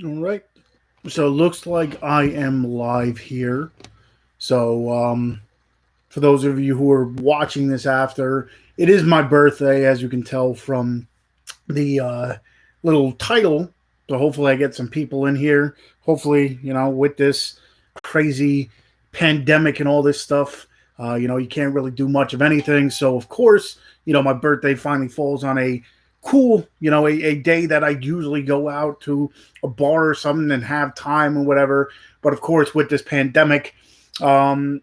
All right. So it looks like I am live here. So for those of you who are watching this after, it is my birthday, as you can tell from the little title. So hopefully I get some people in here. Hopefully, with this crazy pandemic and all this stuff, you can't really do much of anything. So of course, my birthday finally falls on a cool, a day that I usually go out to a bar or something and have time and whatever. But of course, with this pandemic, um,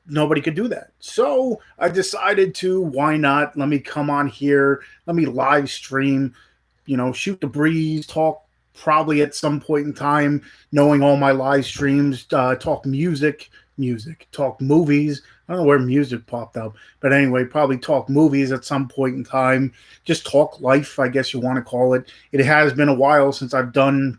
nobody could do that. So I decided to, why not? Let me come on here, let me live stream, shoot the breeze, talk probably at some point in time, knowing all my live streams, talk music, talk movies. I don't know where music popped up, but anyway, probably talk movies at some point in time. Just talk life, I guess you want to call it. It has been a while since I've done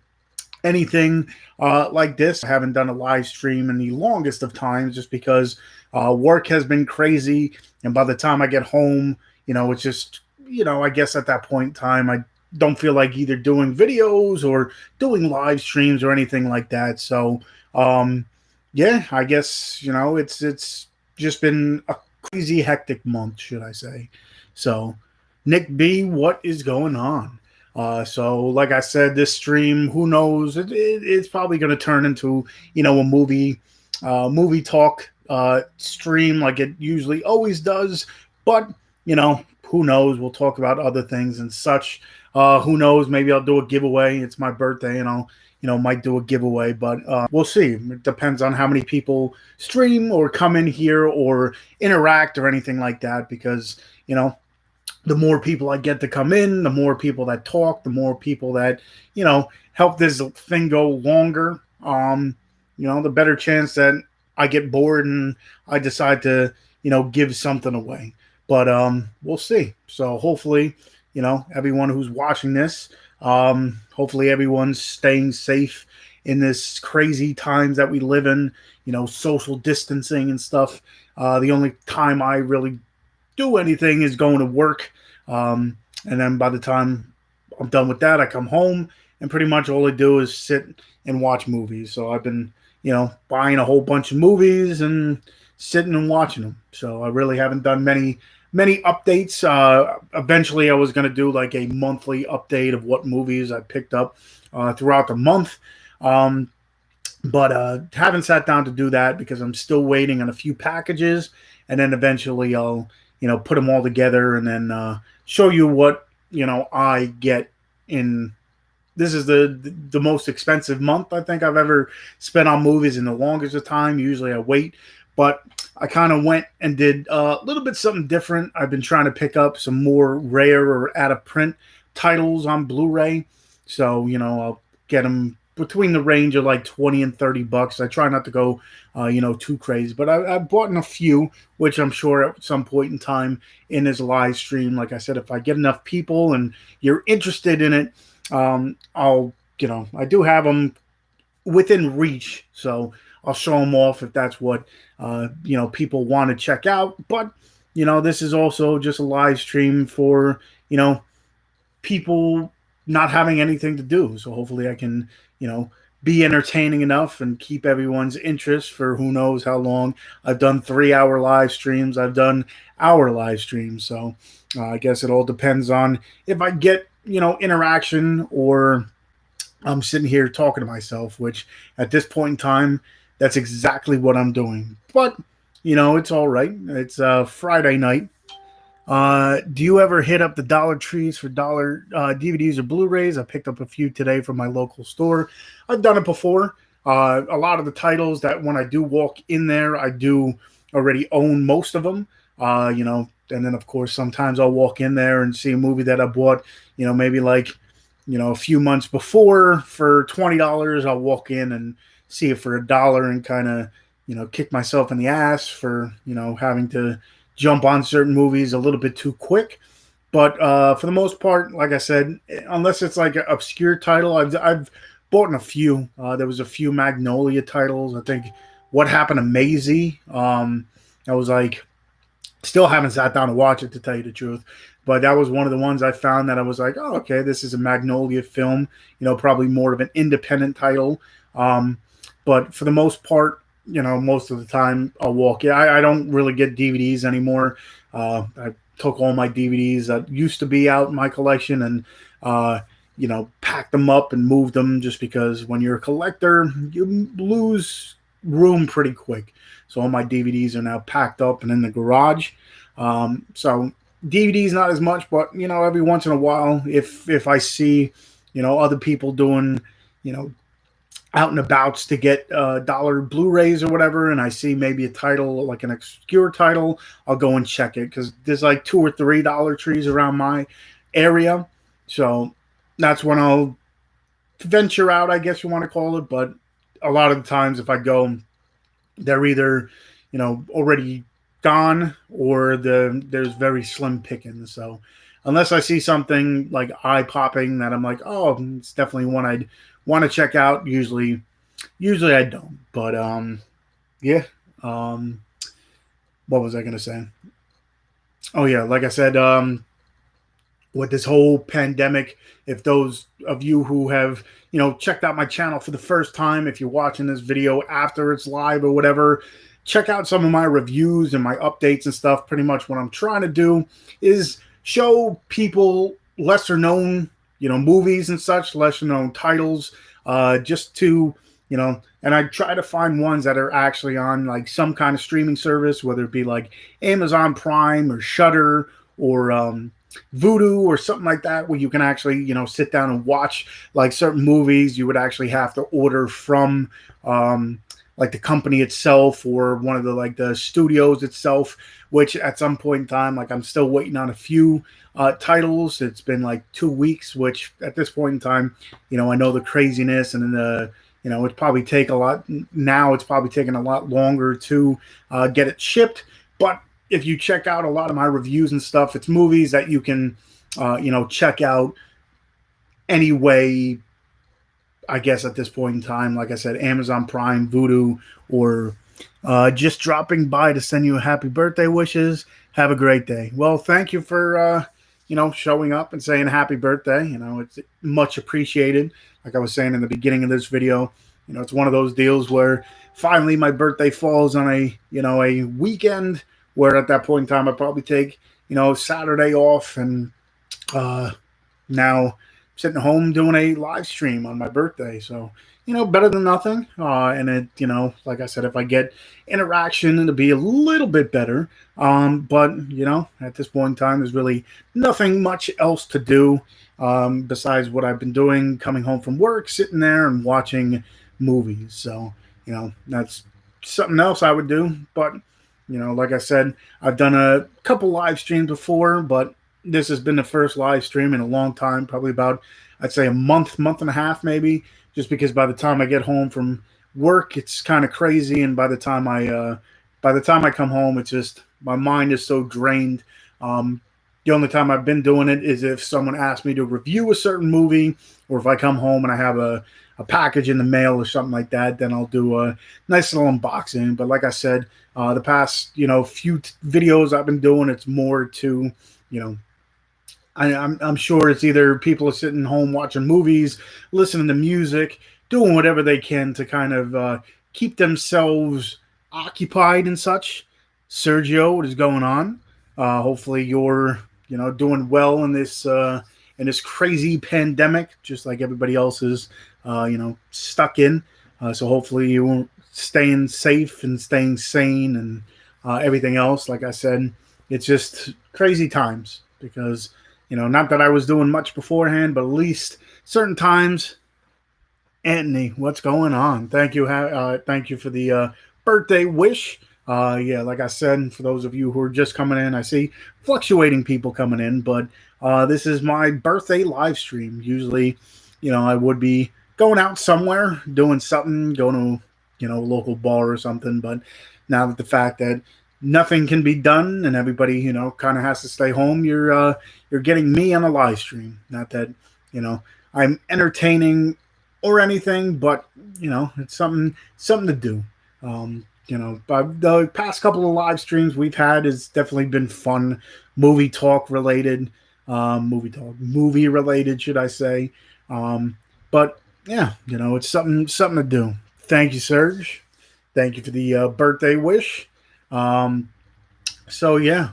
anything like this. I haven't done a live stream in the longest of times just because work has been crazy. And by the time I get home, it's just, I guess at that point in time, I don't feel like either doing videos or doing live streams or anything like that. So, yeah, I guess, it's just been a crazy hectic month, should I say. So, Nick B, what is going on? So, like I said, this stream, who knows? It's probably going to turn into, a movie talk stream like it usually always does. But who knows? We'll talk about other things and such. Who knows? Maybe I'll do a giveaway. It's my birthday, and I'll might do a giveaway, but we'll see. It depends on how many people stream or come in here or interact or anything like that. Because the more people I get to come in, the more people that talk, the more people that, help this thing go longer, the better chance that I get bored and I decide to, give something away. But we'll see. So hopefully, everyone who's watching this, hopefully everyone's staying safe in this crazy times that we live in, social distancing and stuff. The only time I really do anything is going to work. And then by the time I'm done with that, I come home and pretty much all I do is sit and watch movies. So I've been, buying a whole bunch of movies and sitting and watching them. So I really haven't done many updates. Eventually, I was going to do like a monthly update of what movies I picked up throughout the month. Um, but haven't sat down to do that because I'm still waiting on a few packages, and then eventually I'll put them all together and then show you what I get in. This is the most expensive month I think I've ever spent on movies in the longest of time. Usually I wait, but I kind of went and did a little bit something different. I've been trying to pick up some more rare or out of print titles on Blu-ray, so I'll get them between the range of like 20 and $30. I try not to go, too crazy, but I've bought in a few, which I'm sure at some point in time in this live stream, like I said, if I get enough people and you're interested in it, I'll, I do have them within reach, so I'll show them off if that's what, people want to check out. But, this is also just a live stream for, people not having anything to do. So hopefully I can, be entertaining enough and keep everyone's interest for who knows how long. I've done 3 hour live streams. I've done hour live streams. So I guess it all depends on if I get, interaction or I'm sitting here talking to myself, which at this point in time, that's exactly what I'm doing. But, it's all right. It's Friday night. Do you ever hit up the Dollar Trees for dollar DVDs or Blu-rays? I picked up a few today from my local store. I've done it before. A lot of the titles that when I do walk in there, I do already own most of them. And then of course sometimes I'll walk in there and see a movie that I bought, maybe like, a few months before for $20. I'll walk in and see it for $1 and kind of, kick myself in the ass for, having to jump on certain movies a little bit too quick. But for the most part, like I said, unless it's like an obscure title, I've bought in a few. There was a few Magnolia titles. I think What Happened to Maisie. I was like, still haven't sat down to watch it, to tell you the truth. but that was one of the ones I found that I was like, oh, okay, this is a Magnolia film. Probably more of an independent title. Um, but for the most part, most of the time I'll walk. Yeah, I don't really get DVDs anymore. I took all my DVDs that used to be out in my collection and packed them up and moved them, just because when you're a collector, you lose room pretty quick. So all my DVDs are now packed up and in the garage. So DVDs not as much, but every once in a while, if I see other people doing you know out and abouts to get dollar Blu-rays or whatever, and I see maybe a title like an obscure title, I'll go and check it, because there's like two or three Dollar Trees around my area, so that's when I'll venture out, I guess you want to call it. But a lot of the times, if I go, they're either already gone, or there's very slim pickings. So unless I see something like eye popping that I'm like, oh, it's definitely one I'd want to check out, usually I don't. But yeah. um what was I gonna say? Oh yeah, like I said, with this whole pandemic, if those of you who have checked out my channel for the first time, if you're watching this video after it's live or whatever, check out some of my reviews and my updates and stuff. Pretty much what I'm trying to do is show people lesser known movies and such, lesser known titles, just to and I try to find ones that are actually on like some kind of streaming service, whether it be like Amazon Prime or Shudder or Voodoo or something like that, where you can actually sit down and watch like certain movies you would actually have to order from like the company itself, or one of the like the studios itself, which at some point in time, like I'm still waiting on a few titles. It's been like 2 weeks, which at this point in time, I know the craziness and the it's probably take a lot now. It's probably taking a lot longer to get it shipped. But if you check out a lot of my reviews and stuff, it's movies that you can, check out anyway. I guess at this point in time, like I said, Amazon Prime, Voodoo, or just dropping by to send you a happy birthday wishes. Have a great day. Well, thank you for showing up and saying happy birthday. It's much appreciated. Like I was saying in the beginning of this video, it's one of those deals where finally my birthday falls on a weekend, where at that point in time I probably take Saturday off, and now sitting home doing a live stream on my birthday. So, better than nothing. And it, like I said, if I get interaction, it'll be a little bit better. But, at this point in time, there's really nothing much else to do besides what I've been doing, coming home from work, sitting there and watching movies. So, that's something else I would do. But, like I said, I've done a couple live streams before, but this has been the first live stream in a long time, probably about, I'd say, a month and a half, maybe, just because by the time I get home from work, it's kind of crazy. And by the time I come home, it's just, my mind is so drained. The only time I've been doing it is if someone asks me to review a certain movie, or if I come home and I have a package in the mail or something like that, then I'll do a nice little unboxing. But like I said, the past, few videos I've been doing, it's more to, I'm sure it's either people are sitting home watching movies, listening to music, doing whatever they can to kind of keep themselves occupied and such. Sergio, what is going on? Hopefully you're doing well in this crazy pandemic, just like everybody else is stuck in. So hopefully you're staying safe and staying sane and everything else. Like I said, it's just crazy times, because not that I was doing much beforehand, but at least certain times. Anthony, what's going on? Thank you. Thank you for the birthday wish. Yeah, like I said, for those of you who are just coming in, I see fluctuating people coming in, but this is my birthday live stream. Usually, I would be going out somewhere, doing something, going to, a local bar or something. But now that the fact that nothing can be done and everybody, kind of has to stay home, you're getting me on a live stream. Not that, I'm entertaining or anything, but it's something to do. But the past couple of live streams we've had has definitely been fun, movie talk related, movie related, should I say? Um, but yeah, it's something to do. Thank you, Serge. Thank you for the birthday wish. Um, so yeah,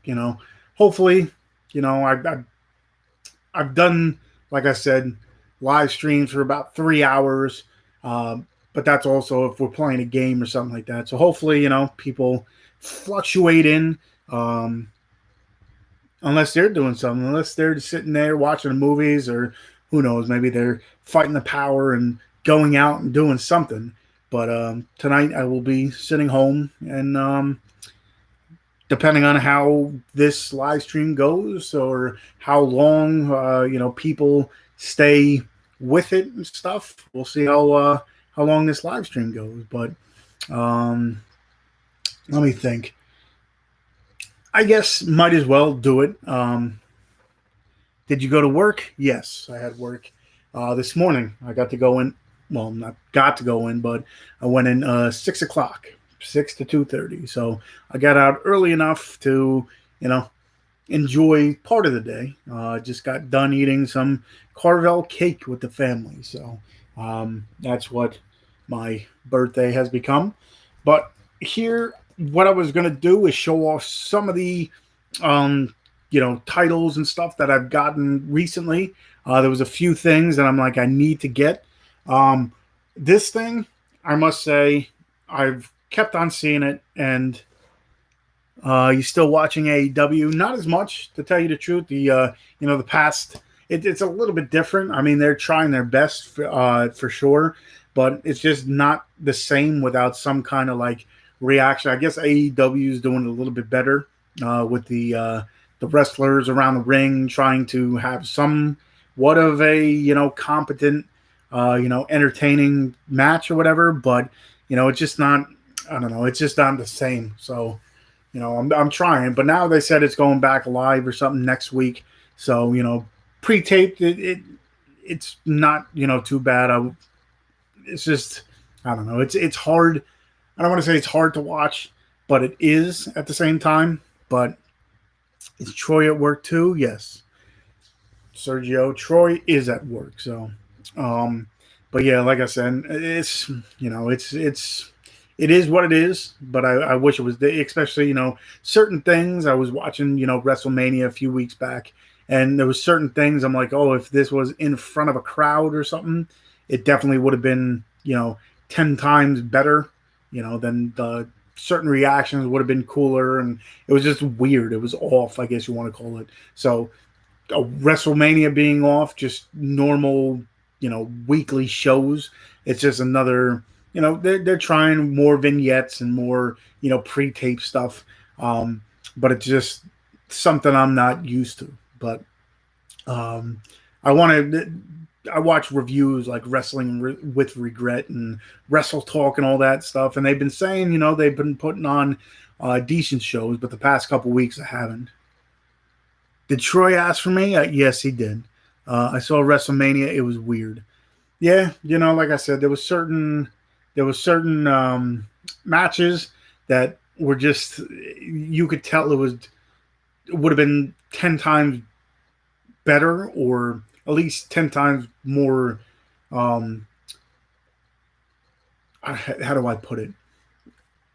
you know, hopefully, I've done, like I said, live streams for about 3 hours. But that's also if we're playing a game or something like that. So hopefully, people fluctuate in, um, unless they're doing something, unless they're just sitting there watching the movies, or who knows, maybe they're fighting the power and going out and doing something. But tonight I will be sitting home and depending on how this live stream goes or how long people stay with it and stuff. We'll see how long this live stream goes. But um, let me think. I guess might as well do it. Did you go to work? Yes, I had work this morning. I got to go in. Well, not got to go in, but I went in 6 o'clock, 6 to 2:30. So I got out early enough to, you know, enjoy part of the day. Just got done eating some Carvel cake with the family. So that's what my birthday has become. But here, what I was going to do is show off some of the, um, titles and stuff that I've gotten recently. There was a few things that I'm like, I need to get. Um, this thing, I must say, I've kept on seeing it, and you still watching AEW? Not as much, to tell you the truth. The past, it's a little bit different. I mean, they're trying their best for sure, but it's just not the same without some kind of like reaction. I guess AEW is doing a little bit better with the wrestlers around the ring, trying to have somewhat of a competent, entertaining match or whatever. But it's just not. I don't know. It's just not the same. So I'm trying, but now they said it's going back live or something next week. So pre-taped, it's not too bad. It's just I don't know. It's hard. I don't want to say it's hard to watch, but it is at the same time. But is Troy at work too? Yes, Sergio. Troy is at work. So, um, but yeah, like I said, it is what it is. But I wish it was, especially certain things. I was watching WrestleMania a few weeks back, and there was certain things I'm like, oh, if this was in front of a crowd or something, it definitely would have been 10 times better. Than the certain reactions would have been cooler, and it was just weird. It was off, I guess you want to call it. So WrestleMania being off, just normal, weekly shows. It's just another, they're trying more vignettes and more, pre-tape stuff. But it's just something I'm not used to. But um, I want to. I watch reviews like Wrestling with Regret and Wrestle Talk and all that stuff, and they've been saying, they've been putting on decent shows, but the past couple weeks I haven't. Did Troy ask for me? Yes, he did. I saw WrestleMania. It was weird. Yeah, like I said, there was certain matches that were just you could tell it would have been 10 times better, or at least 10 times more. Um, how do I put it?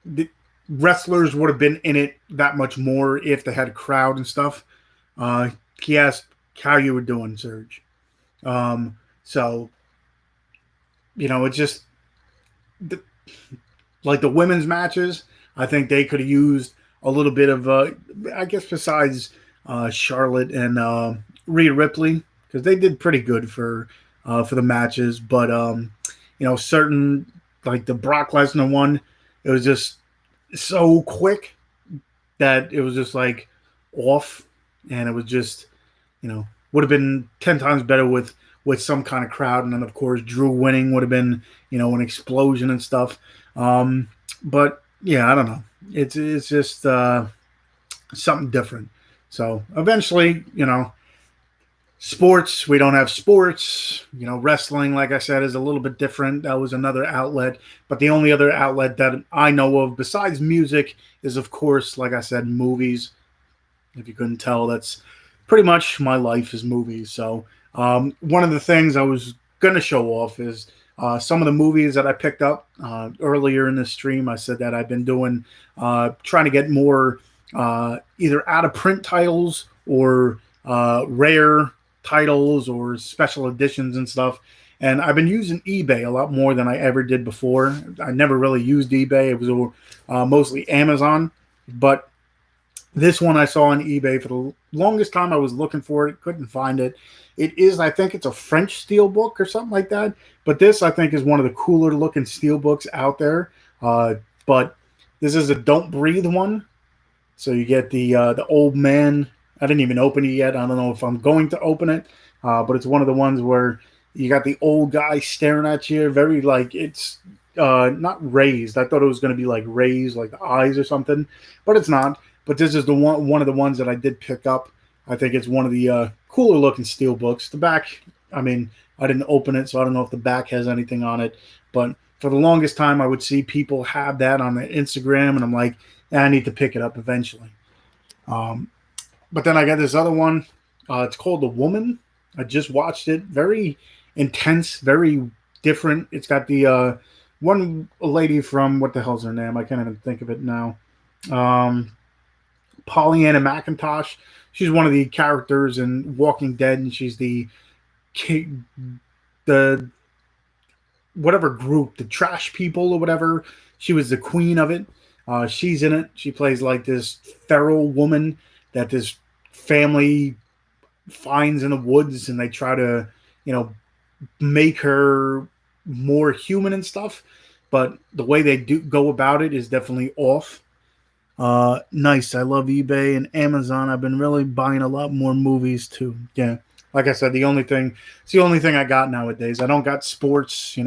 The wrestlers would have been in it that much more if they had a crowd and stuff. He asked how you were doing, Serge. So it's just the, like the women's matches. I think they could have used a little bit of, I guess, besides Charlotte and Rhea Ripley, because they did pretty good for the matches. But certain, like the Brock Lesnar one, it was just so quick that it was just like off, and it was just would have been 10 times better with some kind of crowd, and then of course Drew winning would have been an explosion and stuff. But yeah, I don't know. It's just something different. So eventually, Sports, we don't have sports. Wrestling, like I said, is a little bit different. That was another outlet. But the only other outlet that I know of besides music is, of course, like I said, movies. If you couldn't tell, that's pretty much my life is movies. So one of the things I was going to show off is some of the movies that I picked up earlier in the stream. I said that I've been doing, trying to get more either out of print titles or rare titles or special editions and stuff. And I've been using eBay a lot more than I ever did before. I never really used eBay. It was mostly Amazon. But this one I saw on eBay for the longest time. I was looking for it, couldn't find it. It is, I think it's a French steelbook or something like that. But this, I think, is one of the cooler looking steelbooks out there. But this is a Don't Breathe one. So you get the old man. I didn't even open it yet. I don't know if I'm going to open it. But it's one of the ones where you got the old guy staring at you. Very like it's not raised. I thought it was going to be like raised, like the eyes or something. But it's not. But this is the one of the ones that I did pick up. I think it's one of the cooler looking steel books. The back, I mean, I didn't open it, so I don't know if the back has anything on it. But for the longest time, I would see people have that on their Instagram, and I'm like, I need to pick it up eventually. But then I got this other one. It's called The Woman. I just watched it. Very intense, very different. It's got the one lady from, what the hell's her name? I can't even think of it now. Pollyanna McIntosh. She's one of the characters in Walking Dead, and she's the whatever group, the trash people or whatever. She was the queen of it. She's in it. She plays like this feral woman that this family finds in the woods, and they try to, make her more human and stuff. But the way they do go about it is definitely off. Nice. I love eBay and Amazon. I've been really buying a lot more movies too. Yeah. Like I said, it's the only thing I got nowadays. I don't got sports,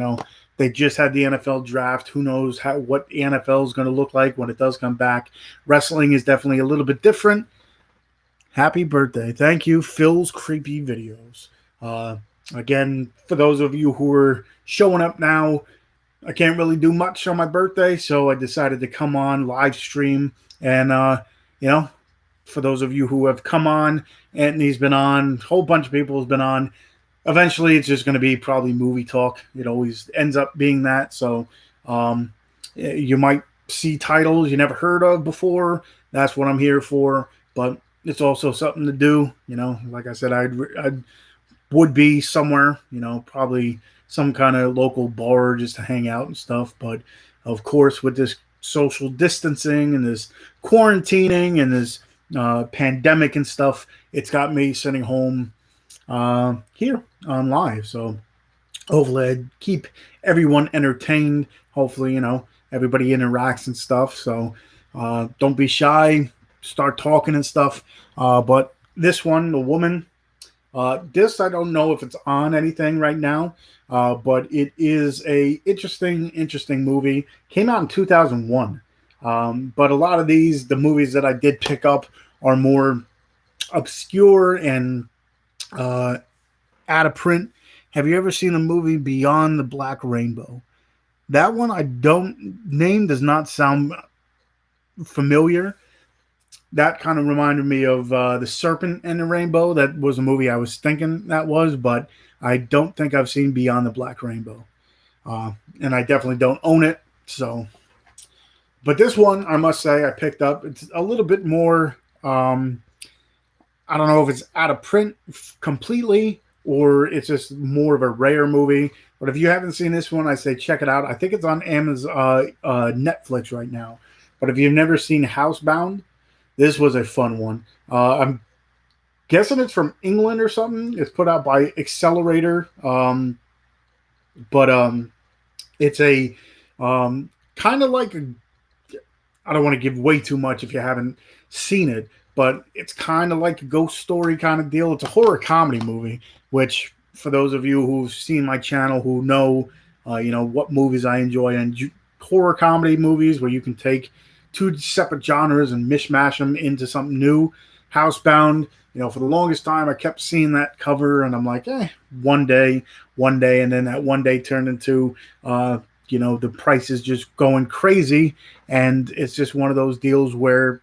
they just had the NFL draft. Who knows what the NFL is going to look like when it does come back. Wrestling is definitely a little bit different. Happy birthday. Thank you, Phil's Creepy Videos. Again, for those of you who are showing up now, I can't really do much on my birthday, so I decided to come on live stream. And, for those of you who have come on, Anthony's been on, a whole bunch of people has been on. Eventually, it's just going to be probably movie talk. It always ends up being that. So you might see titles you never heard of before. That's what I'm here for. But it's also something to do. Like I said, I would be somewhere, probably some kind of local bar just to hang out and stuff. But of course, with this social distancing and this quarantining and this pandemic and stuff, it's got me sitting home here on live. So hopefully I keep everyone entertained. Hopefully, everybody interacts and stuff. So don't be shy. Start talking and stuff. But this one, The Woman, this I don't know if it's on anything right now, but it is a interesting movie. Came out in 2001. But a lot of the movies that I did pick up are more obscure and out of print. Have you ever seen the movie Beyond the Black Rainbow? That one name does not sound familiar. That kind of reminded me of The Serpent and the Rainbow. That was a movie I was thinking that was, but I don't think I've seen Beyond the Black Rainbow. And I definitely don't own it. So, but this one, I must say, I picked up. It's a little bit more, I don't know if it's out of print completely or it's just more of a rare movie. But if you haven't seen this one, I say check it out. I think it's on Amazon, Netflix right now. But if you've never seen Housebound, this was a fun one. I'm guessing it's from England or something. It's put out by Accelerator. But it's a kind of like I don't want to give way too much if you haven't seen it, but it's kind of like a ghost story kind of deal. It's a horror comedy movie, which for those of you who've seen my channel who know, what movies I enjoy, and horror comedy movies where you can take two separate genres and mishmash them into something new. Housebound, for the longest time, I kept seeing that cover, and I'm like, one day, one day, and then that one day turned into, the price is just going crazy, and it's just one of those deals where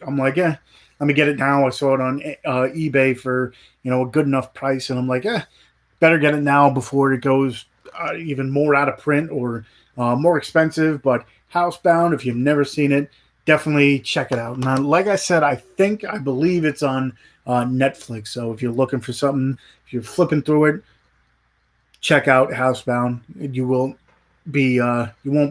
I'm like, let me get it now. I saw it on eBay for a good enough price, and I'm like, better get it now before it goes even more out of print or more expensive. But Housebound, if you've never seen it, definitely check it out. Now, like I said, I believe it's on Netflix. So if you're looking for something, if you're flipping through it, check out Housebound. You won't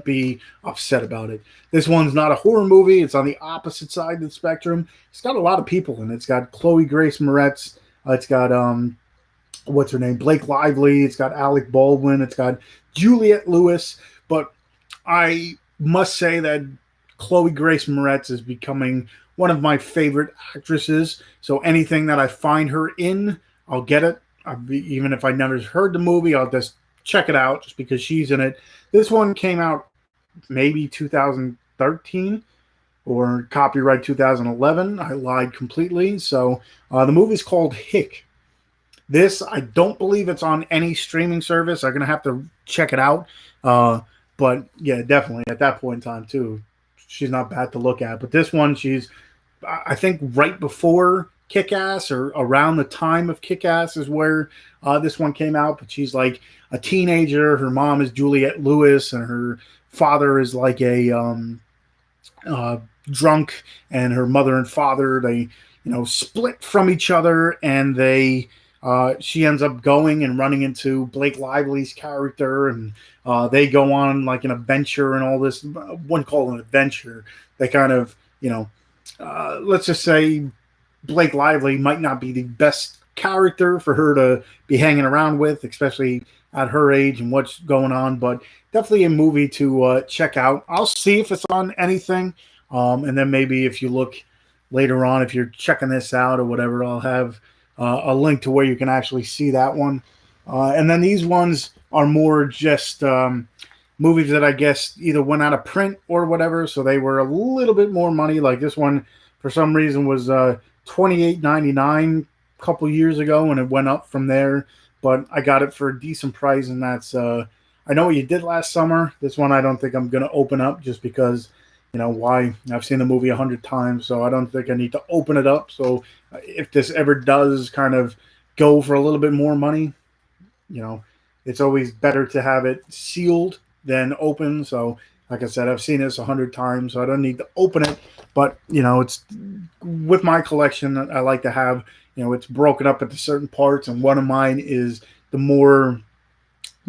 be upset about it. This one's not a horror movie. It's on the opposite side of the spectrum. It's got a lot of people in it. It's got Chloe Grace Moretz. It's got what's her name? Blake Lively. It's got Alec Baldwin. It's got Juliette Lewis. But I must say that Chloe Grace Moretz is becoming one of my favorite actresses. So anything that I find her in, I'll get it. Even if I never heard the movie, I'll just check it out just because she's in it. This one came out maybe 2013 or copyright 2011. I lied completely. So the movie's called Hick. This, I don't believe it's on any streaming service. I'm going to have to check it out. But yeah, definitely at that point in time too, she's not bad to look at. But this one, she's, I think right before Kick-Ass or around the time of Kick-Ass is where this one came out. But she's like a teenager. Her mom is Juliette Lewis, and her father is like a drunk. And her mother and father, they split from each other, and she ends up going and running into Blake Lively's character, and they go on like an adventure and all this. I wouldn't call it an adventure. They kind of, let's just say Blake Lively might not be the best character for her to be hanging around with, especially at her age and what's going on. But definitely a movie to check out. I'll see if it's on anything, and then maybe if you look later on, if you're checking this out or whatever, I'll have a link to where you can actually see that one. And then these ones are more just movies that I guess either went out of print or whatever, so they were a little bit more money. Like this one, for some reason, was $28.99 a couple years ago, and it went up from there. But I got it for a decent price, and that's I Know What You Did Last Summer. This one I don't think I'm going to open up just because, why? I've seen the movie 100 times, so I don't think I need to open it up. So if this ever does kind of go for a little bit more money, it's always better to have it sealed than open. So like I said, I've seen this 100 times, so I don't need to open it. But, it's with my collection, I like to have, it's broken up into certain parts. And one of mine is the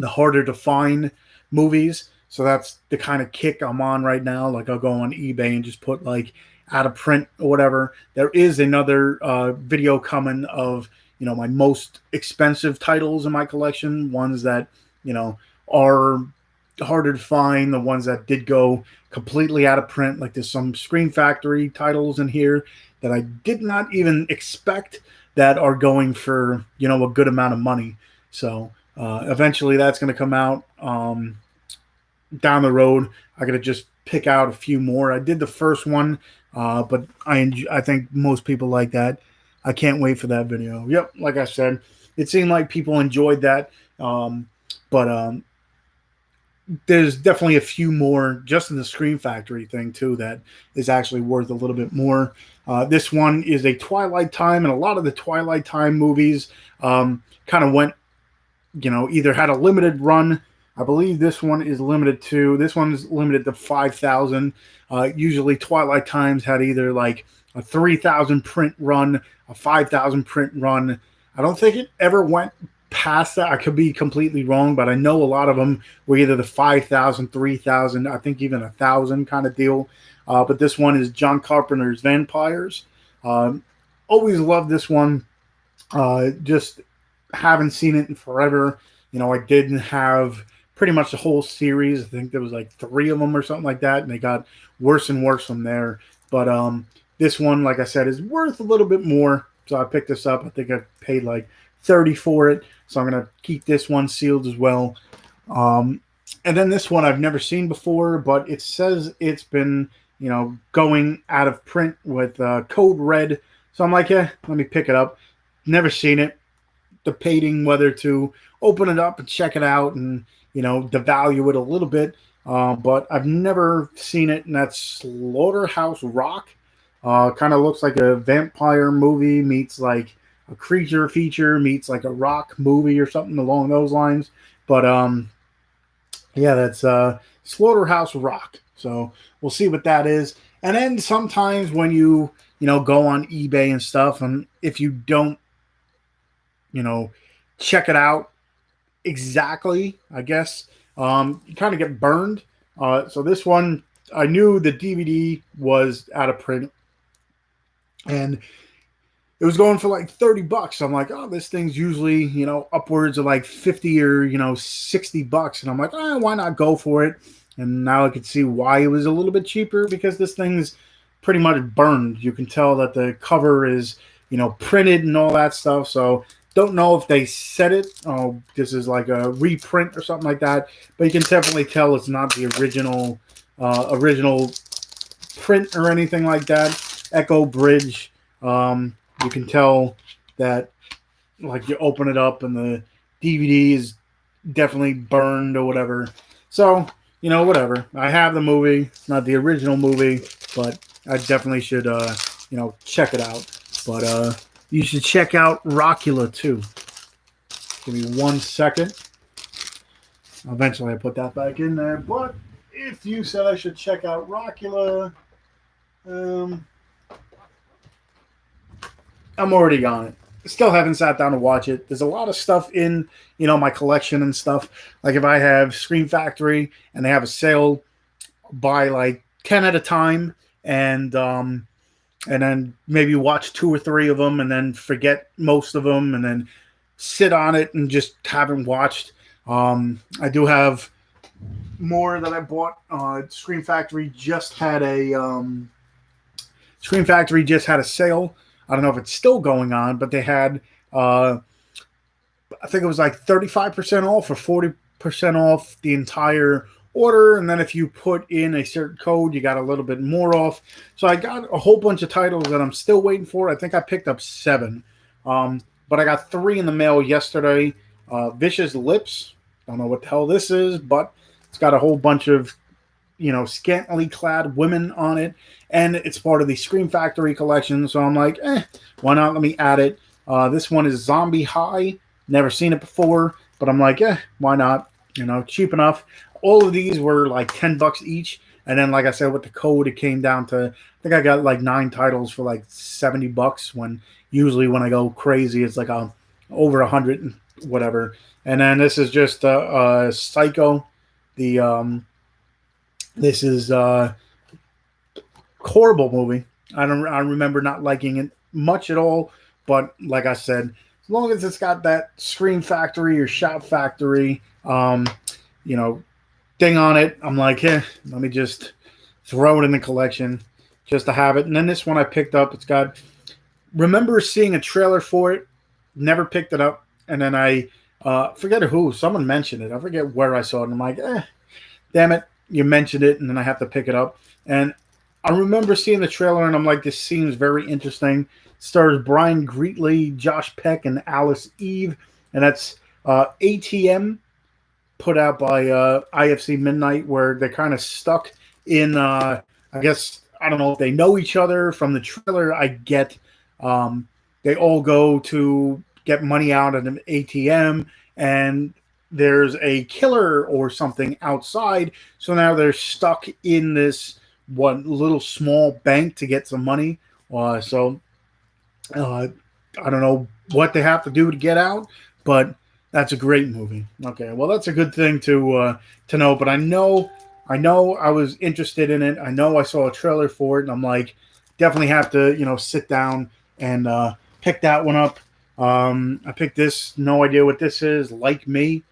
harder to find movies. So that's the kind of kick I'm on right now. Like I'll go on eBay and just put like out of print or whatever. There is another video coming of, my most expensive titles in my collection, ones that, are harder to find, the ones that did go completely out of print. Like there's some Scream Factory titles in here that I did not even expect that are going for, a good amount of money. So eventually that's going to come out down the road. I got to just pick out a few more. I did the first one, but I think most people like that. I can't wait for that video. Yep, like I said, it seemed like people enjoyed that. But there's definitely a few more just in the Scream Factory thing too that is actually worth a little bit more. This one is a Twilight Time, and a lot of the Twilight Time movies kind of went, either had a limited run. I believe this one's limited to 5,000. Usually Twilight Times had either like a 3,000 print run, a 5,000 print run. I don't think it ever went past that. I could be completely wrong, but I know a lot of them were either the 5,000, 3,000, I think even 1,000 kind of deal. But this one is John Carpenter's Vampires. Always loved this one. Just haven't seen it in forever. I didn't have pretty much the whole series. I think there was like 3 of them or something like that, and they got worse and worse from there. But this one, like I said, is worth a little bit more. So I picked this up. I think I paid like $30 for it. So I'm going to keep this one sealed as well. And then this one I've never seen before, but it says it's been, going out of print with Code Red So I'm like, yeah, let me pick it up. Never seen it. Debating whether to open it up and check it out and, devalue it a little bit. But I've never seen it, and that's Slaughterhouse Rock. Kind of looks like a vampire movie meets like a creature feature meets like a rock movie or something along those lines. But yeah, that's Slaughterhouse Rock. So we'll see what that is. And then sometimes when go on eBay and stuff, and if you don't, you know, check it out exactly, I guess, you kind of get burned. So this one, I knew the DVD was out of print, and it was going for like $30. I'm like, oh, this thing's usually, upwards of like 50 or, $60. And I'm like, oh, why not go for it? And now I could see why it was a little bit cheaper, because this thing's pretty much burned. You can tell that the cover is, printed and all that stuff. So don't know if they said it. Oh, this is like a reprint or something like that. But you can definitely tell it's not the original print or anything like that. Echo Bridge. You can tell that, like, you open it up and the DVD is definitely burned or whatever. So, whatever. I have the movie. It's not the original movie, but I definitely should, check it out. But you should check out Rockula too. Give me 1 second. Eventually I put that back in there. But if you said I should check out Rockula, I'm already on it. Still haven't sat down to watch it. There's a lot of stuff in, my collection and stuff. Like if I have Scream Factory and they have a sale, buy like 10 at a time, and then maybe watch 2 or 3 of them and then forget most of them and then sit on it and just haven't watched. I do have more that I bought. Scream Factory just had a sale. I don't know if it's still going on, but they had, I think it was like 35% off or 40% off the entire order. And then if you put in a certain code, you got a little bit more off. So I got a whole bunch of titles that I'm still waiting for. I think I picked up 7. But I got 3 in the mail yesterday. Vicious Lips. Don't know what the hell this is, but it's got a whole bunch of, scantily clad women on it, and it's part of the Scream Factory collection. So I'm like, why not? Let me add it. This one is Zombie High. Never seen it before, but I'm like, why not? Cheap enough. All of these were like $10 each, and then, like I said, with the code, it came down to, I think I got like 9 titles for like $70. When usually when I go crazy, it's like over 100 and whatever. And then this is just Psycho. This is a horrible movie. I remember not liking it much at all. But like I said, as long as it's got that Scream Factory or Shout Factory, thing on it, I'm like, let me just throw it in the collection just to have it. And then this one I picked up. It's got, remember seeing a trailer for it, never picked it up. And then I forget who, someone mentioned it. I forget where I saw it. And I'm like, damn it, you mentioned it. And then I have to pick it up. And I remember seeing the trailer and I'm like, this seems very interesting. Stars Brian Greatley, Josh Peck, and Alice Eve. And that's ATM, put out by IFC Midnight, where they're kind of stuck in, I guess, I don't know if they know each other from the trailer. I get they all go to get money out at an ATM, and there's a killer or something outside. So now they're stuck in this one little small bank to get some money. I don't know what they have to do to get out, but that's a great movie. Okay, well, that's a good thing to know. But I know I was interested in it. I know I saw a trailer for it, and I'm like, definitely have to sit down and pick that one up. I picked this. No idea what this is. Like Me,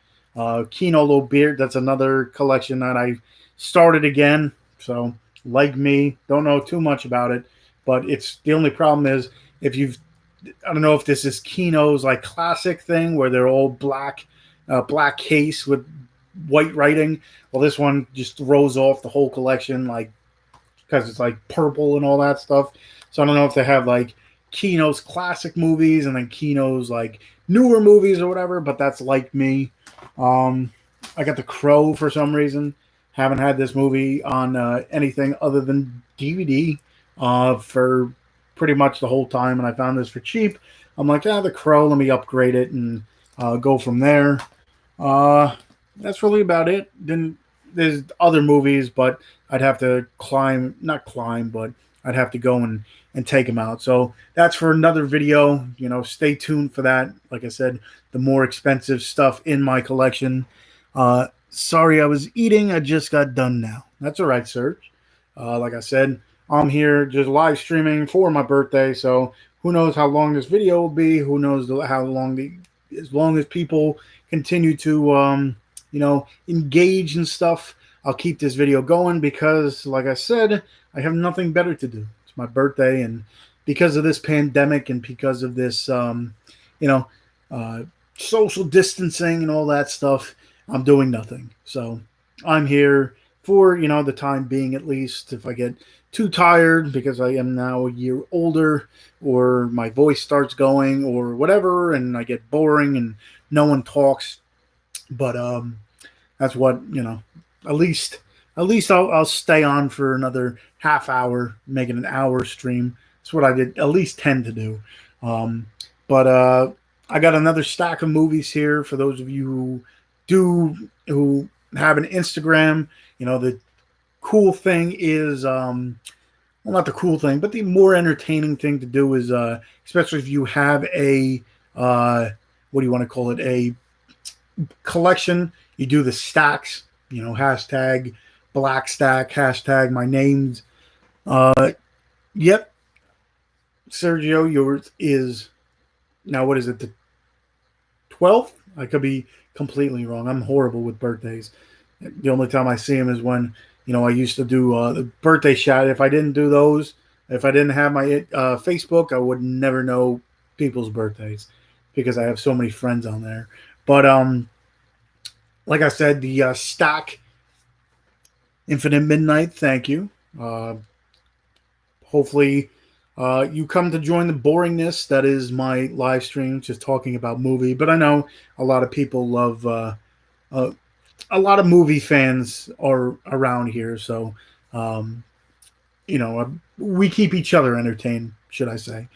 Kino Low Beard. That's another collection that I started again. So Like Me, don't know too much about it, but it's the only problem is if you've, I don't know if this is Kino's like classic thing where they're all black case with white writing. Well, this one just throws off the whole collection, like, because it's like purple and all that stuff. So I don't know if they have like Kino's classic movies and then Kino's like newer movies or whatever, but that's like me. Um, I got The Crow for some reason. Haven't had this movie on anything other than DVD for pretty much the whole time, and I found this for cheap. I'm like, The Crow, let me upgrade it and go from there. Uh, that's really about it. Then there's other movies, but I'd have to not climb, but I'd have to go and take them out. So that's for another video. Stay tuned for that. Like I said, the more expensive stuff in my collection. Sorry, I was eating. I just got done now. That's all right, Serge. Like I said, I'm here just live streaming for my birthday. So who knows how long this video will be? Who knows how long as long as people continue to engage and stuff, I'll keep this video going because, like I said, I have nothing better to do. It's my birthday, and because of this pandemic and because of this, you know, uh, social distancing and all that stuff, I'm doing nothing. So I'm here for the time being, at least. If I get too tired because I am now a year older, or my voice starts going, or whatever, and I get boring and no one talks, but that's what At least I'll stay on for another half hour, make it an hour stream. That's what I did. At least tend to do. But I got another stack of movies here for those of you who have an Instagram. The cool thing is, well, not the cool thing, but the more entertaining thing to do is, especially if you have a what do you want to call it, a collection. You do the stacks, hashtag black stack, hashtag my name's. Yep, Sergio, yours is now. What is it? The 12th? I could be completely wrong. I'm horrible with birthdays. The only time I see them is when I used to do the birthday shout. If I didn't do those, if I didn't have my Facebook, I would never know people's birthdays because I have so many friends on there. But like I said, the stack Infinite Midnight. Thank you. Hopefully, you come to join the boringness that is my live stream, just talking about movie. But I know a lot of people love. A lot of movie fans are around here, so we keep each other entertained, should I say?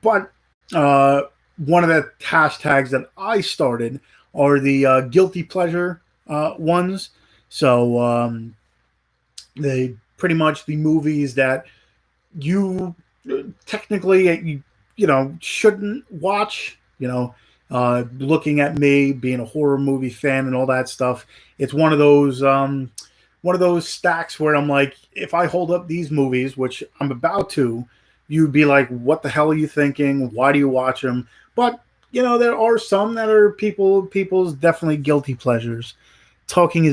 But one of the hashtags that I started are the guilty pleasure ones. So they pretty much the movies that you technically shouldn't watch. Looking at me being a horror movie fan and all that stuff, it's one of those stacks where I'm like, if I hold up these movies, which I'm about to, you'd be like, what the hell are you thinking? Why do you watch them? But there are some that are people's definitely guilty pleasures. Talking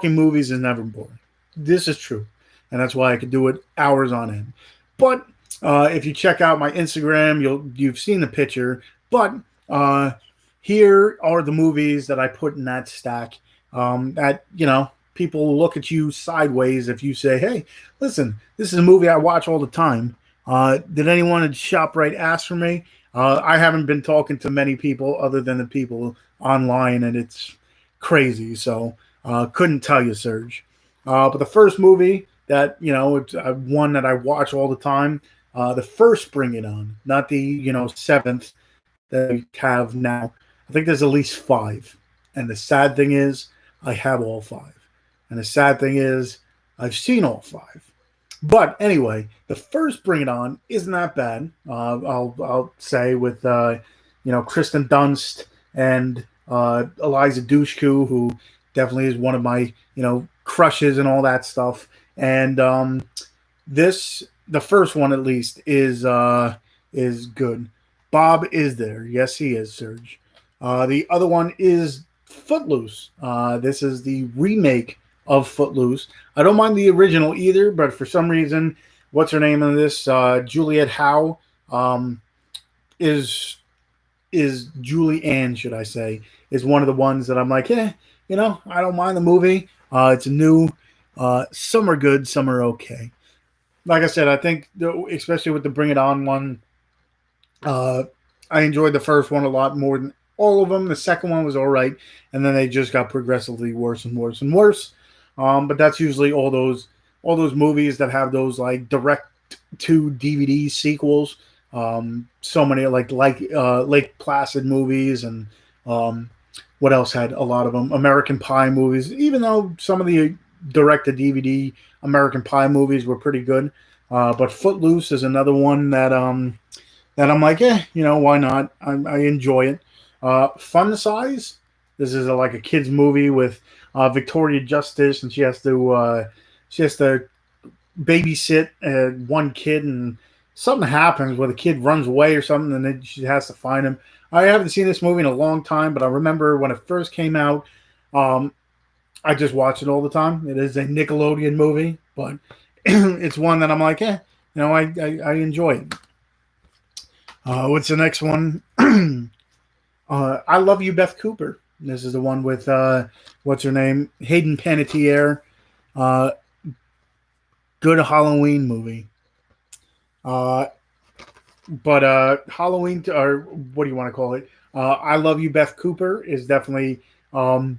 movies is never boring. This is true, and that's why I could do it hours on end. But if you check out my Instagram, you've seen the picture. But here are the movies that I put in that stack. That people look at you sideways if you say, "Hey, listen, this is a movie I watch all the time." Did anyone at ShopRite ask for me? I haven't been talking to many people other than the people online, and it's crazy. So couldn't tell you, Serge. But the first movie that it's one that I watch all the time. The first Bring It On, not the seventh that we have now. I think there's at least 5. And the sad thing is, I have all 5. And the sad thing is, I've seen all 5. But anyway, the first Bring It On isn't that bad. I'll say with Kristen Dunst and Eliza Dushku, who definitely is one of my crushes and all that stuff. And the first one at least is good. Bob is there. Yes, he is, Serge. The other one is Footloose. This is the remake of Footloose. I don't mind the original either, but for some reason, what's her name in this? Juliette Howe is Julie Ann, should I say, is one of the ones that I'm like, I don't mind the movie. It's new. Some are good, some are okay. Like I said, I think especially with the Bring It On one, Uh, I enjoyed the first one a lot more than all of them. The second one was all right, and then they just got progressively worse and worse and worse. But that's usually all those movies that have those like direct to DVD sequels. So many like Lake Placid movies and um, what else had a lot of them? American Pie movies. Even though some of the direct to DVD American Pie movies were pretty good, but Footloose is another one that I'm like, why not? I enjoy it. Fun Size. This is like a kids movie with Victoria Justice, and she has to babysit one kid, and something happens where the kid runs away or something, and then she has to find him. I haven't seen this movie in a long time, but I remember when it first came out. Um, I just watch it all the time. It is a Nickelodeon movie, but it's one that I'm like, I enjoy it. What's the next one? I Love You, Beth Cooper. This is the one with what's her name, Hayden Panettiere. Uh, Good Halloween movie. Uh, but Halloween, or what do you want to call it? I Love You, Beth Cooper is definitely one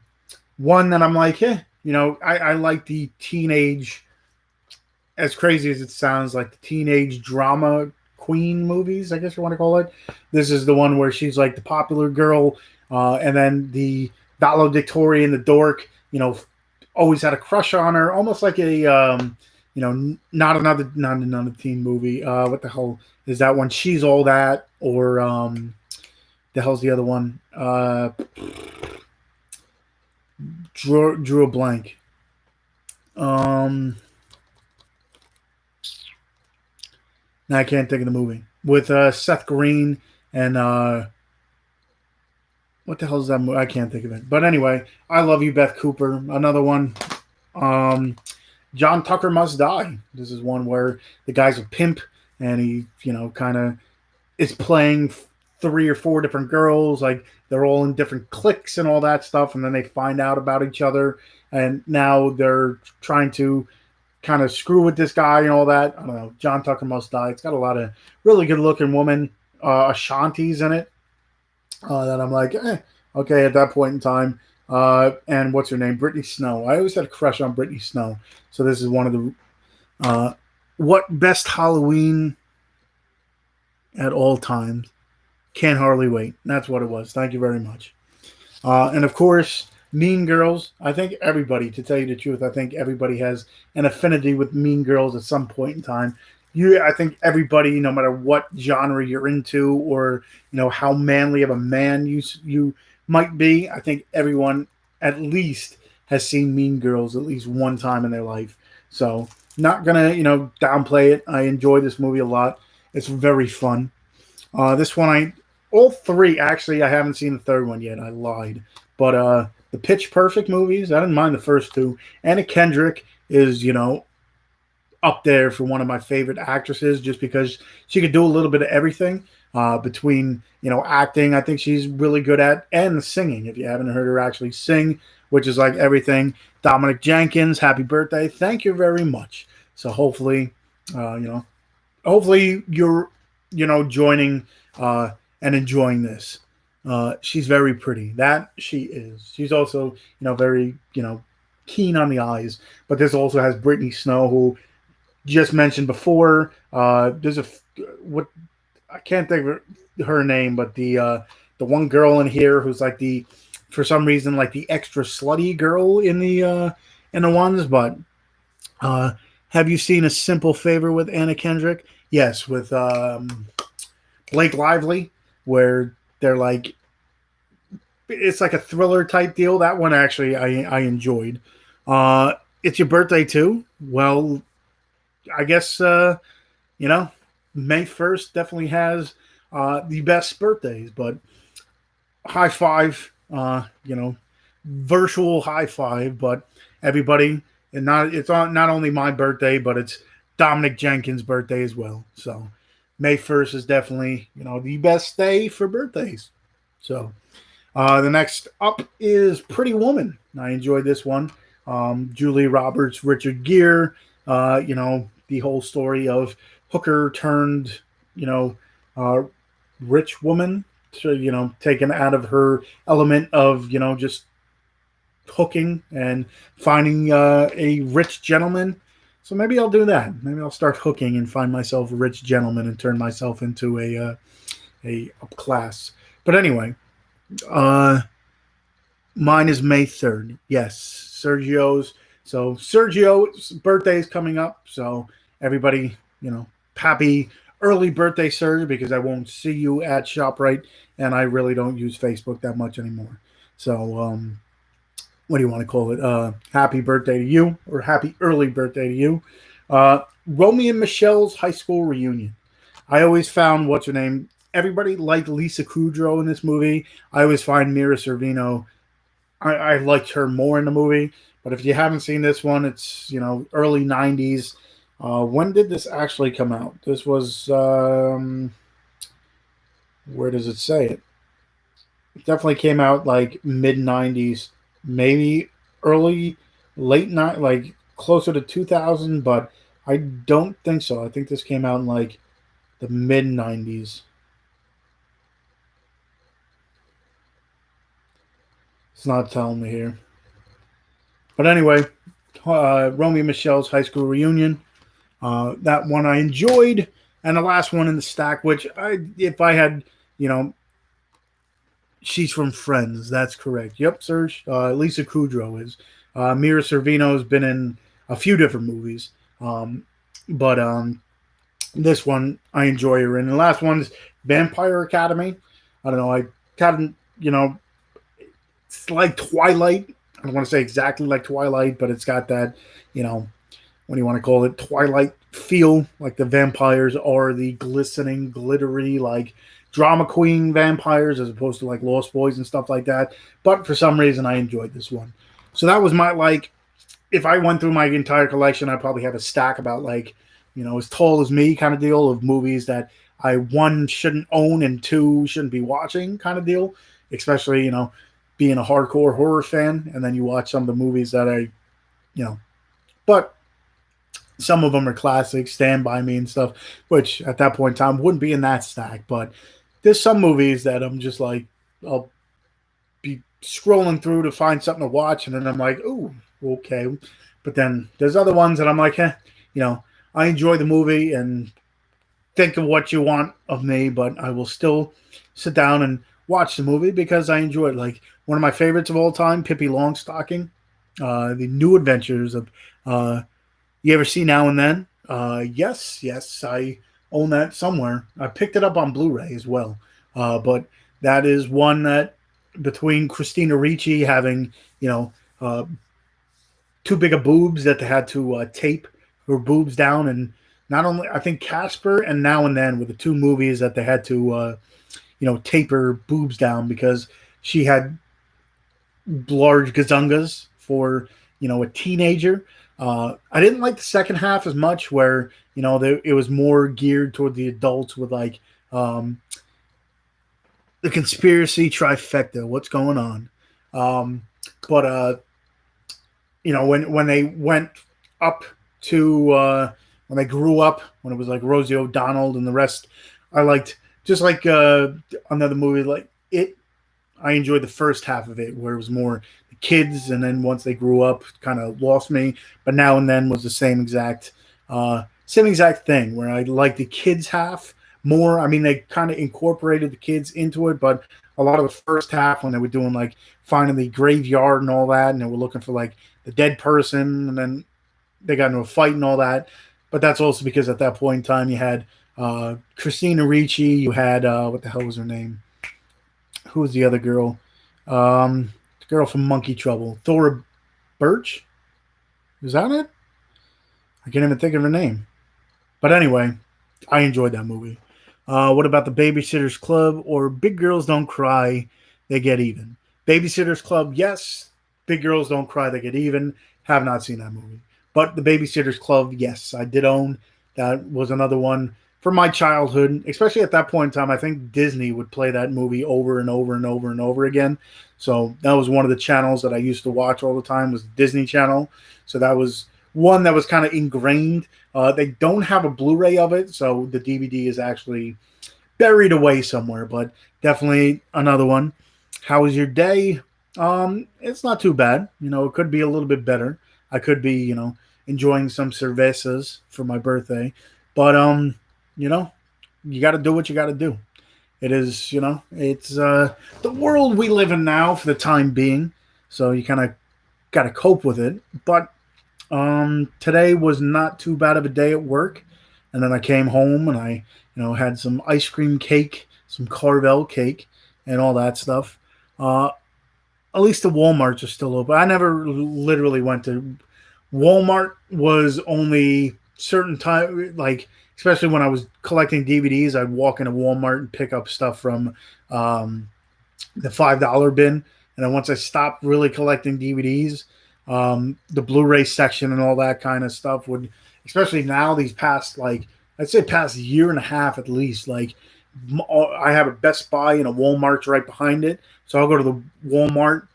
that I'm like, I like the teenage, as crazy as it sounds, like the teenage drama queen movies, I guess you want to call it. This is the one where she's like the popular girl, and then the valedictorian, the dork, always had a crush on her, almost like not another teen movie. What the hell is that one? She's All That, or the hell's the other one? Drew a blank. Um, Now I can't think of the movie with Seth Green and what the hell is that movie? I can't think of it. But anyway, I Love You, Beth Cooper. Another one. Um, John Tucker Must Die. This is one where the guy's a pimp and he, kind of is playing three or four different girls. Like they're all in different cliques and all that stuff. And then they find out about each other. And now they're trying to kind of screw with this guy and all that. I don't know. John Tucker Must Die. It's got a lot of really good looking women. Ashanti's in it. That I'm like, okay, at that point in time. And what's her name? Brittany Snow. I always had a crush on Brittany Snow. So this is one of the what best Halloween at all times. Can't hardly wait. That's what it was. Thank you very much. And of course, Mean Girls. I think everybody, to tell you the truth, I think everybody has an affinity with Mean Girls at some point in time. I think everybody, no matter what genre you're into, or how manly of a man you might be, I think everyone at least has seen Mean Girls at least one time in their life. So, not gonna downplay it. I enjoy this movie a lot. It's very fun. This one, all three actually. I haven't seen the third one yet. I lied, but the Pitch Perfect movies, I didn't mind the first two. Anna Kendrick is up there for one of my favorite actresses, just because she could do a little bit of everything. Between acting, I think she's really good at, and singing. If you haven't heard her actually sing, which is like everything. Dominic Jenkins, happy birthday! Thank you very much. So hopefully, uh, you know, hopefully you're joining and enjoying this. She's very pretty. That she is. She's also very keen on the eyes. But this also has Brittany Snow, who just mentioned before. There's what I can't think of her name, but the one girl in here who's like for some reason like the extra slutty girl in the ones. But uh, have you seen A Simple Favor with Anna Kendrick? Yes, with Blake Lively, where they're like it's like a thriller type deal. That one actually I enjoyed. It's your birthday too. Well, I guess you know May 1st definitely has the best birthdays, but high five, virtual high five, but everybody, and it's on not only my birthday, but it's Dominic Jenkins' birthday as well. So May 1st is definitely the best day for birthdays. So the next up is Pretty Woman. I enjoyed this one. Julie Roberts, Richard Gere. The whole story of hooker turned, you know, uh, rich woman to, taken out of her element of, just hooking and finding a rich gentleman. So maybe I'll do that. Maybe I'll start hooking and find myself a rich gentleman and turn myself into a up class. But anyway, uh, mine is May 3rd. Yes, Sergio's. So Sergio's birthday is coming up. So everybody, happy early birthday, Sergio, because I won't see you at ShopRite, and I really don't use Facebook that much anymore. So what do you want to call it? Happy birthday to you, or happy early birthday to you. Romy and Michelle's high school reunion. I always found what's her name. Everybody liked Lisa Kudrow in this movie. I always find Mira Sorvino. I liked her more in the movie. But if you haven't seen this one, it's early '90s. When did this actually come out? This was where does it say it? It definitely came out like mid '90s, maybe early late night, like closer to 2000. But I don't think so. I think this came out in like the mid '90s. It's not telling me here. But anyway, Romeo and Michelle's high school reunion. That one I enjoyed, and the last one in the stack, which if I had, you know, she's from Friends. That's correct. Yep, Serge. Lisa Kudrow is. Mira Sorvino has been in a few different movies, but this one I enjoy her in. And the last one is Vampire Academy. I don't know. I kind of, it's like Twilight. I don't want to say exactly like Twilight, but it's got that, what do you want to call it? Twilight feel. Like the vampires are the glistening, glittery, like drama queen vampires as opposed to like Lost Boys and stuff like that. But for some reason, I enjoyed this one. So that was my, like, if I went through my entire collection, I probably have a stack about like, as tall as me kind of deal of movies that I, one, shouldn't own and two, shouldn't be watching kind of deal. Especially, being a hardcore horror fan, and then you watch some of the movies that but some of them are classics, Stand By Me and stuff, which at that point in time wouldn't be in that stack. But there's some movies that I'm just like, I'll be scrolling through to find something to watch, and then I'm like, ooh, okay. But then there's other ones that I'm like, I enjoy the movie and think of what you want of me, but I will still sit down and watch the movie because I enjoy it. Like one of my favorites of all time, Pippi Longstocking, the New Adventures of. You ever see Now and Then? Yes, I own that somewhere. I picked it up on Blu-ray as well. But that is one that between Christina Ricci having, uh, too big of boobs that they had to tape her boobs down, and not only I think Casper and Now and Then were the two movies that they had to tape her boobs down because she had large gazungas for a teenager. I didn't like the second half as much, where it was more geared toward the adults with like the conspiracy trifecta. What's going on? But when they went up to when they grew up, when it was like Rosie O'Donnell and the rest, I liked just like another movie like it. I enjoyed the first half of it where it was more the kids, and then once they grew up, kind of lost me. But Now and Then was the same exact thing where I liked the kids half more. I mean, they kind of incorporated the kids into it, but a lot of the first half when they were doing like finding the graveyard and all that, and they were looking for like the dead person, and then they got into a fight and all that. But that's also because at that point in time you had Christina Ricci, you had what the hell was her name? Who was the other girl? The girl from Monkey Trouble. Thora Birch? Is that it? I can't even think of her name. But anyway, I enjoyed that movie. What about the Babysitters Club or Big Girls Don't Cry, They Get Even? Babysitters Club, yes. Big Girls Don't Cry, They Get Even. Have not seen that movie. But the Babysitters Club, yes, I did own. That was another one from my childhood, especially at that point in time. I think Disney would play that movie over and over and over and over again. So that was one of the channels that I used to watch all the time, was the Disney Channel. So that was one that was kind of ingrained. They don't have a Blu-ray of it, so the DVD is actually buried away somewhere, but definitely another one. How was your day? It's not too bad. It could be a little bit better. I could be, enjoying some cervezas for my birthday, but you know, you got to do what you got to do. It is, it's the world we live in now for the time being. So you kind of got to cope with it. But today was not too bad of a day at work, and then I came home and I, had some ice cream cake, some Carvel cake, and all that stuff. At least the WalMarts are still open. I never literally went to Walmart. Was only certain time, like especially when I was collecting DVDs, I'd walk into Walmart and pick up stuff from um, the $5 bin. And then once I stopped really collecting DVDs, the Blu-ray section and all that kind of stuff would, especially now these past like I'd say past year and a half at least, like I have a Best Buy and a Walmart right behind it, so I'll go to the Walmart.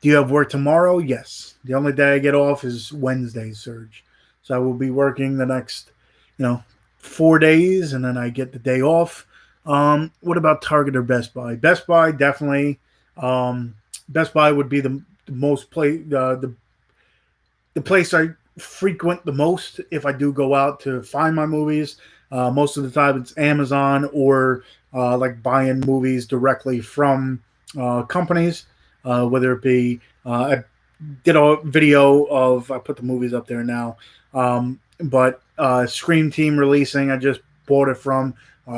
Do you have work tomorrow? Yes. The only day I get off is Wednesday, Serge. So I will be working the next, you know, 4 days, and then I get the day off. What about Target or Best Buy? Best Buy definitely. Best Buy would be the most play the place I frequent the most if I do go out to find my movies. Most of the time, it's Amazon or like buying movies directly from companies, whether it be I did a video of I put the movies up there now, but Scream Team releasing. I just bought it from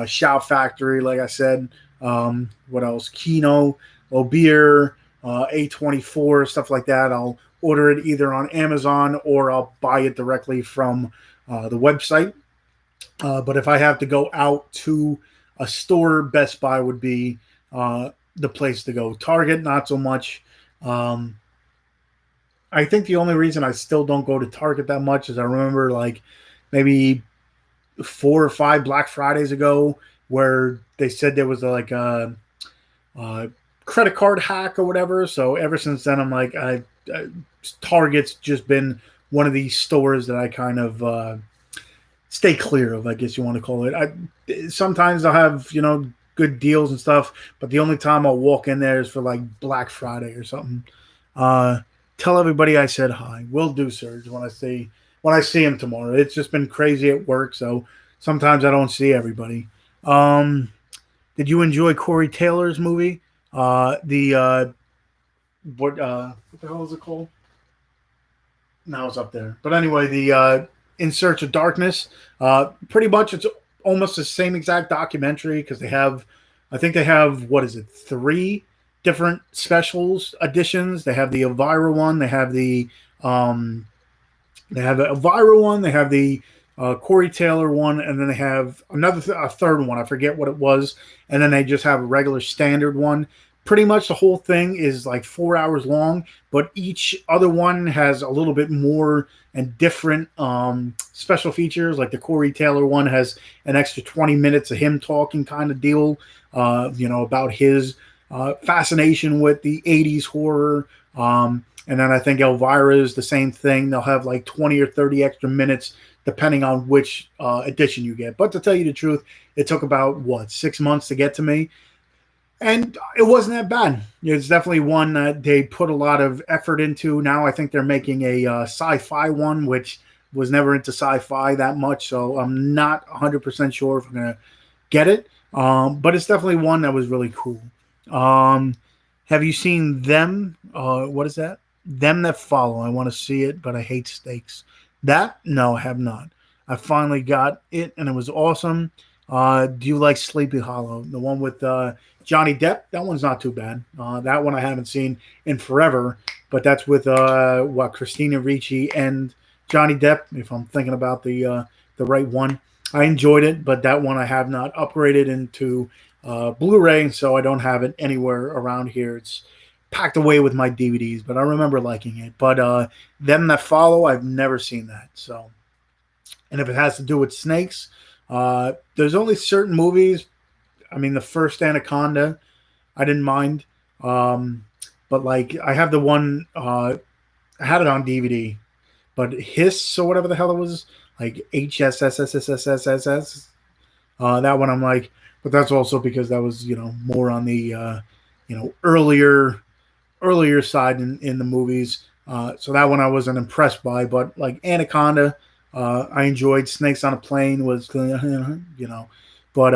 Shout Factory, like I said. What else? Kino, Obeer, A24, stuff like that. I'll order it either on Amazon or I'll buy it directly from the website. But if I have to go out to a store, Best Buy would be the place to go. Target, not so much. Um, I think the only reason I still don't go to Target that much is I remember like maybe 4 or 5 Black Fridays ago where they said there was like a credit card hack or whatever. So ever since then, I'm like, Target's just been one of these stores that I kind of stay clear of, I guess you want to call it. Sometimes I'll have good deals and stuff, but the only time I'll walk in there is for like Black Friday or something. Uh, Tell everybody I said hi. Will do, Serge, when I see him tomorrow. It's just been crazy at work, so sometimes I don't see everybody. Um, did you enjoy Corey Taylor's movie? The what the hell is it called? Now it's up there. But anyway, the In Search of Darkness. Pretty much, it's almost the same exact documentary because I think they have what is it, 3 different specials editions. They have the Elvira one. Um, they have the Elvira one. They have the Corey Taylor one, and then they have a third one. I forget what it was, and then they just have a regular standard one. Pretty much the whole thing is like 4 hours long, but each other one has a little bit more and different special features. Like the Corey Taylor one has an extra 20 minutes of him talking kind of deal, about his fascination with the 80s horror. And then I think Elvira is the same thing. They'll have like 20 or 30 extra minutes depending on which edition you get. But to tell you the truth, it took about, 6 months to get to me. And it wasn't that bad. It's definitely one that they put a lot of effort into. Now I think they're making a sci-fi one, which was never into sci-fi that much. So I'm not 100% sure if I'm going to get it. But it's definitely one that was really cool. Um, have you seen Them? What is that? Them That Follow. I want to see it, but I hate steaks. That? No, I have not. I finally got it, and it was awesome. Do you like Sleepy Hollow? The one with Johnny Depp? That one's not too bad. That one I haven't seen in forever, but that's with Christina Ricci and Johnny Depp, if I'm thinking about the right one. I enjoyed it, but that one I have not upgraded into Blu-ray, so I don't have it anywhere around here. It's packed away with my DVDs, but I remember liking it. But Them That Follow, I've never seen that. So, and if it has to do with snakes, there's only certain movies. I mean, the first Anaconda, I didn't mind. But like, I have the one, I had it on DVD, but Hiss or whatever the hell it was, like HSSSSSSSS. That one I'm like, but that's also because that was more on the earlier side in the movies. So that one I wasn't impressed by, but like Anaconda, I enjoyed. Snakes on a Plane was but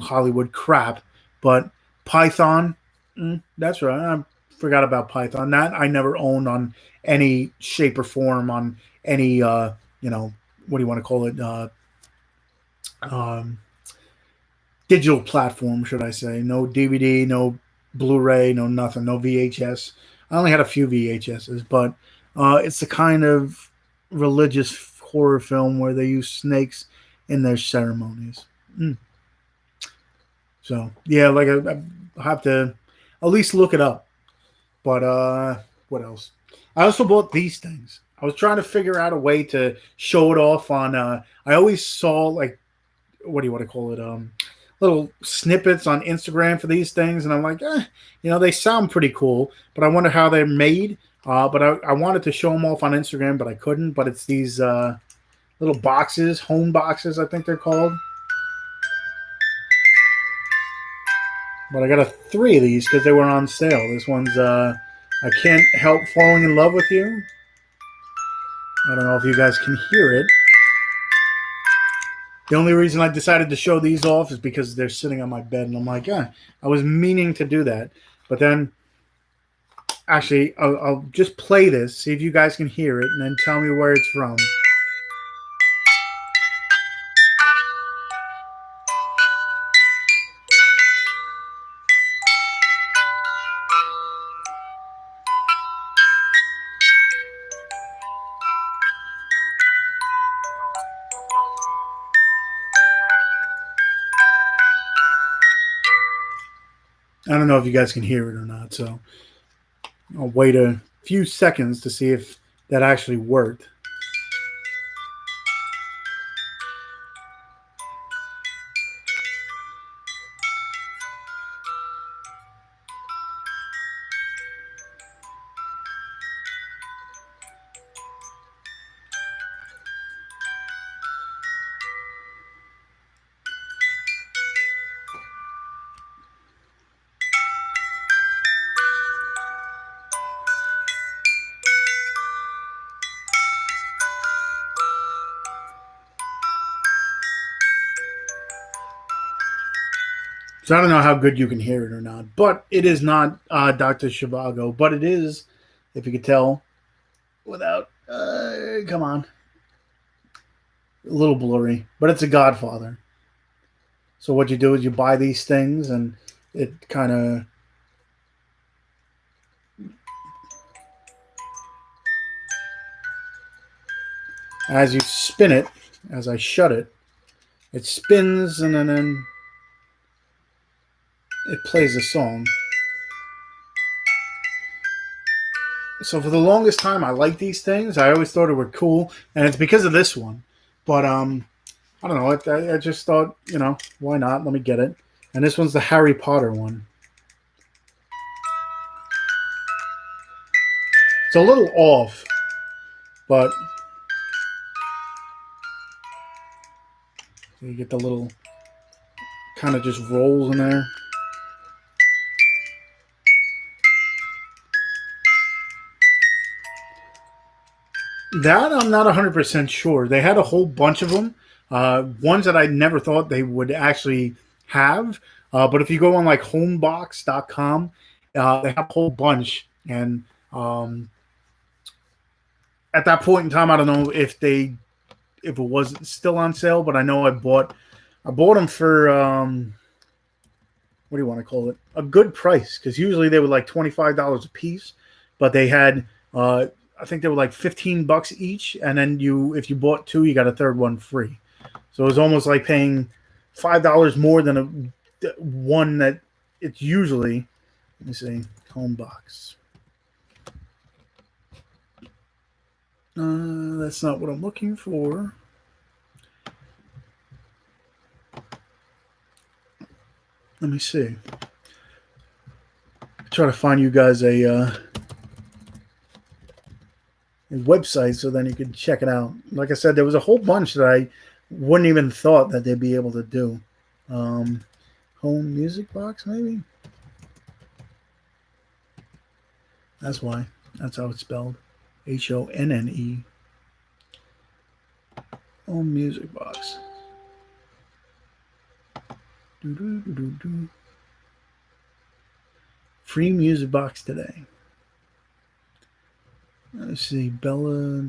Hollywood crap. But Python, that's right. I forgot about Python. That I never owned on any shape or form on any what do you want to call it? Um, Digital platform, should I say? No DVD, no Blu-ray, no nothing, no VHS. I only had a few VHSs, but it's the kind of religious horror film where they use snakes in their ceremonies. Mm. So yeah, like I have to at least look it up. But what else? I also bought these things. I was trying to figure out a way to show it off on. I always saw like what do you want to call it? Little snippets on Instagram for these things, and I'm like, they sound pretty cool, but I wonder how they're made. But I wanted to show them off on Instagram, but I couldn't. But it's these little boxes, home boxes, I think they're called. But I got three of these because they were on sale. This one's I Can't Help Falling in Love with You. I don't know if you guys can hear it. The only reason I decided to show these off is because they're sitting on my bed, and I'm like, I was meaning to do that. But then, actually, I'll just play this, see if you guys can hear it, and then tell me where it's from. I don't know if you guys can hear it or not, so I'll wait a few seconds to see if that actually worked. So I don't know how good you can hear it or not, but it is not Dr. Zhivago, but it is, if you could tell, without, come on, a little blurry, but it's a Godfather. So what you do is you buy these things, and it kind of as you spin it, as I shut it, it spins, and then it plays a song. So for the longest time, I liked these things. I always thought it were cool, and it's because of this one. But I don't know. I just thought, why not? Let me get it. And this one's the Harry Potter one. It's a little off, but you get the little kind of just rolls in there. That I'm not 100% sure. They had a whole bunch of them. Ones that I never thought they would actually have. But if you go on like homebox.com, they have a whole bunch. And at that point in time, I don't know if it was still on sale, but I know I bought them for what do you want to call it? A good price, because usually they were like $25 a piece, but they had I think they were like $15 each, and then if you bought two, you got a third one free. So it was almost like paying $5 more than a one that it's usually. Let me see, home box. That's not what I'm looking for. Let me see. Try to find you guys a website so then you can check it out. Like I said, there was a whole bunch that Wouldn't even thought that they'd be able to do. Um, home music box, maybe? That's why. That's how it's spelled. Honne. Home music box. Doo-doo-doo-doo-doo. Free music box today. Let's see. Bella,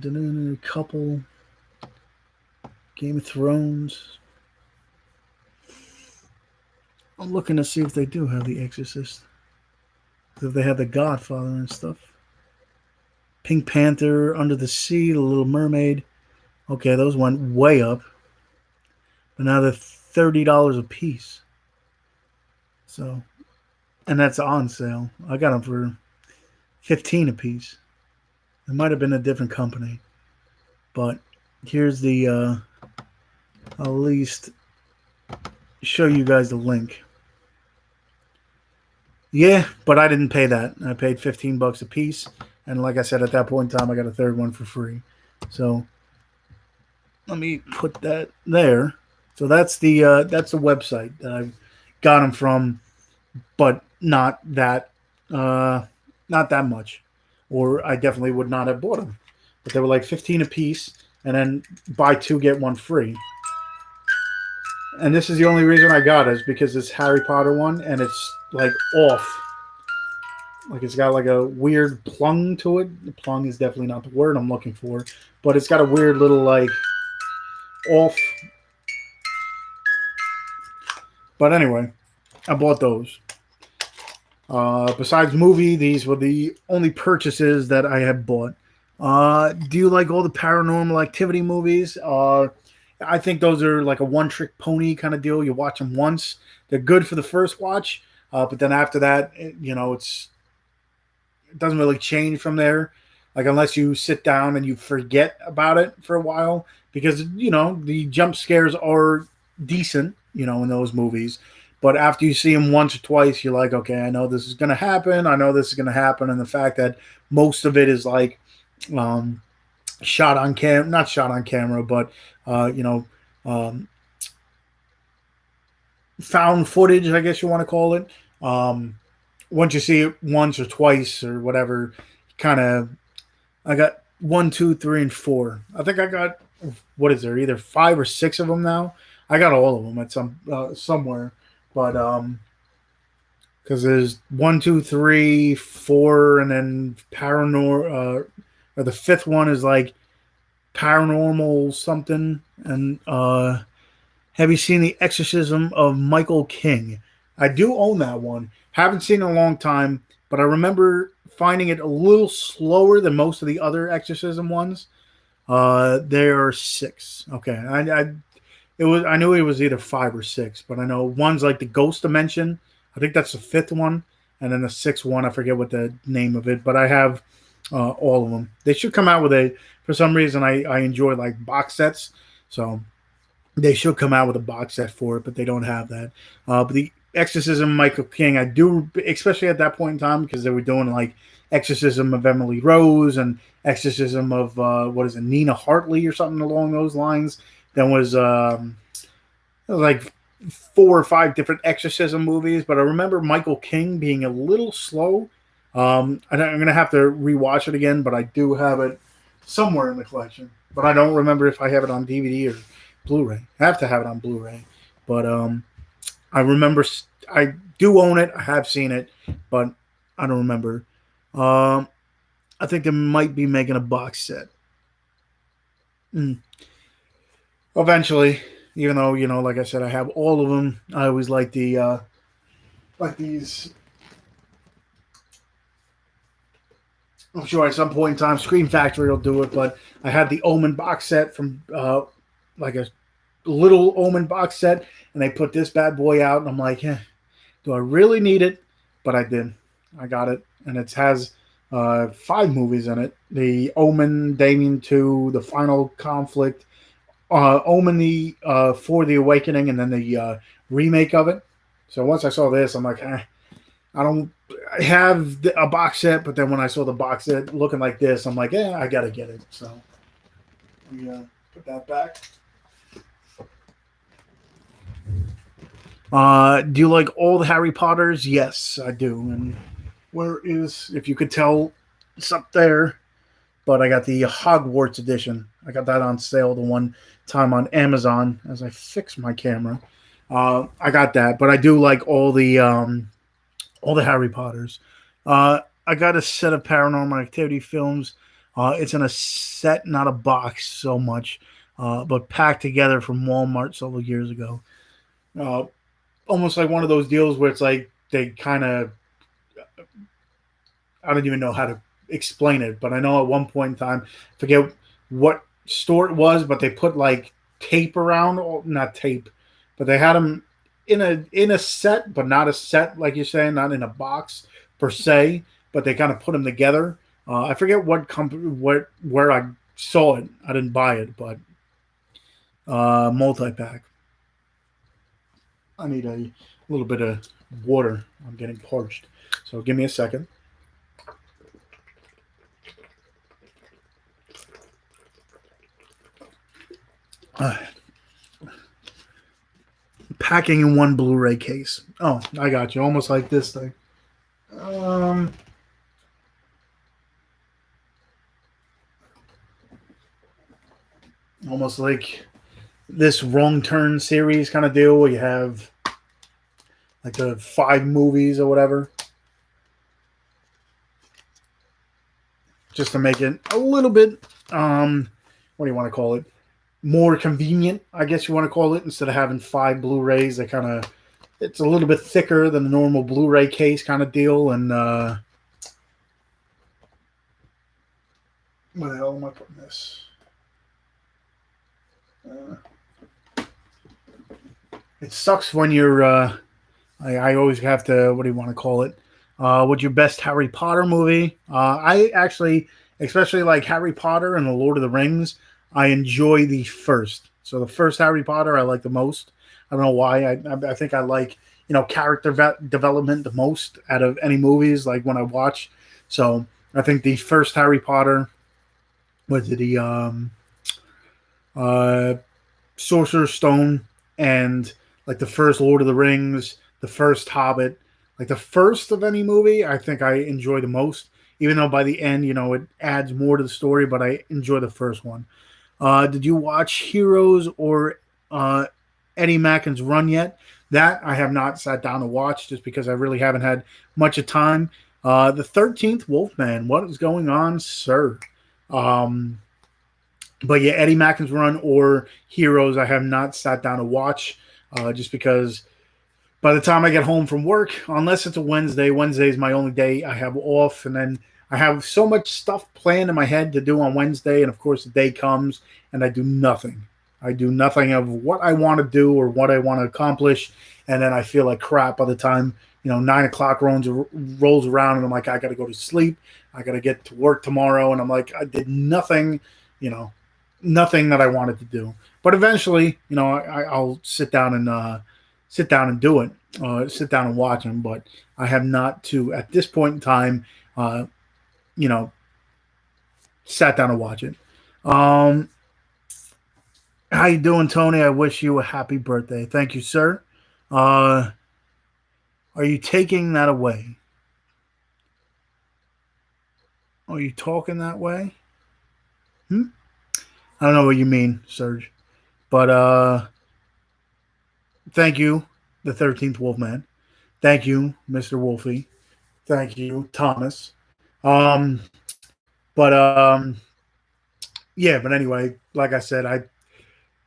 couple. Game of Thrones. I'm looking to see if they do have The Exorcist. If they have The Godfather and stuff. Pink Panther, Under the Sea, The Little Mermaid. Okay, those went way up. But now they're $30 a piece. So, and that's on sale. I got them for 15 a piece. It might have been a different company. But here's the, I'll at least show you guys the link. Yeah, but I didn't pay that. I paid $15 a piece. And like I said, at that point in time, I got a third one for free. So let me put that there. So that's the website that I got them from, but not that much, or I definitely would not have bought them. But they were like 15 a piece, and then buy two get one free. And this is the only reason I got it is because it's Harry Potter one, and it's like off. Like it's got like a weird plung to it. The plung is definitely not the word I'm looking for, but it's got a weird little like off. But anyway, I bought those. Besides movie, these were the only purchases that I had bought. Do you like all the Paranormal Activity movies? I think those are like a one-trick pony kind of deal. You watch them once; they're good for the first watch, but then after that, it doesn't really change from there. Like unless you sit down and you forget about it for a while, because the jump scares are decent, in those movies. But after you see them once or twice, you're like, okay, I know this is going to happen. I know this is going to happen, and the fact that most of it is like shot on cam, not shot on camera, but um, found footage, I guess you want to call it. Once you see it once or twice or whatever, kind of, I got 1, 2, 3, and 4. I think I got, what is there, either 5 or 6 of them now. I got all of them at somewhere, but because there's 1, 2, 3, 4, and then paranormal. Or the fifth one is like paranormal something. And have you seen the Exorcism of Michael King? I do own that one. Haven't seen it in a long time, but I remember finding it a little slower than most of the other Exorcism ones. There are 6. Okay, I knew it was either 5 or 6, but I know one's like the Ghost Dimension. I think that's the 5th one, and then the 6th one, I forget what the name of it, but I have all of them. They should come out with for some reason, I enjoy like box sets, so they should come out with a box set for it, but they don't have that. But the Exorcism of Michael King, I do, especially at that point in time, because they were doing like Exorcism of Emily Rose and Exorcism of Nina Hartley or something along those lines. Then was like 4 or 5 different Exorcism movies, but I remember Michael King being a little slow. I'm going to have to rewatch it again, but I do have it somewhere in the collection. But I don't remember if I have it on DVD or Blu-ray. I have to have it on Blu-ray. But I remember I do own it. I have seen it, but I don't remember. I think they might be making a box set. Eventually, even though, like I said, I have all of them. I always like these. I'm sure at some point in time, Scream Factory will do it, but I had the Omen box set from like a little Omen box set, and they put this bad boy out, and I'm like, do I really need it? But I did. I got it, and it has 5 movies in it: the Omen, Damien 2, the Final Conflict, Omen for the Awakening, and then the remake of it. So once I saw this, I'm like, I don't have a box set, but then when I saw the box set looking like this, I'm like, I gotta get it. So we put that back. Do you like all the Harry Potters? Yes, I do. And where is, if you could tell, it's up there. But I got the Hogwarts edition. I got that on sale the one time on Amazon as I fix my camera. I got that, but I do like all the Harry Potters. I got a set of Paranormal Activity films. It's in a set, not a box, so much, but packed together from Walmart several years ago. Uh, Almost like one of those deals where it's like they kind of, I don't even know how to explain it, but I know at one point in time, I forget what store it was, but they put like tape around, or not tape, but they had them in a set, but not a set like you're saying, not in a box per se, but they kind of put them together. I forget what company, where I saw it. I didn't buy it, but multi pack. I need a little bit of water. I'm getting parched, so give me a second. Uh, Packing in one Blu-ray case. Oh, I got you. Almost like this thing. Um, Almost like this Wrong Turn series kind of deal where you have like the 5 movies or whatever, just to make it a little bit, what do you want to call it? More convenient, I guess you want to call it, instead of having 5 Blu-rays. They kind of, it's a little bit thicker than the normal Blu-ray case kind of deal. And where the hell am I putting this? Uh, it sucks when you're. I always have to. What do you want to call it? What's your best Harry Potter movie? I actually, especially like Harry Potter and the Lord of the Rings, I enjoy the first. So the first Harry Potter I like the most. I don't know why. I think I like, character development the most out of any movies. Like when I watch, so I think the first Harry Potter was the uh, Sorcerer's Stone, and like the first Lord of the Rings, the first Hobbit, like the first of any movie, I think I enjoy the most. Even though by the end, it adds more to the story, but I enjoy the first one. Did you watch Heroes or uh, Eddie Mackin's Run yet? That I have not sat down to watch just because I really haven't had much of time. The 13th Wolfman, what is going on, sir? Um, but yeah, Eddie Mackin's Run or Heroes, I have not sat down to watch just because by the time I get home from work, unless it's a Wednesday, Wednesday is my only day I have off, and then I have so much stuff planned in my head to do on Wednesday, and of course the day comes and I do nothing. I do nothing of what I want to do or what I want to accomplish, and then I feel like crap by the time 9 o'clock rolls around, and I'm like, I got to go to sleep. I got to get to work tomorrow, and I'm like, I did nothing, you know, nothing that I wanted to do. But eventually, I'll sit down and do it, sit down and watch them. But I have not to at this point in time, uh, you know, sat down and watch it. Um, how you doing, Tony? I wish you a happy birthday. Thank you, sir. Uh, are you taking that away? Are you talking that way? Hmm? I don't know what you mean, Serge. But thank you, the 13th Wolfman. Thank you, Mr. Wolfie. Thank you, Thomas. Um, but yeah, but anyway, like I said,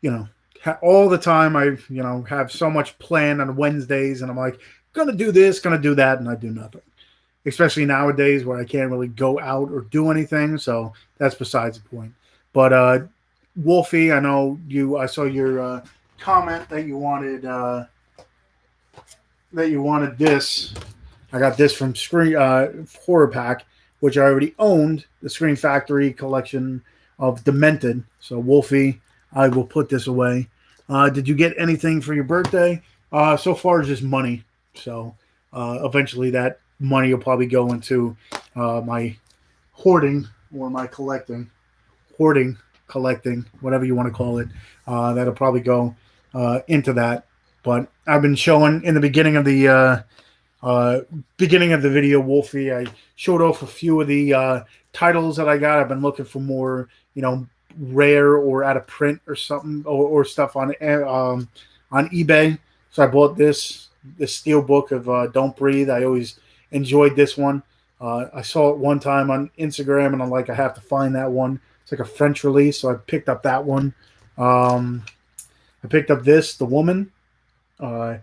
you know, all the time I, have so much planned on Wednesdays, and I'm like, gonna do this, gonna do that, and I do nothing. Especially nowadays where I can't really go out or do anything. So that's besides the point. But Wolfie, I know you. I saw your comment that you wanted this. I got this from Screen Horror Pack, which I already owned, the Screen Factory collection of Demented. So Wolfie, I will put this away. Did you get anything for your birthday? So far, just money. So eventually, that money will probably go into my hoarding or my hoarding, collecting, whatever you want to call it. That'll probably go into that. But I've been showing in the uh, beginning of the video, Wolfie. I showed off a few of the titles that I got. I've been looking for more, rare or out of print or something or stuff on eBay. So I bought this steel book of Don't Breathe. I always enjoyed this one. I saw it one time on Instagram, and I'm like, I have to find that one. It's like a French release, so I picked up that one. Um, I picked up The Woman. Uh,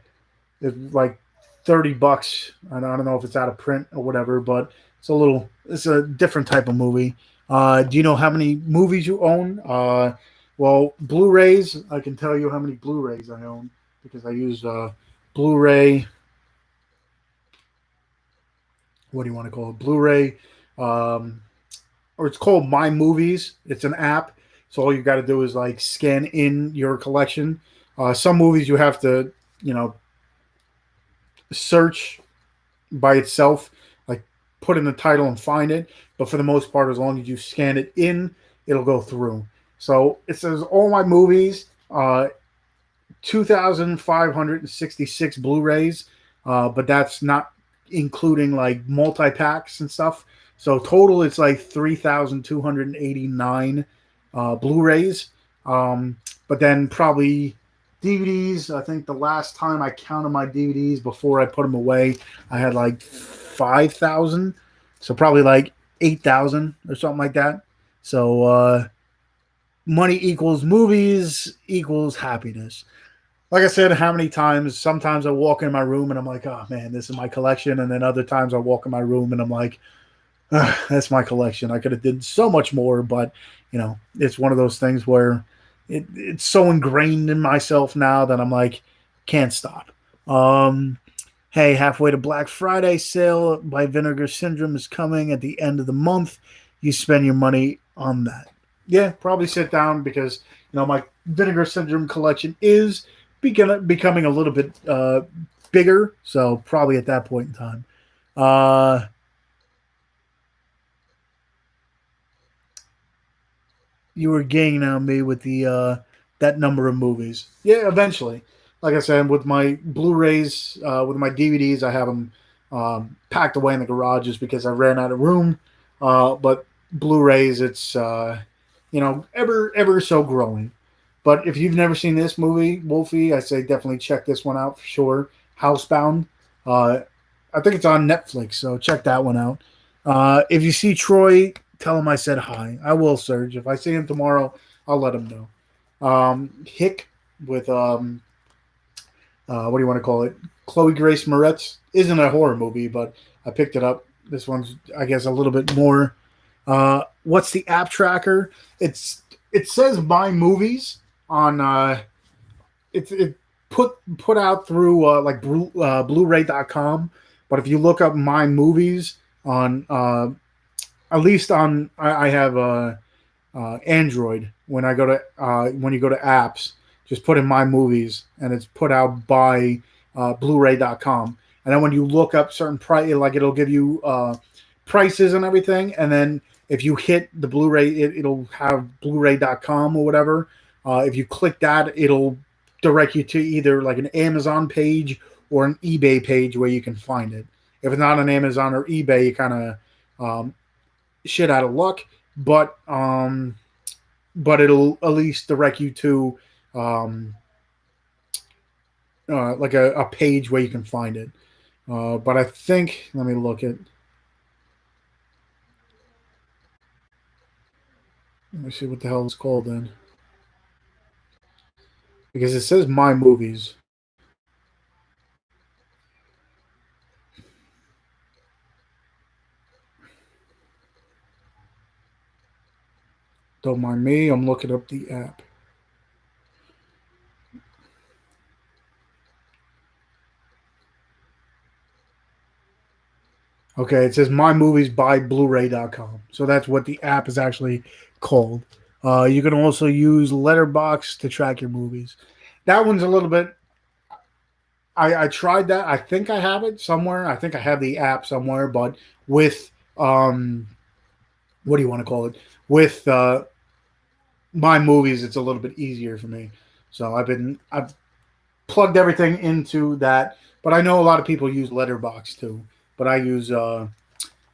it's like $30. I don't know if it's out of print or whatever, but it's a different type of movie. Do you know how many movies you own? Well, Blu-rays. I can tell you how many Blu-rays I own because I use Blu-ray. What do you want to call it? Blu-ray, um, or it's called My Movies. It's an app, so all you got to do is like scan in your collection. Some movies you have to, you know, search by itself, like put in the title and find it. But for the most part, as long as you scan it in, it'll go through. So it says all my movies, 2,566 Blu-rays, but that's not including like multi packs and stuff. So total, it's like 3,289 Blu-rays. But then probably DVDs. I think the last time I counted my DVDs before I put them away, I had like 5,000. So probably like 8,000 or something like that. So money equals movies equals happiness. Like I said, how many times? Sometimes I walk in my room and I'm like, oh man, this is my collection. And then other times I walk in my room and I'm like, that's my collection. I could have did so much more, but it's one of those things where it's so ingrained in myself now that I'm like, can't stop. Um, hey, halfway to Black Friday sale by Vinegar Syndrome is coming at the end of the month. You spend your money on that. Yeah, probably sit down because my Vinegar Syndrome collection is becoming a little bit bigger. So probably at that point in time. Uh, you were gaining on me with the that number of movies. Yeah, eventually. Like I said, with my Blu-rays, with my DVDs, I have them packed away in the garages because I ran out of room. But Blu-rays, it's ever so growing. But if you've never seen this movie, Wolfie, I say definitely check this one out for sure. Housebound. Uh, I think it's on Netflix, so check that one out. If you see Troy, tell him I said hi. I will, Serge. If I see him tomorrow, I'll let him know. Hick with what do you want to call it? Chloe Grace Moretz isn't a horror movie, but I picked it up. This one's, I guess, a little bit more. What's the app tracker? It says My Movies on it put out through Blu-ray.com, but if you look up My Movies on at least on I have Android. When you go to apps, just put in My Movies, and it's put out by Blu-ray.com. And then when you look up certain price, like it'll give you prices and everything. And then if you hit the Blu-ray, it'll have Blu-ray.com or whatever. If you click that, it'll direct you to either like an Amazon page or an eBay page where you can find it. If it's not on Amazon or eBay, you kind of shit out of luck, but it'll at least direct you to like a page where you can find it. But I think let me look at let me see what the hell it's called then, because it says My Movies. Don't mind me. I'm looking up the app. Okay, it says My Movies by Blu-ray.com. So that's what the app is actually called. You can also use Letterbox to track your movies. That one's a little bit. I tried that. I think I have it somewhere. I think I have the app somewhere, but with what do you want to call it? With My Movies, it's a little bit easier for me. So I've plugged everything into that. But I know a lot of people use Letterbox too. But I use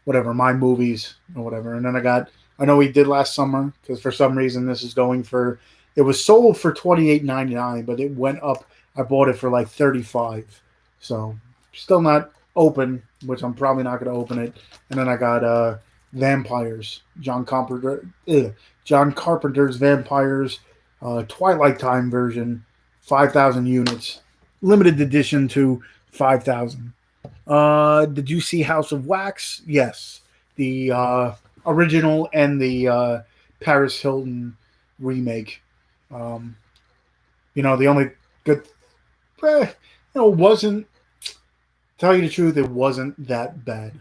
whatever my movies or whatever. And then I know we did last summer because for some reason this is going for. It was sold for $28.99, but it went up. I bought it for like 35. So still not open, which I'm probably not going to open it. And then I got Vampires, John Carpenter's Vampires, Twilight Time version, 5,000 units, limited edition to 5,000. Did you see House of Wax? Yes, the original and the Paris Hilton remake. Um, the only good, wasn't. Tell you the truth, it wasn't that bad.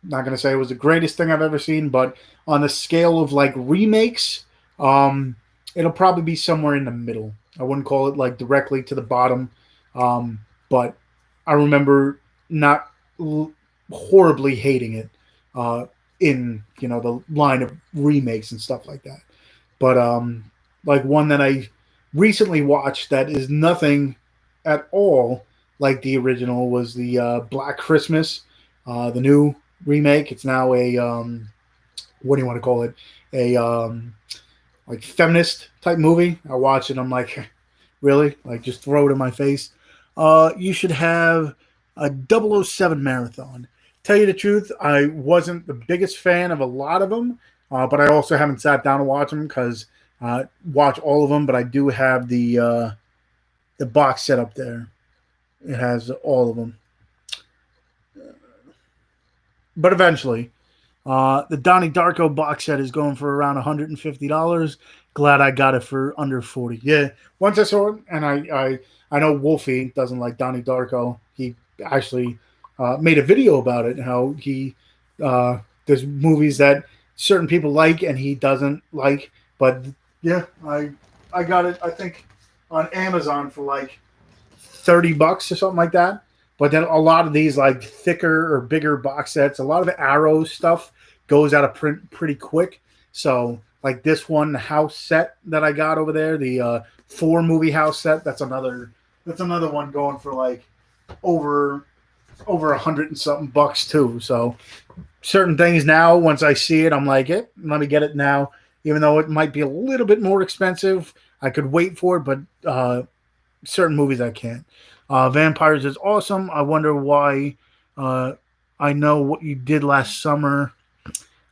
Not gonna say it was the greatest thing I've ever seen, but on the scale of like remakes, um, it'll probably be somewhere in the middle. I wouldn't call it like directly to the bottom, but I remember not horribly hating it uh, in the line of remakes and stuff like that. But like one that I recently watched that is nothing at all like the original was the Black Christmas, the new remake. It's now a what do you want to call it? A like feminist type movie. I watch it. I'm like, really? Like just throw it in my face. You should have a 007 marathon. Tell you the truth, I wasn't the biggest fan of a lot of them, but I also haven't sat down to watch them because watch all of them. But I do have the box set up there. It has all of them. But eventually, the Donnie Darko box set is going for around $150. Glad I got it for under 40. Yeah, once I saw it, and I know Wolfie doesn't like Donnie Darko. He actually made a video about it. How there's movies that certain people like and he doesn't like. But yeah, I got it. I think on Amazon for like $30 or something like that. But then a lot of these like thicker or bigger box sets, a lot of the Arrow stuff goes out of print pretty quick. So like this one house set that I got over there, the 4 movie house set, that's another one going for like over 100 and something bucks too. So certain things now, once I see it, I'm like, let me get it now. Even though it might be a little bit more expensive, I could wait for it, but certain movies I can't. Vampires is awesome. I wonder why. Uh, I know what you did last summer.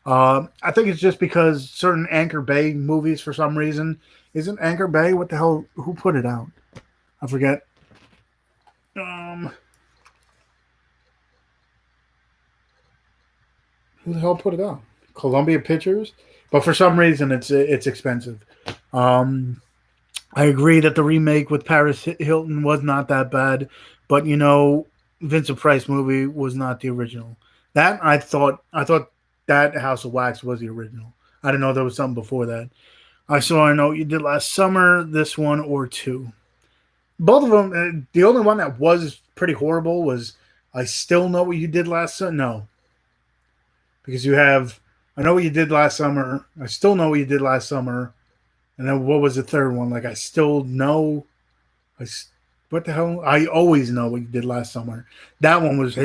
I think it's just because certain Anchor Bay movies, for some reason, isn't Anchor Bay? What the hell? Who put it out? I forget. Um, who the hell put it out? Columbia Pictures. But for some reason, it's expensive. Um, I agree that the remake with Paris Hilton was not that bad, but Vincent Price movie was not the original. That I thought that House of Wax was the original. I didn't know there was something before that. I know what you did last summer, this one or two. Both of them. The only one that was pretty horrible was I still know what you did last summer. No, because you have I know what you did last summer. I still know what you did last summer. And then what was the third one? Like I still know. What the hell? I always know what you did last summer. That one was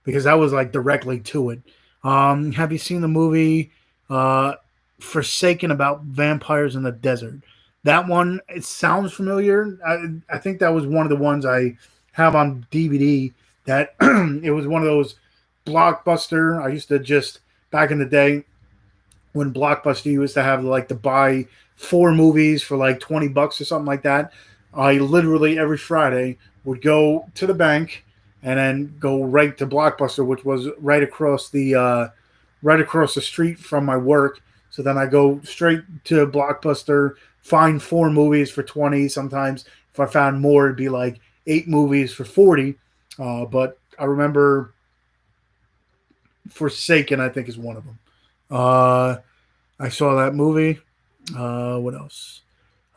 because that was like directly to it. Have you seen the movie Forsaken about vampires in the desert? That one, it sounds familiar. I think that was one of the ones I have on DVD. That it was one of those blockbuster. I used to just back in the day when Blockbuster used to have like to buy 4 movies for like $20 or something like that. I literally every Friday would go to the bank and then go right to Blockbuster, which was right across the street from my work. So then I go straight to Blockbuster, find 4 movies for 20. Sometimes if I found more, it'd be like 8 movies for 40. But I remember Forsaken, I think, is one of them. Uh, I saw that movie. What else?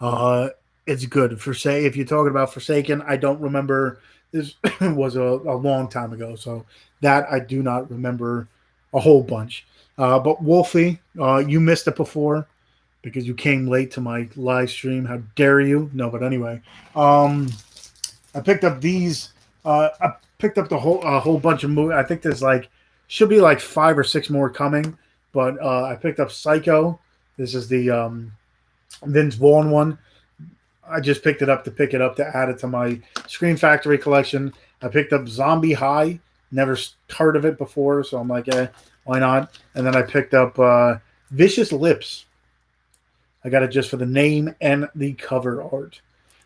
Uh, it's good. If you're talking about Forsaken, I don't remember. This was a long time ago, so that I do not remember a whole bunch. But Wolfie, you missed it before because you came late to my live stream. How dare you? No, but anyway, um, I picked up these. I picked up the whole bunch of movies. I think there's like should be like 5 or 6 more coming, but I picked up Psycho. This is the Vince Vaughn one. I just picked it up to pick it up to add it to my Scream Factory collection. I picked up Zombie High. Never heard of it before, so I'm like, why not? And then I picked up Vicious Lips. I got it just for the name and the cover art.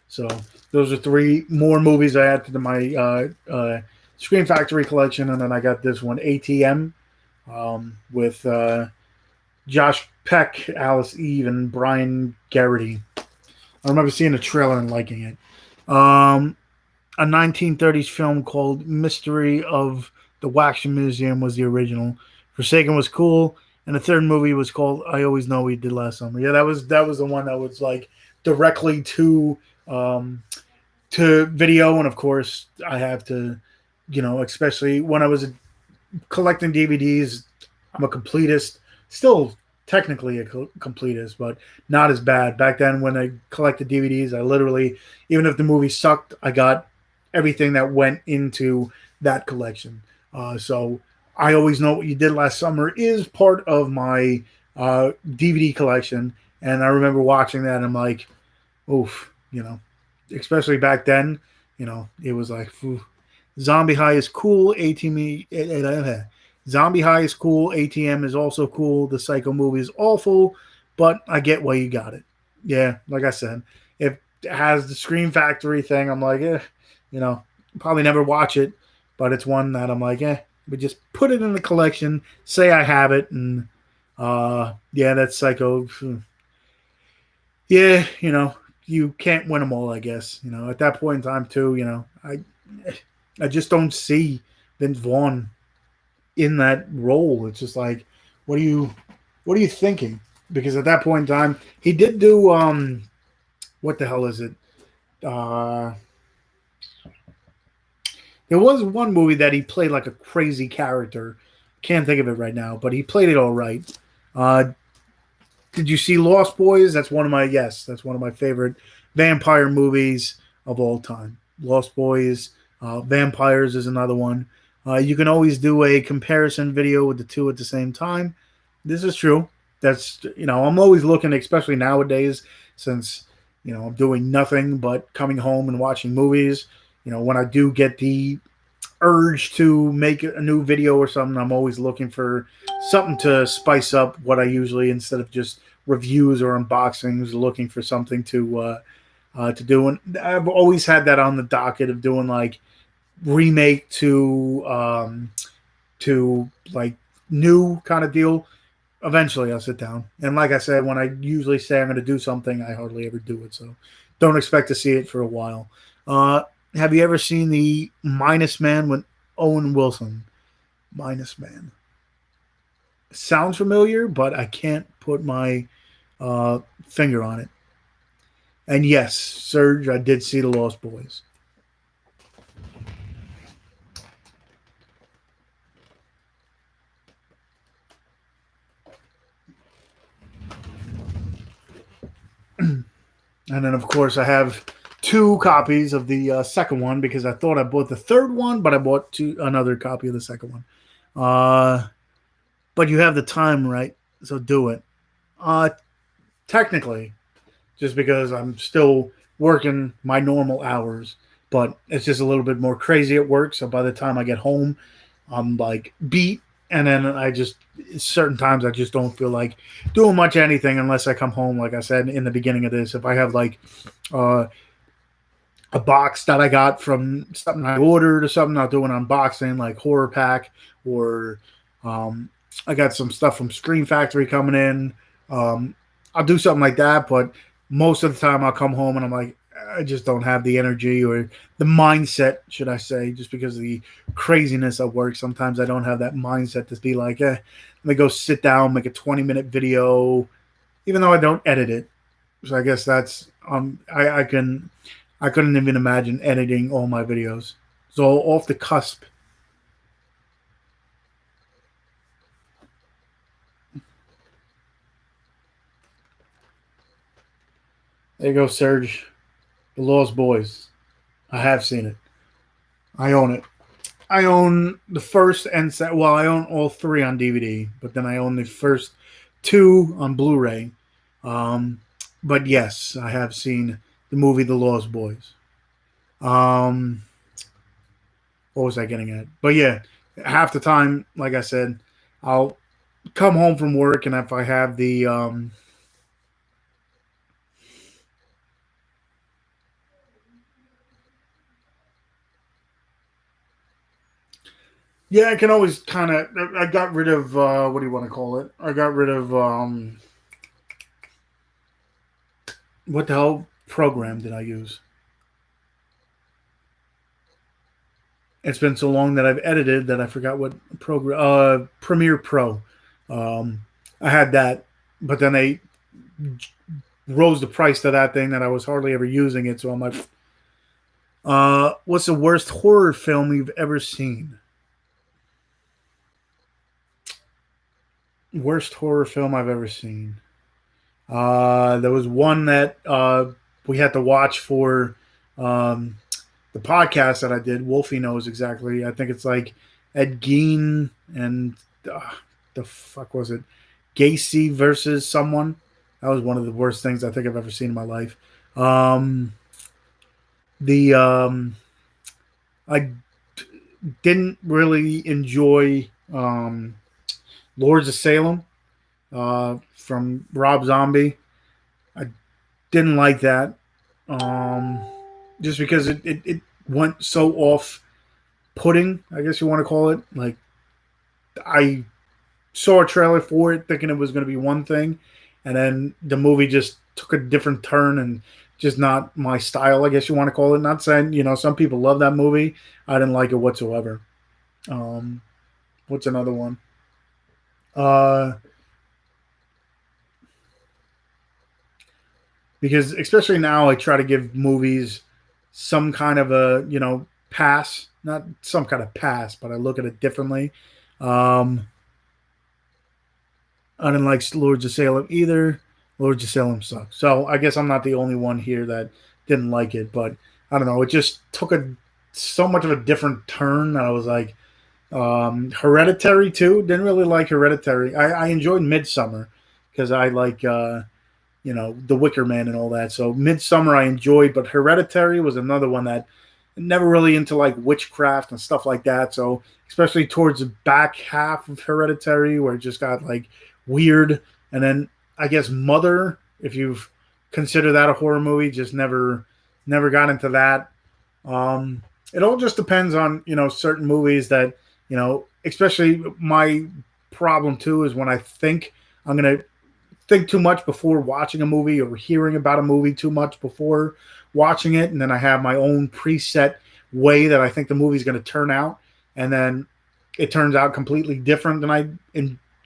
So those are 3 more movies I added to my Scream Factory collection, and then I got this one, ATM, with Josh Peck, Alice Eve, and Brian Garrity. I remember seeing a trailer and liking it. A 1930s film called Mystery of the Wax Museum was the original. Forsaken was cool, and the third movie was called I Always Know We Did Last Summer. Yeah, that was the one that was like directly um, to video, and of course I have to, especially when I was collecting DVDs. I'm a completist, still technically a completist, but not as bad. Back then, when I collected DVDs, I literally, even if the movie sucked, I got everything that went into that collection. So I always know what you did last summer is part of my DVD collection, and I remember watching that. And I'm like, oof, especially back then, it was like, oof. Zombie High is cool. Zombie High is cool. ATM is also cool. The Psycho movie is awful, but I get why you got it. Yeah, like I said, if it has the Scream Factory thing, I'm like, you know, probably never watch it, but it's one that I'm like, but just put it in the collection, say I have it, and yeah, that's Psycho. Yeah, you can't win them all, I guess. At that point in time, too, I just don't see Vince Vaughn in that role. It's just like, what are you thinking? Because at that point in time, he did do what the hell is it? Uh, there was one movie that he played like a crazy character. Can't think of it right now, but he played it all right. Uh, did you see Lost Boys? That's one of my favorite vampire movies of all time. Lost Boys, Vampires is another one. You can always do a comparison video with the two at the same time. This is true. That's I'm always looking, especially nowadays, since I'm doing nothing but coming home and watching movies. When I do get the urge to make a new video or something, I'm always looking for something to spice up what I usually, instead of just reviews or unboxings, looking for something to do. And I've always had that on the docket of doing like remake to like new kind of deal. Eventually, I'll sit down. And like I said, when I usually say I'm going to do something, I hardly ever do it. So don't expect to see it for a while. Uh, have you ever seen the Minus Man with Owen Wilson? Minus Man. Sounds familiar, but I can't put my finger on it. And yes, Serge, I did see The Lost Boys. And then, of course, I have 2 copies of the second one because I thought I bought the third one, but I bought another copy of the second one. Uh, but you have the time, right? So do it. Uh, Technically, just because I'm still working my normal hours, but it's just a little bit more crazy at work. So by the time I get home, I'm like beat. And then I just, certain times I just don't feel like doing much anything unless I come home, like I said in the beginning of this. If I have like uh, a box that I got from something I ordered or something, I'll do an unboxing like Horror Pack, or um, I got some stuff from Screen Factory coming in. Um, I'll do something like that, but most of the time I'll come home and I'm like, I just don't have the energy or the mindset, should I say, just because of the craziness of work. Sometimes I don't have that mindset to be like, let me go sit down, make a 20-minute video, even though I don't edit it. So I guess that's I couldn't even imagine editing all my videos. So off the cusp. There you go, Serge. The Lost Boys. I have seen it. I own it. I own the first and well, I own all three on DVD, but then I own the first two on Blu-ray. Um, but yes, I have seen the movie The Lost Boys. Um, what was I getting at? But yeah, half the time, like I said, I'll come home from work, and if I have the yeah, I can always kind of. I got rid of what do you want to call it? I got rid of what the hell program did I use? It's been so long that I've edited that I forgot what program. Premiere Pro. Um, I had that, but then they rose the price to that thing that I was hardly ever using it. So I'm like, what's the worst horror film you've ever seen? Worst horror film I've ever seen. There was one that we had to watch for um, the podcast that I did. Wolfie knows exactly. I think it's like Ed Gein and the fuck was it? Gacy versus someone. That was one of the worst things I think I've ever seen in my life. Um, the I didn't really enjoy Lords of Salem from Rob Zombie. I didn't like that um, just because it went so off putting, I guess you want to call it. Like I saw a trailer for it thinking it was going to be one thing, and then the movie just took a different turn and just not my style, I guess you want to call it. Not saying, some people love that movie. I didn't like it whatsoever. Um, what's another one? Uh, because especially now, I try to give movies some kind of a pass, not some kind of pass, but I look at it differently. Um, I didn't like Lords of Salem either. Lords of Salem sucks. So I guess I'm not the only one here that didn't like it, but I don't know. It just took so much of a different turn that I was like, Hereditary too. Didn't really like Hereditary. I enjoyed Midsummer because I like The Wicker Man and all that. So Midsummer I enjoyed, but Hereditary was another one that never really into like witchcraft and stuff like that. So especially towards the back half of Hereditary, where it just got like weird, and then I guess Mother, if you've considered that a horror movie, just never got into that. It all just depends on certain movies that especially my problem too is when I think I'm gonna think too much before watching a movie or hearing about a movie too much before watching it, and then I have my own preset way that I think the movie's going to turn out, and then it turns out completely different than I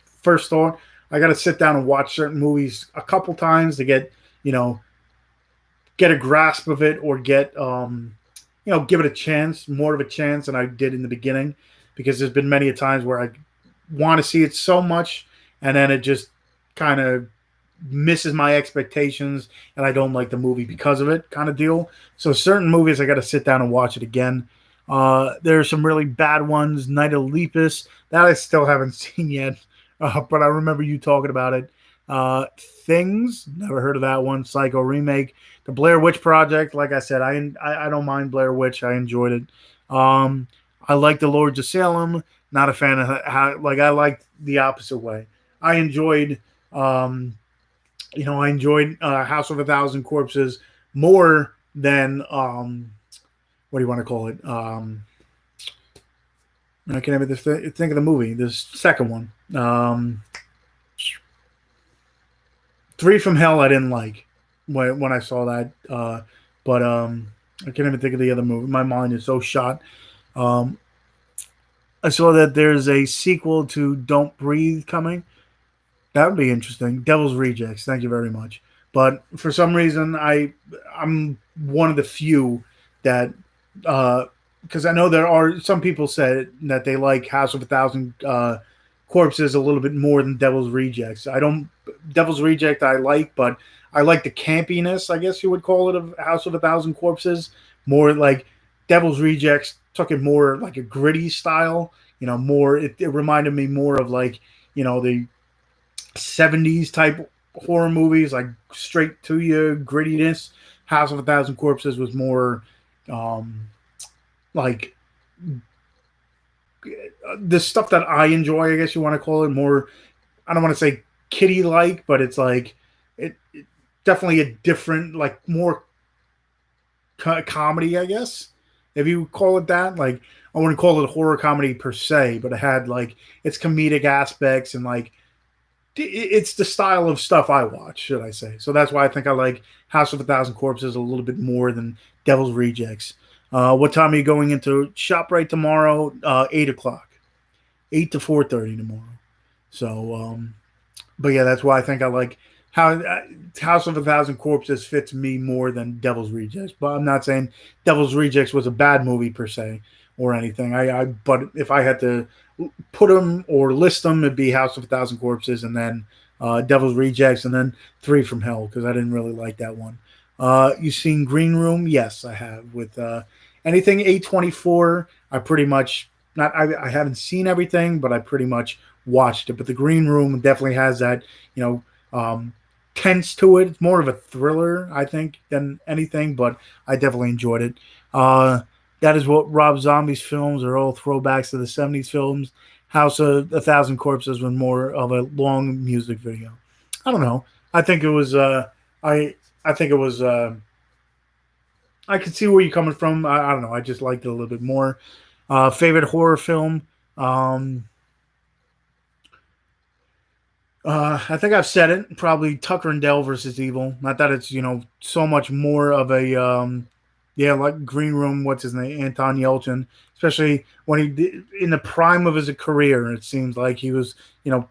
first thought. I got to sit down and watch certain movies a couple times to get you know get a grasp of it, or get give it a chance, more of a chance than I did in the beginning, because there's been many a times where I want to see it so much, and then it just kind of misses my expectations, and I don't like the movie because of it, kind of deal. So certain movies I got to sit down and watch it again. There are some really bad ones. Night of Lepus, that I still haven't seen yet, but I remember you talking about it. Things, never heard of that one. Psycho remake. The Blair Witch Project, like I said, I don't mind Blair Witch. I enjoyed it. I like the Lords of Salem. Not a fan of how, like, I liked the opposite way. I enjoyed I enjoyed House of a Thousand Corpses more than what do you want to call it? I can't even think of the movie. This second one, Three from Hell. I didn't like when I saw that, but I can't even think of the other movie. My mind is so shot. Um, I saw that there's a sequel to Don't Breathe coming. That would be interesting. Devil's Rejects. Thank you very much. But for some reason, I'm one of the few that because I know there are some people said that they like House of a Thousand Corpses a little bit more than Devil's Rejects. I don't. Devil's Reject I like, but I like the campiness, I guess you would call it, of House of a Thousand Corpses more. Like Devil's Rejects took it more like a gritty style. More it reminded me more of like the '70s type horror movies, like straight to you grittiness. House of a Thousand Corpses was more um, like the stuff that I enjoy. I guess you want to call it more. I don't want to say kiddie like, but it's like it definitely a different, like more comedy, I guess, if you call it that. Like I wouldn't call it a horror comedy per se, but it had like its comedic aspects and like it's the style of stuff I watch, should I say? So that's why I think I like House of a Thousand Corpses a little bit more than Devil's Rejects. What time are you going into ShopRite tomorrow? 8 o'clock, 8 to 4:30 tomorrow. So but yeah, that's why I think I like how House of a Thousand Corpses fits me more than Devil's Rejects. But I'm not saying Devil's Rejects was a bad movie per se or anything. But if I had to put them or list them, it'd be House of a Thousand Corpses and then Devil's Rejects and then Three from Hell because I didn't really like that one. You seen Green Room? Yes, I have. With anything A24, I pretty much not. I haven't seen everything, but I pretty much watched it. But the Green Room definitely has that, you tense to it. It's more of a thriller, I think, than anything. But I definitely enjoyed it. Uh, that is what Rob Zombie's films are all throwbacks to the '70s films. House of a Thousand Corpses was more of a long music video. I don't know. I think it was. I I think it was. I could see where you're coming from. I don't know. I just liked it a little bit more. Favorite horror film. Um, I think I've said it. Probably Tucker and Dale versus Evil. Not that it's so much more of a yeah, like Green Room. What's his name? Anton Yelchin. Especially when he did, in the prime of his career, it seems like he was you know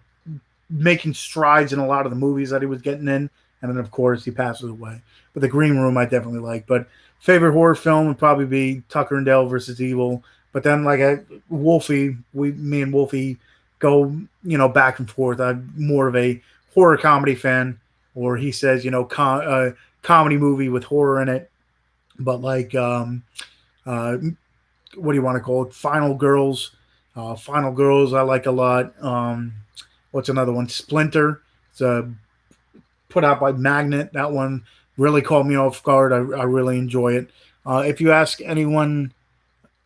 making strides in a lot of the movies that he was getting in, and then of course he passes away. But the Green Room I definitely like. But favorite horror film would probably be Tucker and Dale versus Evil. But then like Wolfie, me and Wolfie go back and forth. I'm more of a horror comedy fan, or he says comedy movie with horror in it. But like uh, what do you want to call it? Final Girls I like a lot. What's another one? Splinter. It's put out by Magnet. That one really caught me off guard. I really enjoy it. If you ask anyone,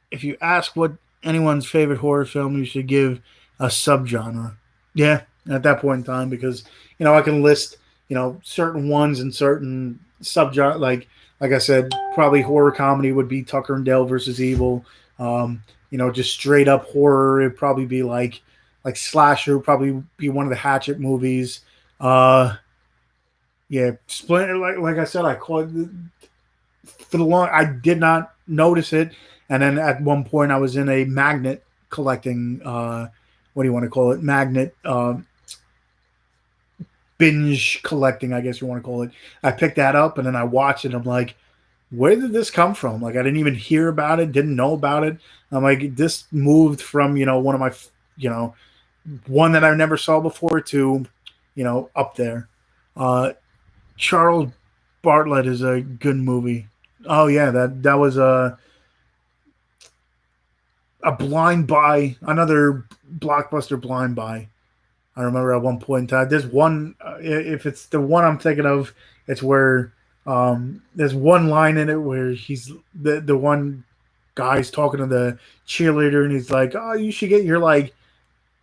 if you ask what anyone's favorite horror film, you should give a subgenre. Yeah, at that point in time, because I can list certain ones and certain subgenre. Like I said, probably horror comedy would be Tucker and Dale versus Evil. Just straight up horror. It'd probably be like slasher. Would probably be one of the Hatchet movies. Uh, yeah, Splinter. Like I said, I caught for the long. I did not notice it, and then at one point I was in a magnet collecting. What do you want to call it? Magnet binge collecting, I guess you want to call it. I picked that up and then I watched it. I'm like, where did this come from? Like I didn't even hear about it, didn't know about it. I'm like, this moved from one of my you know one that I never saw before to up there. Uh, Charles Bartlett is a good movie. Oh yeah, that was a blind buy, another blockbuster blind buy. I remember at one point in time, there's one. If it's the one I'm thinking of, it's where there's one line in it where he's the one guy's talking to the cheerleader, and he's like, "Oh, you should get your like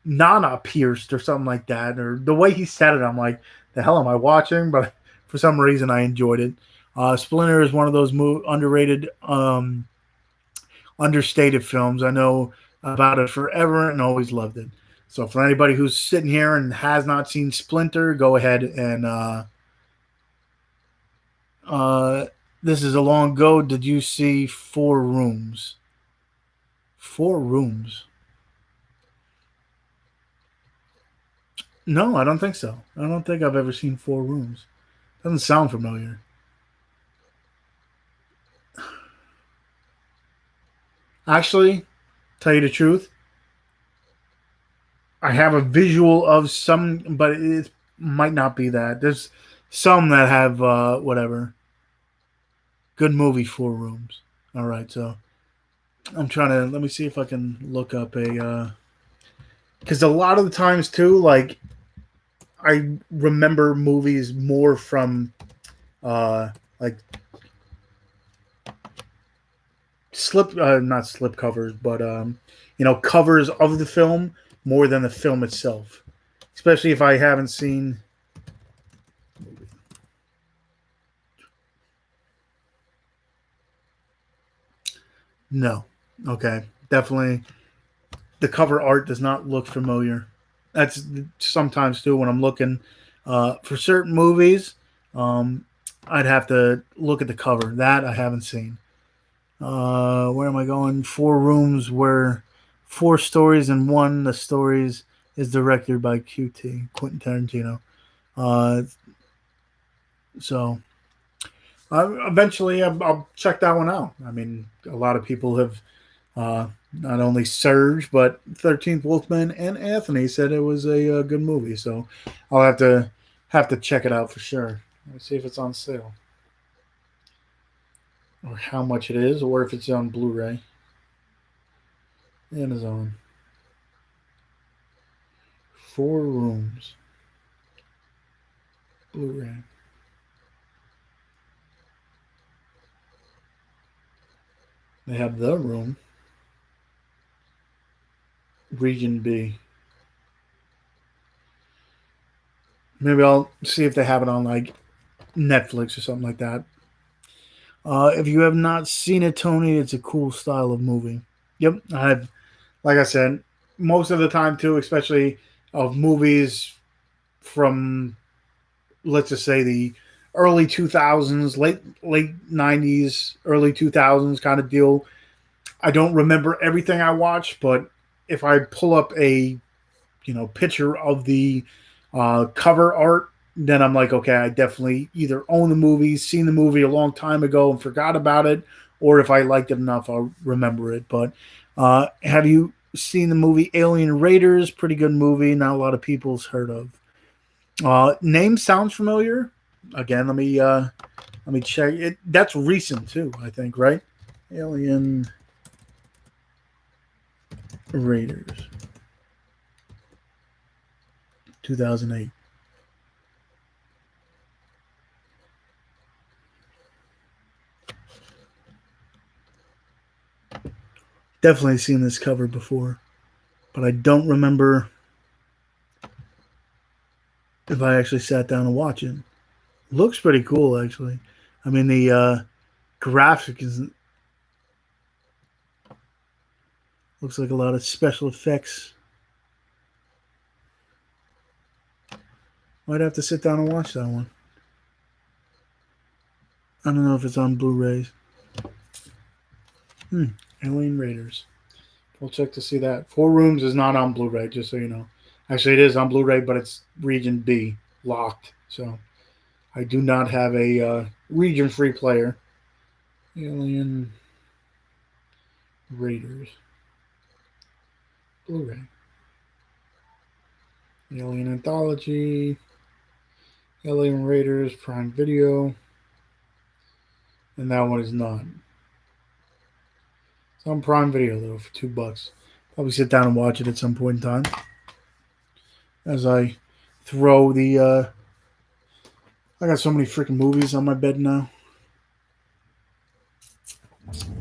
Nana pierced or something like that." Or the way he said it, I'm like, "The hell am I watching?" But for some reason, I enjoyed it. Splinter is one of those underrated, understated films. I know about it forever and always loved it. So for anybody who's sitting here and has not seen Splinter, go ahead and uh, this is a long ago. Did you see Four Rooms? Four Rooms? No, I don't think so. I don't think I've ever seen Four Rooms. Doesn't sound familiar. Actually, tell you the truth, I have a visual of some, but it might not be that. There's some that have whatever good movie. Four Rooms. All right, so I'm trying to let me see if I can look up a because a lot of the times too, like I remember movies more from like slip not slip covers, but covers of the film more than the film itself. Especially if I haven't seen. No, okay, definitely the cover art does not look familiar. That's sometimes too when I'm looking for certain movies. Um, I'd have to look at the cover. That I haven't seen. Where am I going? Four rooms where four stories in one. The stories is directed by QT Quentin Tarantino. Uh, so eventually I'll check that one out. I mean, a lot of people have not only Serge but 13th Wolfman and Anthony said it was a good movie. So I'll have to check it out for sure. Let me see if it's on sale or how much it is, or if it's on Blu-ray. Amazon. Four rooms. Blu-ray. They have The Room. Region B. Maybe I'll see if they have it on like Netflix or something like that. If you have not seen it, Tony, it's a cool style of movie. Yep, I've like I said, most of the time too, especially of movies from let's just say the early 2000s, late 90s, early 2000s kind of deal. I don't remember everything I watched, but if I pull up a picture of the cover art, then I'm like, okay, I definitely either own the movie, seen the movie a long time ago and forgot about it, or if I liked it enough, I'll remember it. But have you seen the movie Alien Raiders? Pretty good movie. Not a lot of people's heard of. Name sounds familiar. Again, let me check it. That's recent too, I think, right? Alien Raiders, 2008. Definitely seen this cover before, but I don't remember if I actually sat down and watched it. Looks pretty cool, actually. I mean, the graphic is looks like a lot of special effects. Might have to sit down and watch that one. I don't know if it's on Blu-rays. Alien Raiders. We'll check to see that. Four Rooms is not on Blu-ray, just so you know. Actually, it is on Blu-ray, but it's Region B locked. So I do not have a region-free player. Alien Raiders Blu-ray. Alien Anthology. Alien Raiders Prime Video. And that one is not. It's on Prime Video though for $2. Probably sit down and watch it at some point in time. As I throw the I got so many freaking movies on my bed now.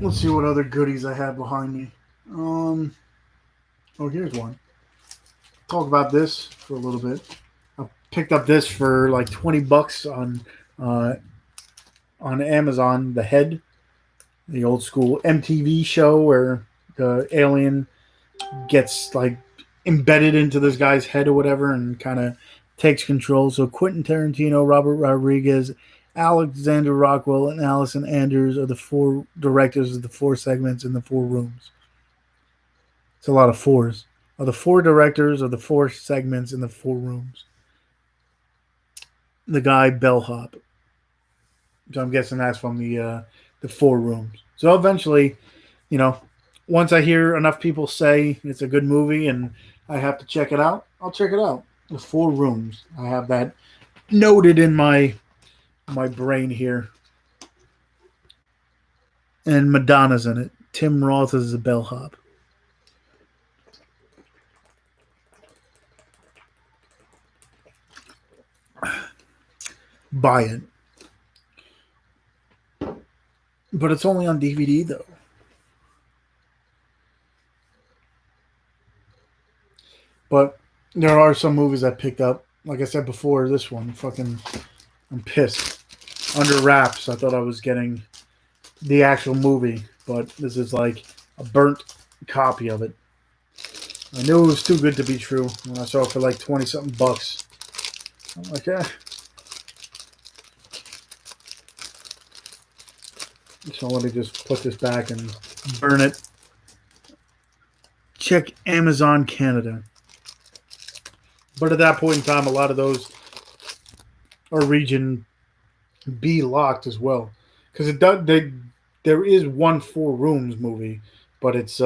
Let's see what other goodies I have behind me. Oh, here's one. Talk about this for a little bit. I picked up this for like $20 uh, on Amazon. The Head, the old school MTV show where the alien gets like embedded into this guy's head or whatever and kind of takes control. So Quentin Tarantino, Robert Rodriguez, Alexander Rockwell, and Allison Anders are the four directors of the four segments in the four rooms. It's a lot of fours. Are the four directors of the four segments in the four rooms. The guy Bellhop. So I'm guessing that's from the four rooms. So eventually, you know, once I hear enough people say it's a good movie and I have to check it out, I'll check it out. The four rooms. I have that noted in my brain here. And Madonna's in it. Tim Roth as the bellhop. Buy it. But it's only on DVD, though. But there are some movies I picked up. Like I said before, this one, fucking, I'm pissed. Under wraps, I thought I was getting the actual movie, but this is like a burnt copy of it. I knew it was too good to be true when I saw it for like 20 something bucks. I'm like, eh. So let me just put this back and burn it. Check Amazon Canada. But at that point in time, a lot of those are region B locked as well, because it does. There is one 4 rooms movie, but it's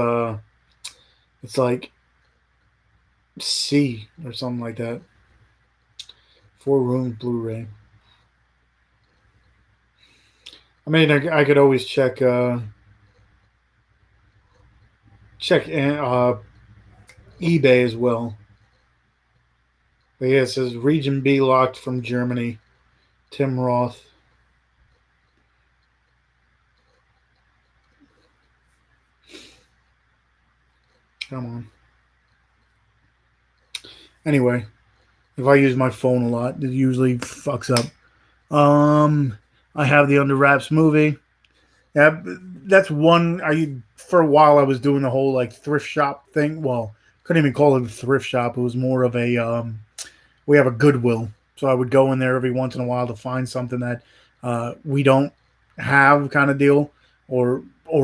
like C or something like that. 4 rooms Blu-ray. I mean, I could always check eBay as well. But yeah, it says Region B locked from Germany. Tim Roth. Come on. Anyway, if I use my phone a lot, it usually fucks up. I have the Under Wraps movie. Yeah, that's one. I For a while I was doing the whole like thrift shop thing. Well, couldn't even call it a thrift shop. It was more of a we have a Goodwill, so I would go in there every once in a while to find something that we don't have, kind of deal, or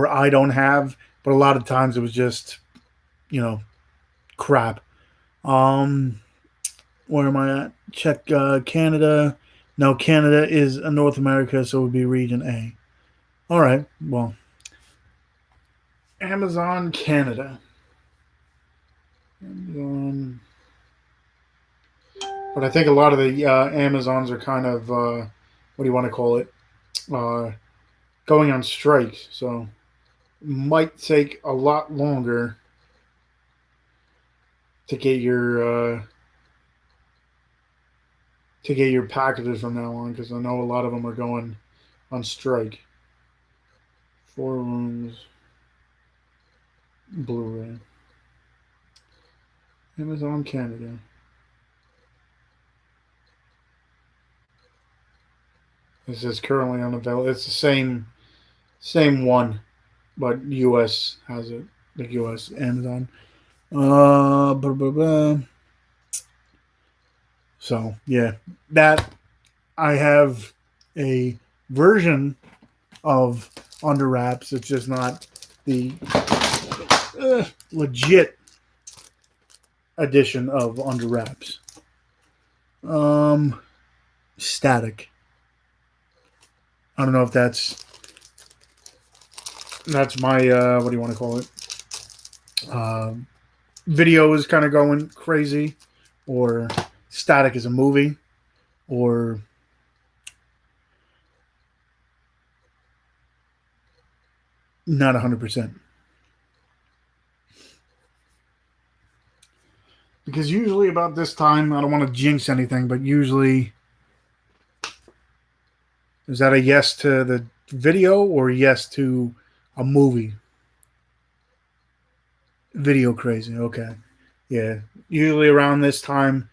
I don't have. But a lot of times it was just crap. Um, where am I at? Check Canada. No, Canada is a North America, so it would be Region A. All right. Well, Amazon Canada. Amazon. But I think a lot of the Amazons are kind of, what do you want to call it? Uh, Going on strike. So it might take a lot longer to get your packages from now on, because I know a lot of them are going on strike. 4 rooms Blu-ray. Amazon Canada. This is currently unavailable. It's the same one, but US has it. The US Amazon. Blah, blah, blah. So yeah, that I have a version of Under Wraps. It's just not the legit edition of Under Wraps. Static. I don't know if that's my what do you want to call it? Video is kind of going crazy, or Static is a movie, or not 100%. Because usually about this time, I don't want to jinx anything, but usually, is that a yes to the video or yes to a movie? Video crazy. Okay. Yeah. Usually around this time,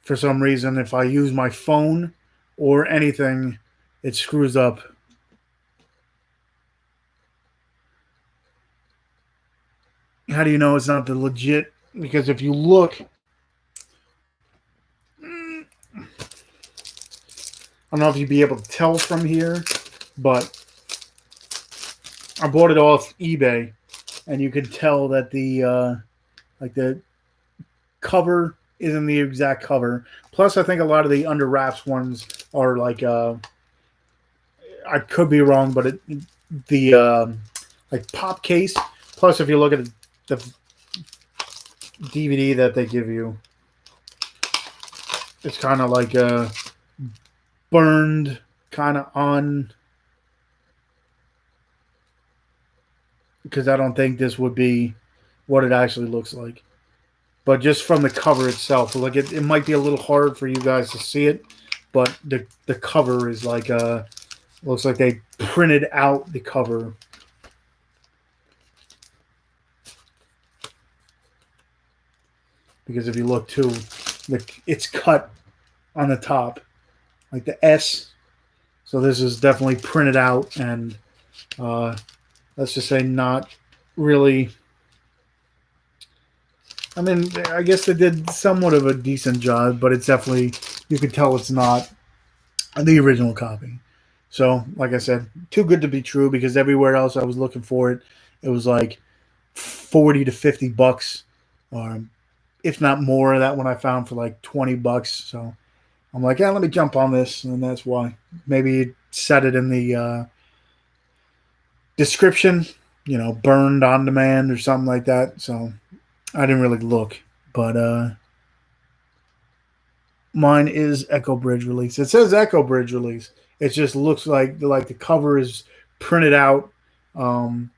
for some reason, if I use my phone or anything, it screws up. How do you know it's not the legit? Because if you look, I don't know if you'd be able to tell from here, but I bought it off eBay, and you can tell that the cover isn't the exact cover. Plus, I think a lot of the Under Wraps ones are like I could be wrong, but the like pop case. Plus, if you look at the DVD that they give you, it's kind of like a burned, kind of on. because I don't think this would be what it actually looks like. But just from the cover itself, like it might be a little hard for you guys to see it, but the cover is like looks like they printed out the cover because if you look too, it's cut on the top like the S. So this is definitely printed out and uh, let's just say not really. I mean, I guess they did somewhat of a decent job, but it's definitely you can tell it's not the original copy. So, like I said, too good to be true because everywhere else I was looking for it, it was like 40 to 50 bucks, or if not more. That one I found for like 20 bucks. So I'm like, yeah, let me jump on this, and that's why. Maybe set it in the description, burned on demand or something like that. So I didn't really look, but mine is Echo Bridge release. It says Echo Bridge release. It just looks like the cover is printed out. Um,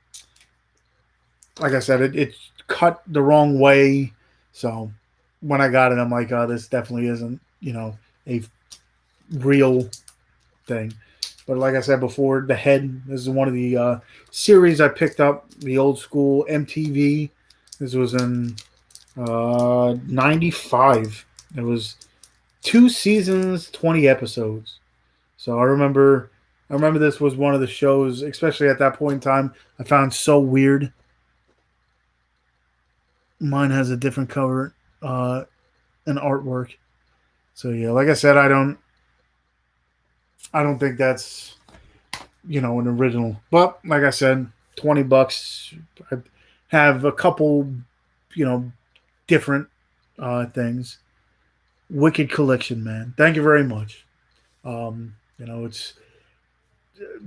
like I said, it's cut the wrong way. So when I got it, I'm like, oh, this definitely isn't a real thing. But like I said before, the head. This is one of the series I picked up. The old school MTV. This was in '95. It was 2 seasons, 20 episodes. So I remember this was one of the shows, especially at that point in time, I found so weird. Mine has a different cover and artwork. So yeah, like I said, I don't think that's an original. But like I said, 20 bucks. I have a couple, you know, different things. Wicked collection, man. Thank you very much. It's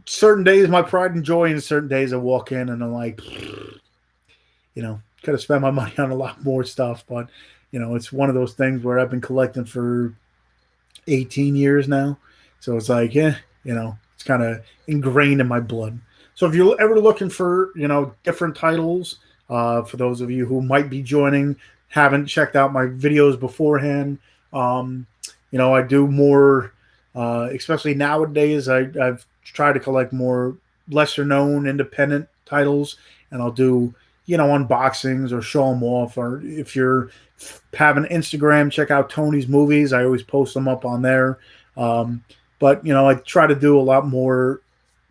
certain days my pride and joy, and certain days I walk in and I'm like, could have spent my money on a lot more stuff, but it's one of those things where I've been collecting for 18 years now, so it's like, it's kind of ingrained in my blood. So if you're ever looking for different titles, for those of you who might be joining, haven't checked out my videos beforehand, I do more, especially nowadays. I've tried to collect more lesser known independent titles, and I'll do unboxings or show them off. Or if you're having Instagram, check out Tony's movies. I always post them up on there. But I try to do a lot more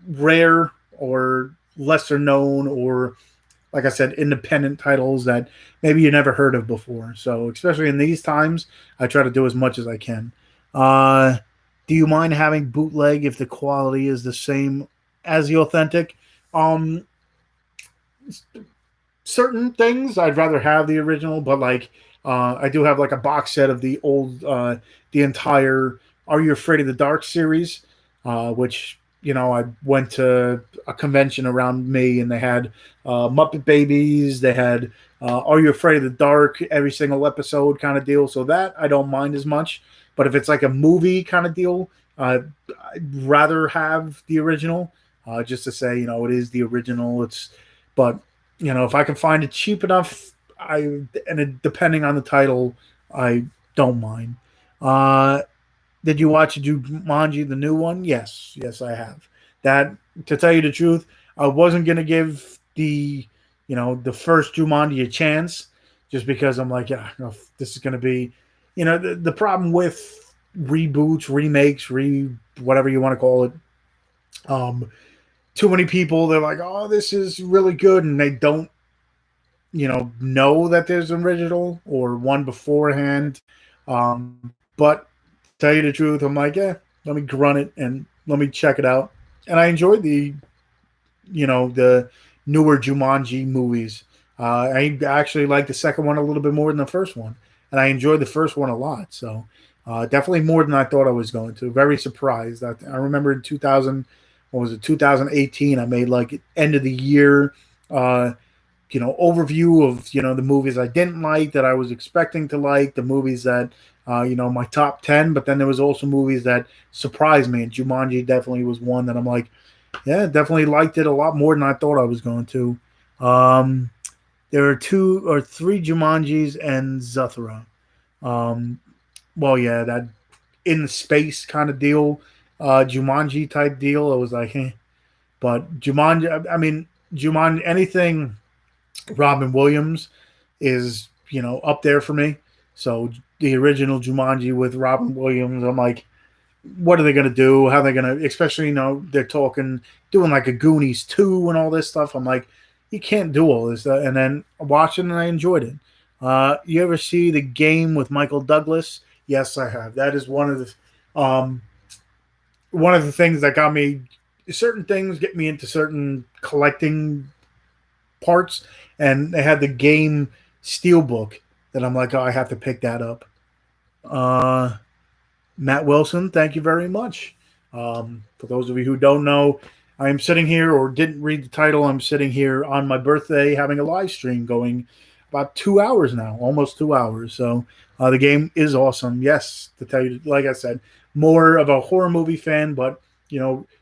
rare or lesser known, or like I said, independent titles that maybe you never heard of before. So especially in these times, I try to do as much as I can. Uh, do you mind having bootleg if the quality is the same as the authentic? Um, Certain things I'd rather have the original, but like I do have like a box set of the old, the entire "Are You Afraid of the Dark" series, which I went to a convention around me, and they had Muppet Babies, they had "Are You Afraid of the Dark" every single episode kind of deal. So that I don't mind as much, but if it's like a movie kind of deal, I'd rather have the original, just to say it is the original. But if I can find it cheap enough, depending on the title, I don't mind. Uh, did you watch Jumanji, the new one? Yes, I have. That, to tell you the truth, I wasn't gonna give the first Jumanji a chance, just because I'm like, yeah, no, this is gonna be, the problem with reboots, remakes, whatever you want to call it. Um, Too many people, they're like, oh, this is really good, and they don't know that there's an original or one beforehand. But to tell you the truth, I'm like, yeah, let me grunt it and let me check it out. And I enjoyed the newer Jumanji movies. I actually like the second one a little bit more than the first one, and I enjoyed the first one a lot. So definitely more than I thought I was going to. Very surprised. I remember in 2000, what was it, 2018? I made like end of the year. Overview of the movies I didn't like that I was expecting to like, the movies that my top 10, but then there was also movies that surprised me, and Jumanji definitely was one that I'm like, yeah, definitely liked it a lot more than I thought I was going to. Um, there are two or three Jumanjis and Zathura. Um, well, yeah, that in space kind of deal, Jumanji type deal. It was like, but Jumanji. I mean, Jumanji. Anything Robin Williams is up there for me. So the original Jumanji with Robin Williams, I'm like, what are they gonna do? How are they gonna? Especially they're talking doing like a Goonies 2 and all this stuff. I'm like, you can't do all this. And then watching and I enjoyed it. You ever see The Game with Michael Douglas? Yes, I have. That is one of the things that got me. Certain things get me into certain collecting parts, and they had the Game Steelbook that I'm like, oh, I have to pick that up. Uh, Matt Wilson, thank you very much. For those of you who don't know, I am sitting here or didn't read the title. I'm sitting here on my birthday having a live stream going about 2 hours now, almost 2 hours. So the game is awesome. Yes, to tell you, like I said, more of a horror movie fan, but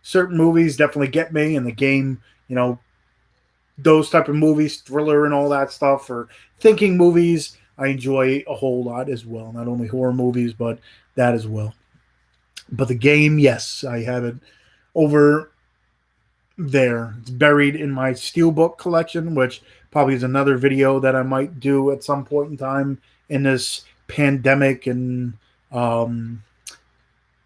certain movies definitely get me, and the game, those type of movies, thriller and all that stuff, or thinking movies, I enjoy a whole lot as well. Not only horror movies, but that as well. But the game, yes, I have it over there. It's buried in my steelbook collection, which probably is another video that I might do at some point in time in this pandemic and um,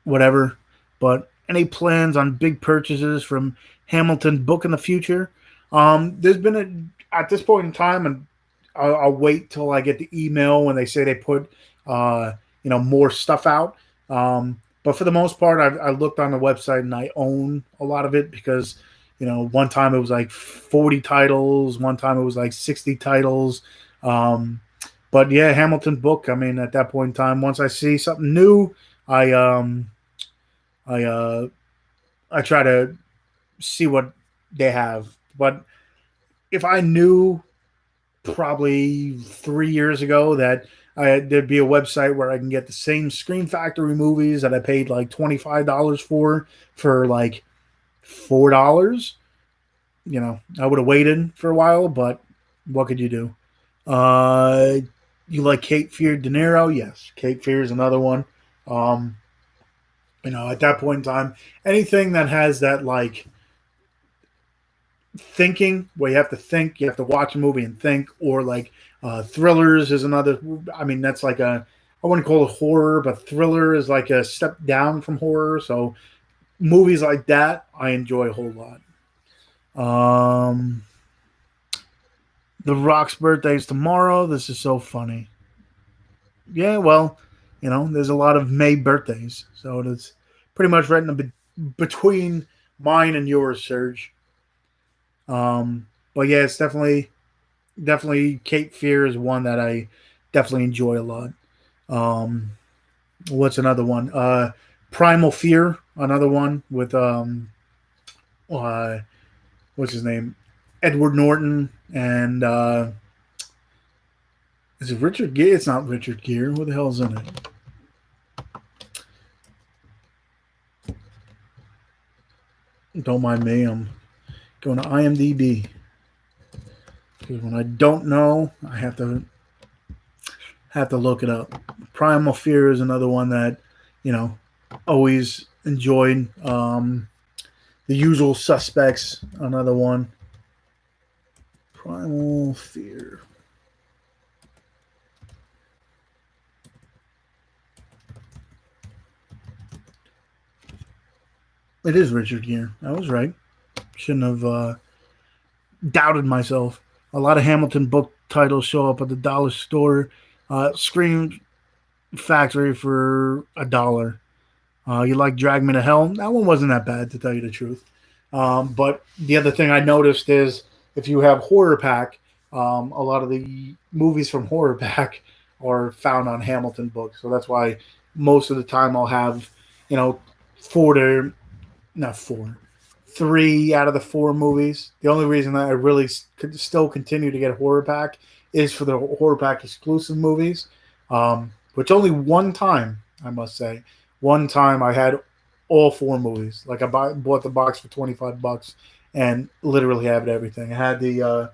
whatever. But any plans on big purchases from Hamilton Book in the future? There's been at this point in time, and I'll wait till I get the email when they say they put more stuff out. But for the most part, I looked on the website and I own a lot of it because one time it was like 40 titles, one time it was like 60 titles. Um, but yeah, Hamilton Book. I mean, at that point in time, once I see something new, I I uh, I try to see what they have. But if I knew probably 3 years ago that there'd be a website where I can get the same Scream Factory movies that I paid like $25 for like $4, I would have waited for a while, but what could you do? Uh, you like Cape Fear De Niro? Yes, Cape Fear is another one. Um, at that point in time, anything that has that like thinking where you have to think, you have to watch a movie and think, or like thrillers is another. I mean, that's like I wouldn't call it horror, but thriller is like a step down from horror. So movies like that, I enjoy a whole lot. The Rock's birthday is tomorrow. This is so funny. Yeah, well, there's a lot of May birthdays, so it's pretty much right in between mine and yours, Serge. But yeah, it's definitely Cape Fear is one that I definitely enjoy a lot. Um, what's another one? Primal Fear, another one with uh, what's his name? Edward Norton and is it Richard Gere? It's not Richard Gere. Who the hell's in it? Don't mind me. I'm going to IMDb because when I don't know, I have to look it up. Primal Fear is another one that you know always enjoyed. The Usual Suspects, another one. Primal Fear. It is Richard Gere. I was right. Shouldn't have doubted myself. A lot of Hamilton book titles show up at the dollar store. Scream Factory for $1. You like Drag Me to Hell? That one wasn't that bad, to tell you the truth. But the other thing I noticed is if you have Horror Pack, a lot of the movies from Horror Pack are found on Hamilton books. So that's why most of the time I'll have, you know, four to, not four, three out of the four movies. The only reason that I really could still continue to get Horror Pack is for the Horror Pack exclusive movies, which only one time, I must say, one time I had all four movies. Like I bought the box for $25 and literally had everything. I had the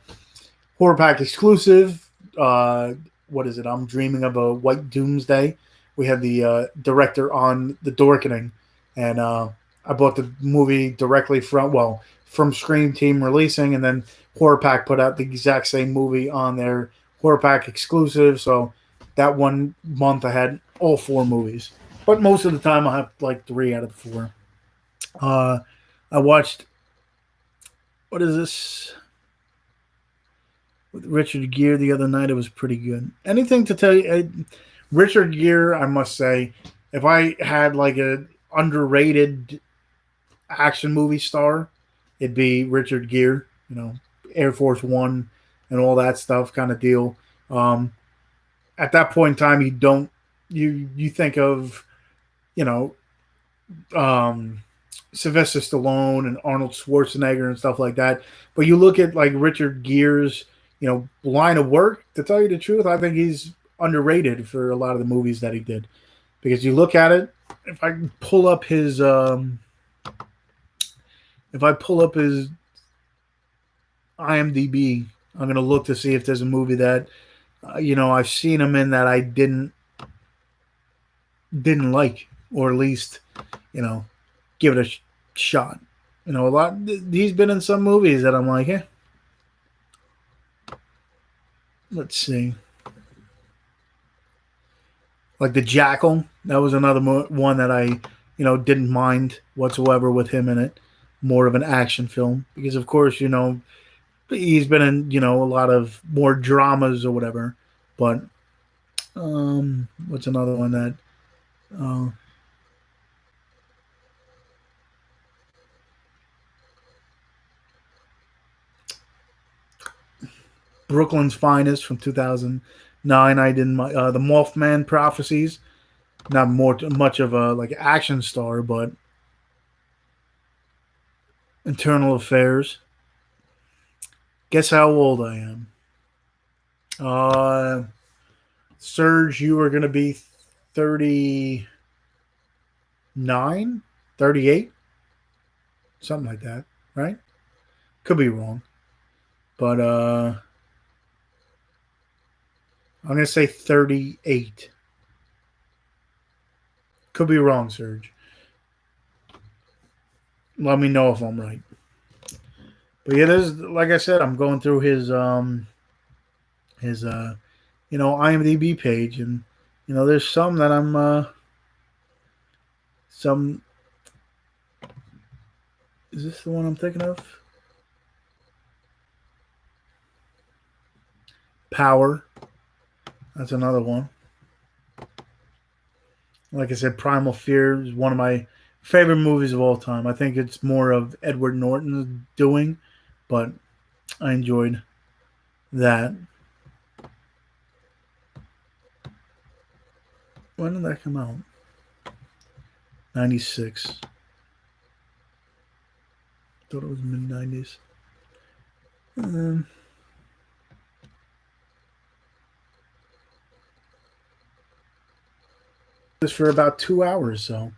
Horror Pack exclusive. What is it? I'm Dreaming of a White Doomsday. We had the director on The Dorkening, and I bought the movie directly from Scream Team releasing, and then Horror Pack put out the exact same movie on their Horror Pack exclusive. So that one month I had all four movies, but most of the time I have like three out of the four. Uh, I watched, what is this, with Richard Gere the other night. It was pretty good. Anything to tell you, Richard Gere, I must say, if I had like a underrated action movie star, it'd be Richard Gere. You know, Air Force One and all that stuff kind of deal. Um, at that point in time, you think of, you know, um, Sylvester Stallone and Arnold Schwarzenegger and stuff like that. But you look at like Richard Gere's, line of work. To tell you the truth, I think he's underrated for a lot of the movies that he did. Because you look at it, if I pull up his, if I pull up his IMDb, I'm gonna look to see if there's a movie that, I've seen him in that I didn't like, or at least, you know, give it a shot. A lot. He's been in some movies that I'm like, let's see, like The Jackal. That was another one that I, didn't mind whatsoever with him in it. More of an action film because, of course, he's been in, a lot of more dramas or whatever. But what's another one that? Uh, Brooklyn's Finest from 2009. I didn't. The Mothman Prophecies. Not more much of a like action star, but Internal Affairs. Guess how old I am. Uh, Serge, you are going to be 39, 38, something like that, right? Could be wrong, but I'm going to say 38. Could be wrong, Serge. Let me know if I'm right. But yeah, there's, like I said, I'm going through his IMDb page, and there's some that I'm some. Is this the one I'm thinking of? Power. That's another one. Like I said, Primal Fear is one of my favorite movies of all time. I think it's more of Edward Norton's doing, but I enjoyed that. When did that come out? 96. Thought it was mid 90s. This for about 2 hours. So,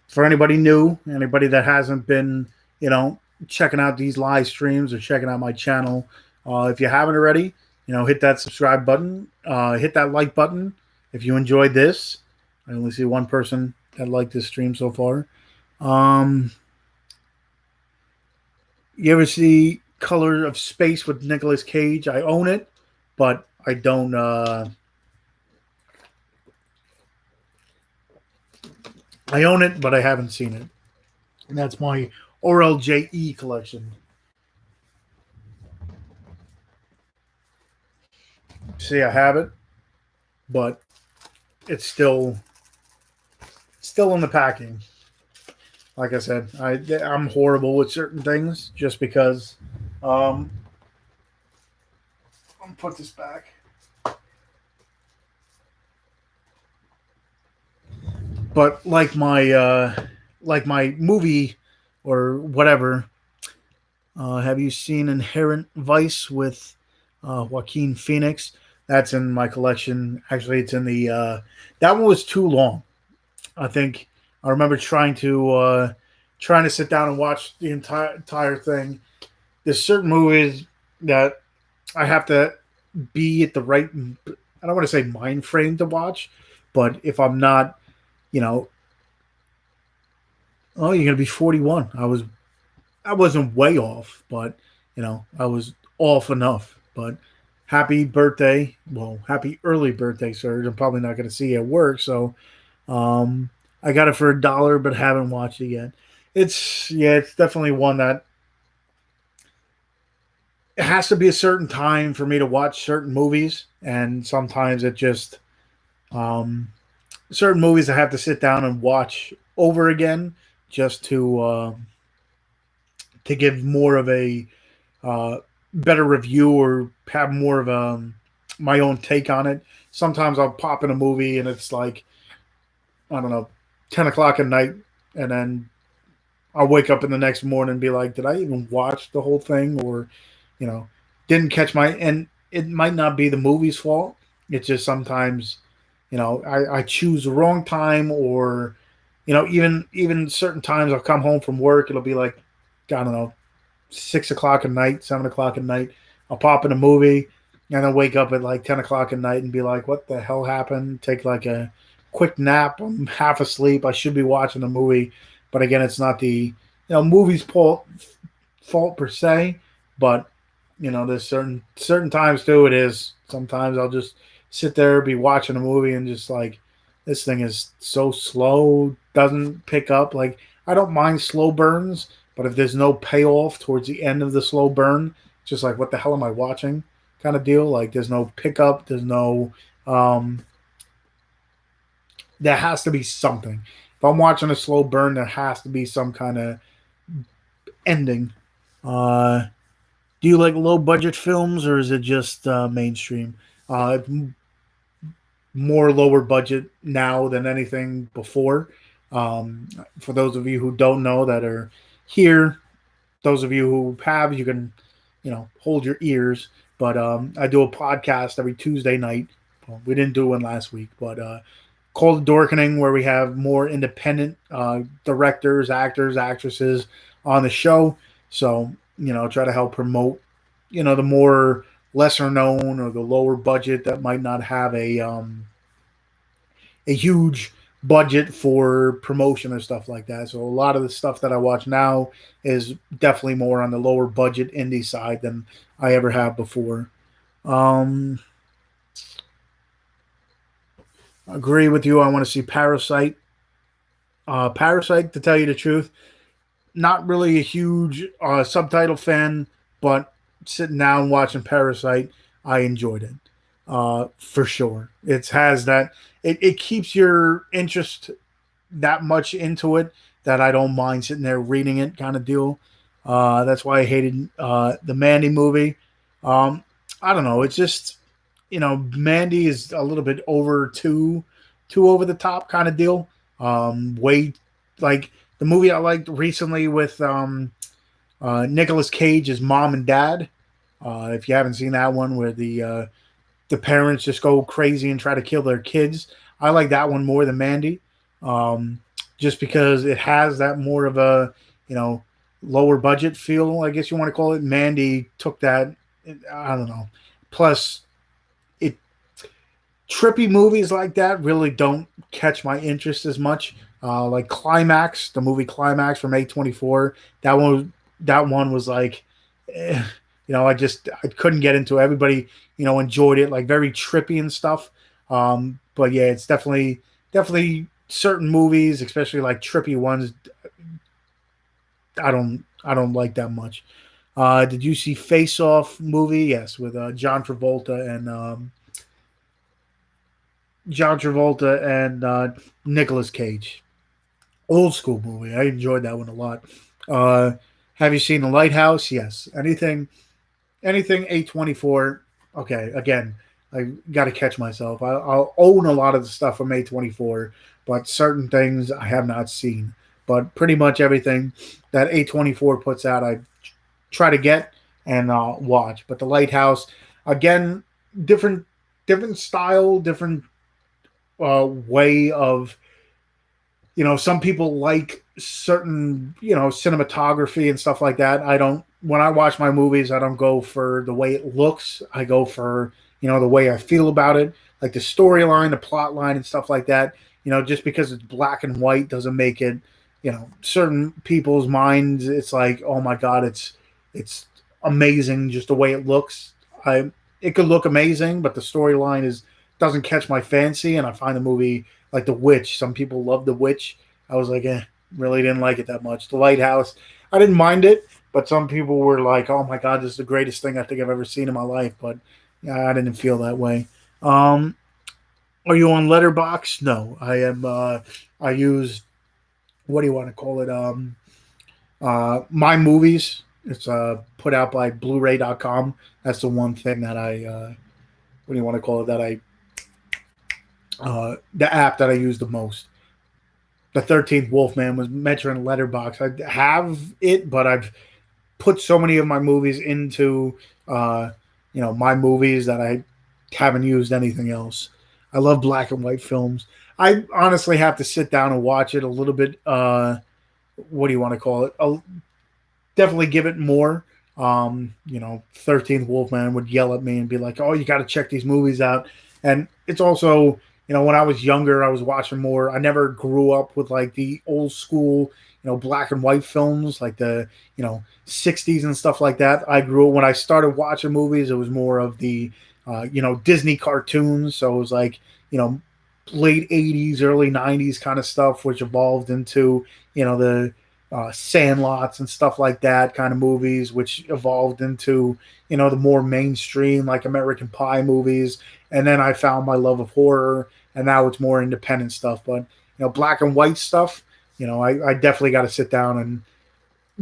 for anybody new, anybody that hasn't been, checking out these live streams or checking out my channel, if you haven't already, hit that subscribe button, hit that like button. If you enjoyed this, I only see one person that liked this stream so far. You ever see Color of Space with Nicolas Cage? I own it, but I don't. I own it, but I haven't seen it, and that's my RLJE collection. See, I have it, but it's still in the packing. Like I said, I'm horrible with certain things just because. I'm gonna put this back. But like my movie or whatever. Have you seen Inherent Vice with Joaquin Phoenix? That's in my collection. Actually, it's in the. That one was too long. I think I remember trying to sit down and watch the entire thing. There's certain movies that I have to be at the right. I don't want to say mind frame to watch, but if I'm not, you know, oh, you're gonna be 41. I wasn't way off, but I was off enough. But happy birthday! Well, happy early birthday, Serge. I'm probably not gonna see you at work, so um, I got it for $1, but haven't watched it yet. It's definitely one that it has to be a certain time for me to watch certain movies, and sometimes it just um, certain movies I have to sit down and watch over again just to give more of a uh, better review or have more of my own take on it. Sometimes I'll pop in a movie and it's like I don't know, 10 o'clock at night, and then I'll wake up in the next morning and be like, did I even watch the whole thing, or you know, didn't catch my and it might not be the movie's fault. It's just sometimes, I choose the wrong time, or even certain times I'll come home from work, it'll be like, I don't know, 6 o'clock at night, 7 o'clock at night. I'll pop in a movie and then wake up at like 10 o'clock at night and be like, what the hell happened? Take like a quick nap. I'm half asleep. I should be watching a movie. But again, it's not the movie's fault per se, but there's certain times too it is. Sometimes I'll just sit there, be watching a movie and just like this thing is so slow, doesn't pick up. Like I don't mind slow burns, but if there's no payoff towards the end of the slow burn, just like what the hell am I watching kind of deal. Like there's no pickup, there's no there has to be something. If I'm watching a slow burn, there has to be some kind of ending. Uh do you like low budget films, or is it just mainstream? Uh More lower budget now than anything before. For those of you who don't know that are here, those of you who have, you can, hold your ears. But I do a podcast every Tuesday night. Well, we didn't do one last week, but called Dorkening, where we have more independent directors, actors, actresses on the show. So, try to help promote, the more lesser known or the lower budget that might not have a huge budget for promotion and stuff like that. So a lot of the stuff that I watch now is definitely more on the lower budget indie side than I ever have before. Um, Agree with you. I want to see Parasite. Parasite, to tell you the truth, not really a huge subtitle fan, but sitting down watching Parasite, I enjoyed it for sure. It has that. It keeps your interest that much into it that I don't mind sitting there reading it, kind of deal. That's why I hated the Mandy movie. Um, I don't know. It's just Mandy is a little bit too over the top kind of deal. Way like the movie I liked recently with Nicolas Cage is Mom and Dad. If you haven't seen that one, where the parents just go crazy and try to kill their kids, I like that one more than Mandy, just because it has that more of a lower budget feel, I guess you want to call it. Mandy took that, I don't know. Plus, it trippy movies like that really don't catch my interest as much. Like Climax, the movie Climax from A24, that one was like, eh, I couldn't get into it. Everybody enjoyed it, like very trippy and stuff. But yeah, it's definitely certain movies, especially like trippy ones. I don't like that much. Did you see Face Off movie? Yes, with John Travolta and Nicolas Cage. Old school movie. I enjoyed that one a lot. Uh, have you seen The Lighthouse? Yes. Anything A24. Okay, again, I got to catch myself. I'll own a lot of the stuff from A24, but certain things I have not seen. But pretty much everything that A24 puts out, I try to get and watch. But The Lighthouse, again, different different style, different way of some people like certain cinematography and stuff like that. I don't when I watch my movies, I don't go for the way it looks. I go for the way I feel about it, like the storyline, the plot line, and stuff like that. Just because it's black and white doesn't make it. Certain people's minds, it's like, oh my god, it's amazing just the way it looks. I It could look amazing, but the storyline is doesn't catch my fancy, and I find the movie like The Witch. Some people love The Witch. I was like, really didn't like it that much. The Lighthouse, I didn't mind it, but some people were like, "Oh my god, this is the greatest thing I think I've ever seen in my life." But yeah, I didn't feel that way. Um, are you on Letterbox? No, I am. I use, what do you want to call it? My movies. It's put out by Blu-ray.com. That's the one thing that I what do you want to call it? That I the app that I use the most. The 13th Wolfman was mentioned Letterbox. I have it, but I've put so many of my movies into my movies that I haven't used anything else. I love black and white films. I honestly have to sit down and watch it a little bit. What do you want to call it? I'll definitely give it more. 13th Wolfman would yell at me and be like, "Oh, you got to check these movies out." And it's also, when I was younger, I was watching more. I never grew up with like the old school, black and white films like the, 60s and stuff like that. I grew when I started watching movies, it was more of the, Disney cartoons. So it was like, late 80s, early 90s kind of stuff, which evolved into, the Sandlots and stuff like that kind of movies, which evolved into the more mainstream like American Pie movies. And then I found my love of horror, and now it's more independent stuff. But black and white stuff, I definitely got to sit down and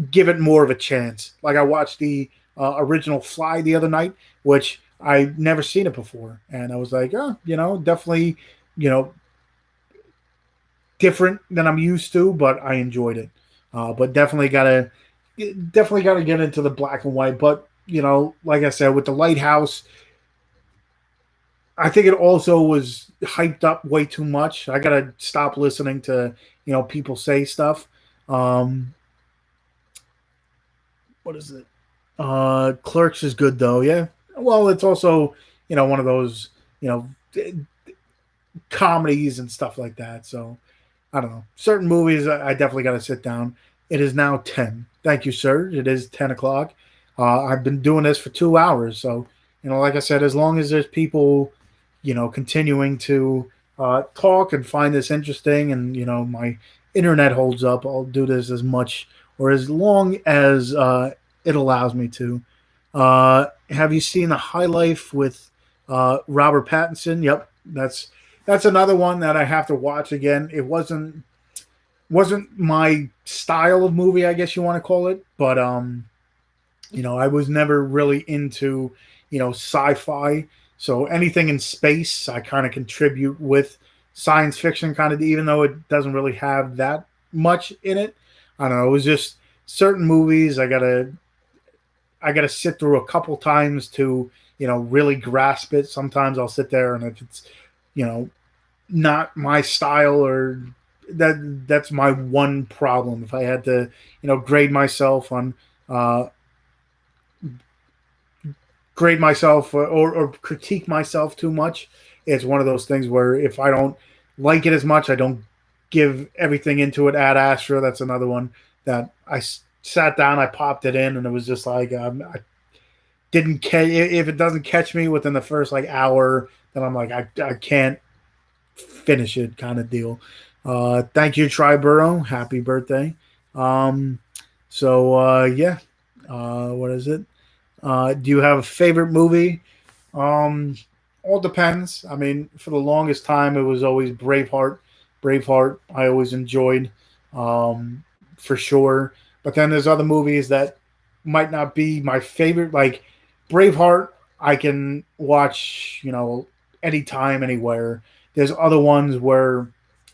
give it more of a chance. Like I watched the original Fly the other night, which I never seen it before, and I was like, oh, definitely, you know, different than I'm used to, but I enjoyed it. But definitely gotta get into the black and white. But like I said, with the Lighthouse, I think it also was hyped up way too much. I gotta stop listening to people say stuff. Um, what is it? Clerks is good though. Yeah. Well, it's also one of those you know comedies and stuff like that. So I don't know. Certain movies, I definitely got to sit down. It is now 10. Thank you, sir. It is 10 o'clock. I've been doing this for 2 hours. So, like I said, as long as there's people, continuing to talk and find this interesting and, my internet holds up, I'll do this as much or as long as it allows me to. Have you seen The High Life with Robert Pattinson? Yep. That's another one that I have to watch again. It wasn't my style of movie, I guess you want to call it, but I was never really into sci-fi. So anything in space, I kind of contribute with science fiction, kind of, even though it doesn't really have that much in it. I don't know. It was just certain movies I gotta sit through a couple times to really grasp it. Sometimes I'll sit there, and if it's you know not my style, or that's my one problem. If I had to grade myself on uh, grade myself, or critique myself too much, it's one of those things where if I don't like it as much, I don't give everything into it ad astra. That's another one that sat down, I popped it in, and it was just like, I didn't catch. If it doesn't catch me within the first like hour, then I'm like, I can't finish it, kind of deal. Thank you, Triburo. Happy birthday. Um, yeah. What is it? Do you have a favorite movie? Um, all depends. I mean, for the longest time, it was always Braveheart. Braveheart, I always enjoyed, um, for sure. But then there's other movies that might not be my favorite. Like Braveheart, I can watch, anytime, anywhere. There's other ones where,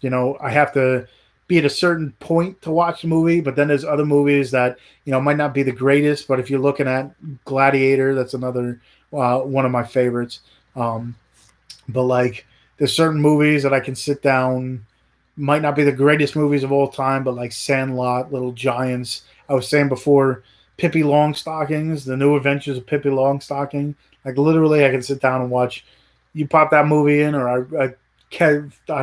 I have to be at a certain point to watch the movie. But then there's other movies that, might not be the greatest. But if you're looking at Gladiator, that's another one of my favorites. Um, but like, there's certain movies that I can sit down, might not be the greatest movies of all time, but like Sandlot, Little Giants. I was saying before, Pippi Longstockings, the New Adventures of Pippi Longstocking. Like literally, I can sit down and watch. You pop that movie in, or I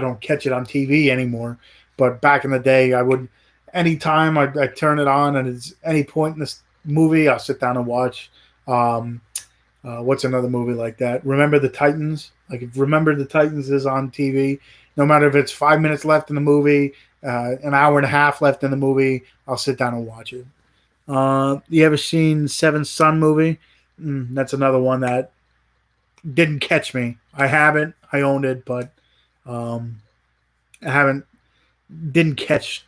don't catch it on TV anymore. But back in the day, I would anytime I turn it on, and it's any point in this movie, I'll sit down and watch. Um, what's another movie like that? Remember the Titans? Like if Remember the Titans is on TV, no matter if it's 5 minutes left in the movie, an hour and a half left in the movie, I'll sit down and watch it. You ever seen Seven Son movie? That's another one that didn't catch me. I haven't. I owned it, but um, I haven't. Didn't catch.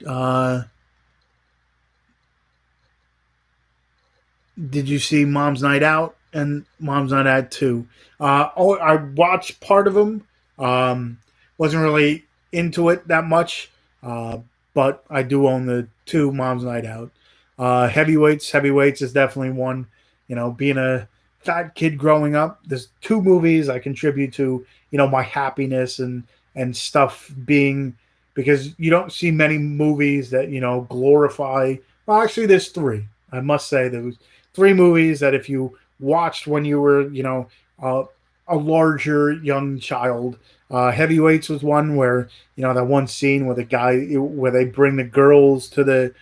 Did you see Mom's Night Out and Mom's Night Out 2? I watched part of them. Um, wasn't really into it that much, uh, but I do own the two Mom's Night Out. Heavyweights is definitely one. Being a fat kid growing up, there's two movies I contribute to. My happiness and stuff being because you don't see many movies that glorify. Well, actually, there's three. I must say there was three movies that if you watched when you were, uh, a larger young child. Heavyweights was one where that one scene where where they bring the girls to the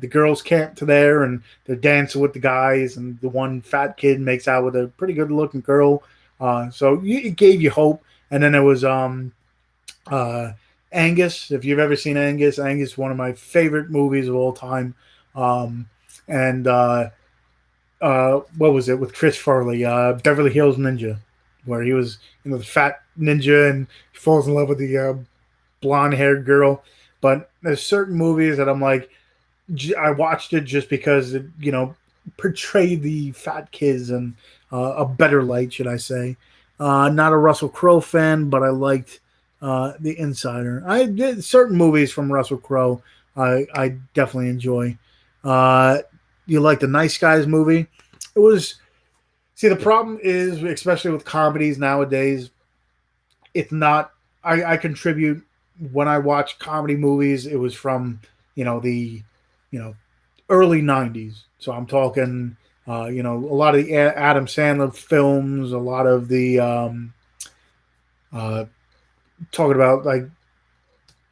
girls' camp to there, and they're dancing with the guys, and the one fat kid makes out with a pretty good looking girl. It gave you hope. And then there was uh, Angus. If you've ever seen Angus, one of my favorite movies of all time. Um, and what was it with Chris Farley? Beverly Hills Ninja, where he was the fat ninja and he falls in love with the blonde haired girl. But there's certain movies that I'm like, I watched it just because it portrayed the fat kids in a better light, should I say? Not a Russell Crowe fan, but I liked The Insider. I did certain movies from Russell Crowe. I definitely enjoy. Uh, you like the Nice Guys movie? It was. See, the problem is, especially with comedies nowadays, it's not. I contribute when I watch comedy movies. It was from the you know early '90s, so I'm talking a lot of the Adam Sandler films, a lot of the uh, talking about like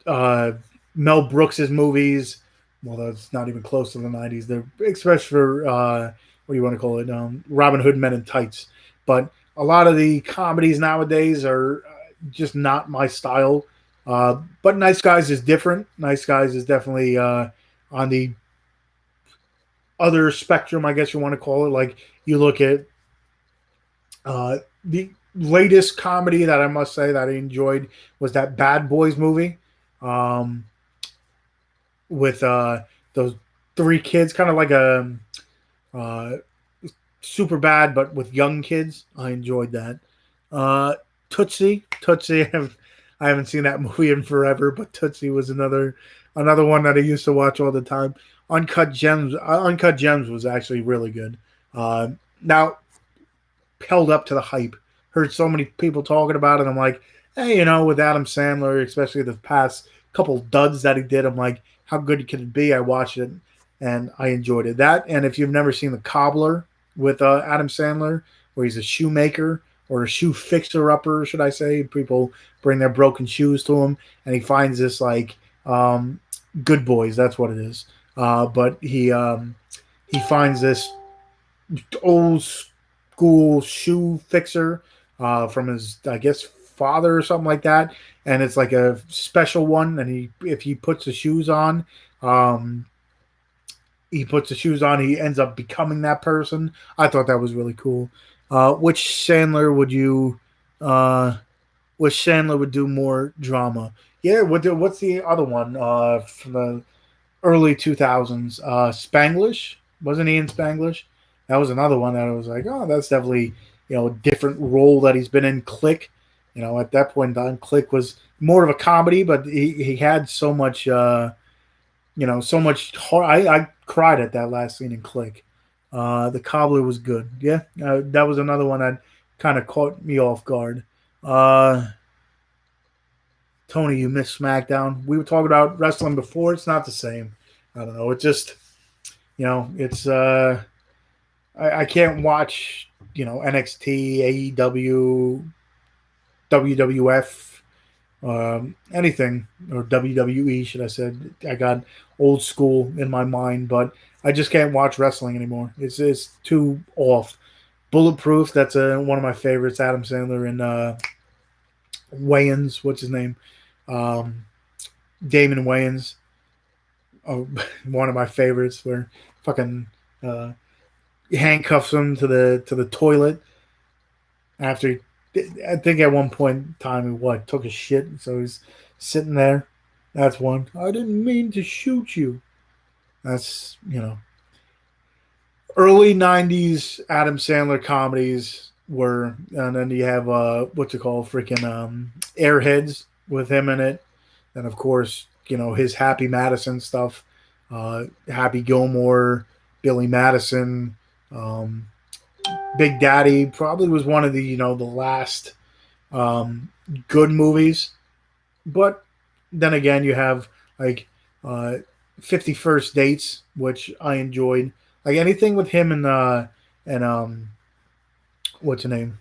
uh, Mel Brooks's movies. Well, that's not even close to the '90s. They're especially for what do you want to call it? Robin Hood Men in Tights. But a lot of the comedies nowadays are just not my style. But Nice Guys is different. Nice Guys is definitely on the other spectrum, I guess you want to call it. Like you look at the latest comedy that I must say that I enjoyed was that Bad Boys movie. Um, with those three kids, kind of like a uh, super bad, but with young kids. I enjoyed that. Uh, Tootsie. I haven't seen that movie in forever, but Tootsie was another one that I used to watch all the time. Uncut Gems was actually really good. Now held up to the hype. Heard so many people talking about it. I'm like, hey, with Adam Sandler, especially the past couple duds that he did, I'm like, how good can it be? I watched it and I enjoyed it. That, and if you've never seen The Cobbler with Adam Sandler, where he's a shoemaker or a shoe fixer upper, should I say? People bring their broken shoes to him, and he finds this like good boys. That's what it is. But he finds this old school shoe fixer from his, I guess, father or something like that, and it's like a special one. And if he puts the shoes on, um, he ends up becoming that person. I thought that was really cool. Which Sandler would you? Which Sandler would do more drama? Yeah. What's the other one? From the early 2000s. Spanglish, wasn't he in Spanglish? That was another one that I was like, oh, that's definitely a different role that he's been in. Click, at that point in time, Click was more of a comedy, but he had so much, so much heart. I cried at that last scene in Click. The Cobbler was good. Yeah, that was another one that kind of caught me off guard. Uh, Tony, you missed SmackDown. We were talking about wrestling before. It's not the same. I don't know. It just It's I can't watch NXT, AEW, WWF, anything, or WWE, should I said. I got old school in my mind, but I just can't watch wrestling anymore. It's too off. Bulletproof, that's one of my favorites. Adam Sandler and Wayans, what's his name? Um, Damon Wayans, oh, one of my favorites. Where fucking uh, handcuffs him to the toilet after. I think at one point in time he took a shit, so he's sitting there. That's one. I didn't mean to shoot you. That's early '90s Adam Sandler comedies were, and then you have what's it called, freaking Airheads with him in it, and of course his Happy Madison stuff, Happy Gilmore, Billy Madison, um, Big Daddy probably was one of the the last good movies, but then again you have like uh, 51st Dates, which I enjoyed. Like anything with him and what's her name?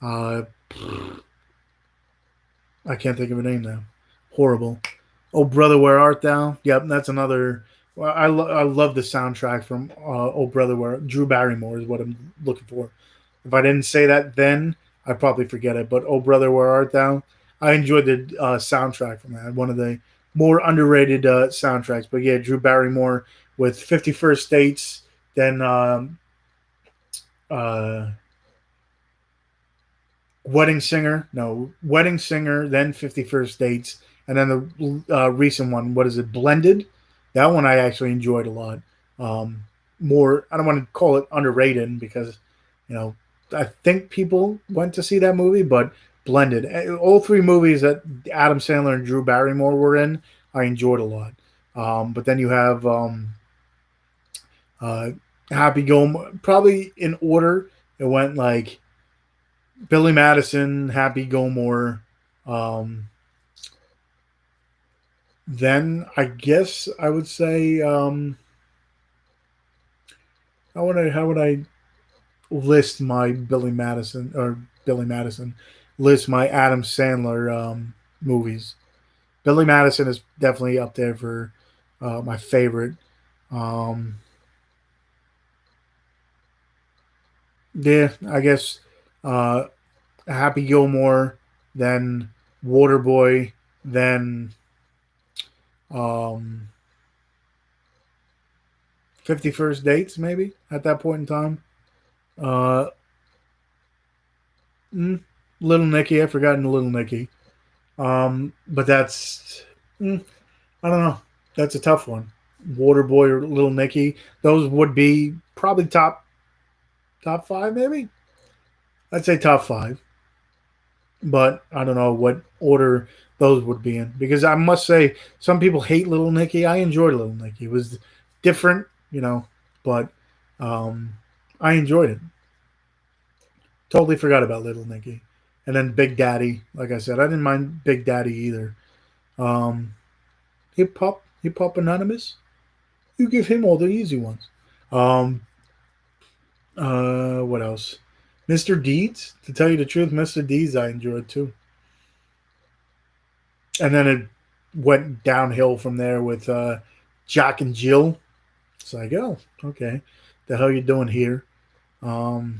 Uh, I can't think of her name now. Horrible. Oh brother, where art thou? Yep, that's another. Well, I love the soundtrack from Oh brother, where Drew Barrymore is what I'm looking for. If I didn't say that then, I'd probably forget it. But Oh brother, where art thou? I enjoyed the soundtrack from that. One of the more underrated soundtracks. But yeah, Drew Barrymore with 51st Dates, then uh, Wedding Singer, no, Wedding Singer, then 51st Dates, and then the recent one, what is it, Blended? That one I actually enjoyed a lot. More, I don't want to call it underrated because, you know, I think people went to see that movie, but Blended, all three movies that Adam Sandler and Drew Barrymore were in, I enjoyed a lot. But then you have uh, Happy Gilmore, probably in order. It went like Billy Madison, Happy Gilmore. Um, then I guess I would say how would I list my Billy Madison list my Adam Sandler movies. Billy Madison is definitely up there for my favorite. Um, yeah, I guess uh, Happy Gilmore, then Waterboy, then um, 51st Dates, maybe at that point in time. Uh, mm, Little Nicky, I've forgotten Little Nicky. But that's, mm, I don't know. That's a tough one. Waterboy or Little Nicky, those would be probably top five, maybe. I'd say top five, but I don't know what order those would be in because I must say some people hate Little Nicky. I enjoyed Little Nicky. It was different, but um, I enjoyed it. Totally forgot about Little Nicky. And then Big Daddy, like I said, I didn't mind Big Daddy either. Um, Hip Hop Anonymous. You give him all the easy ones. Um, what else? Mr. Deeds. To tell you the truth, Mr. Deeds I enjoyed too. And then it went downhill from there with Jack and Jill. It's like, oh, okay, the hell you doing here? Um,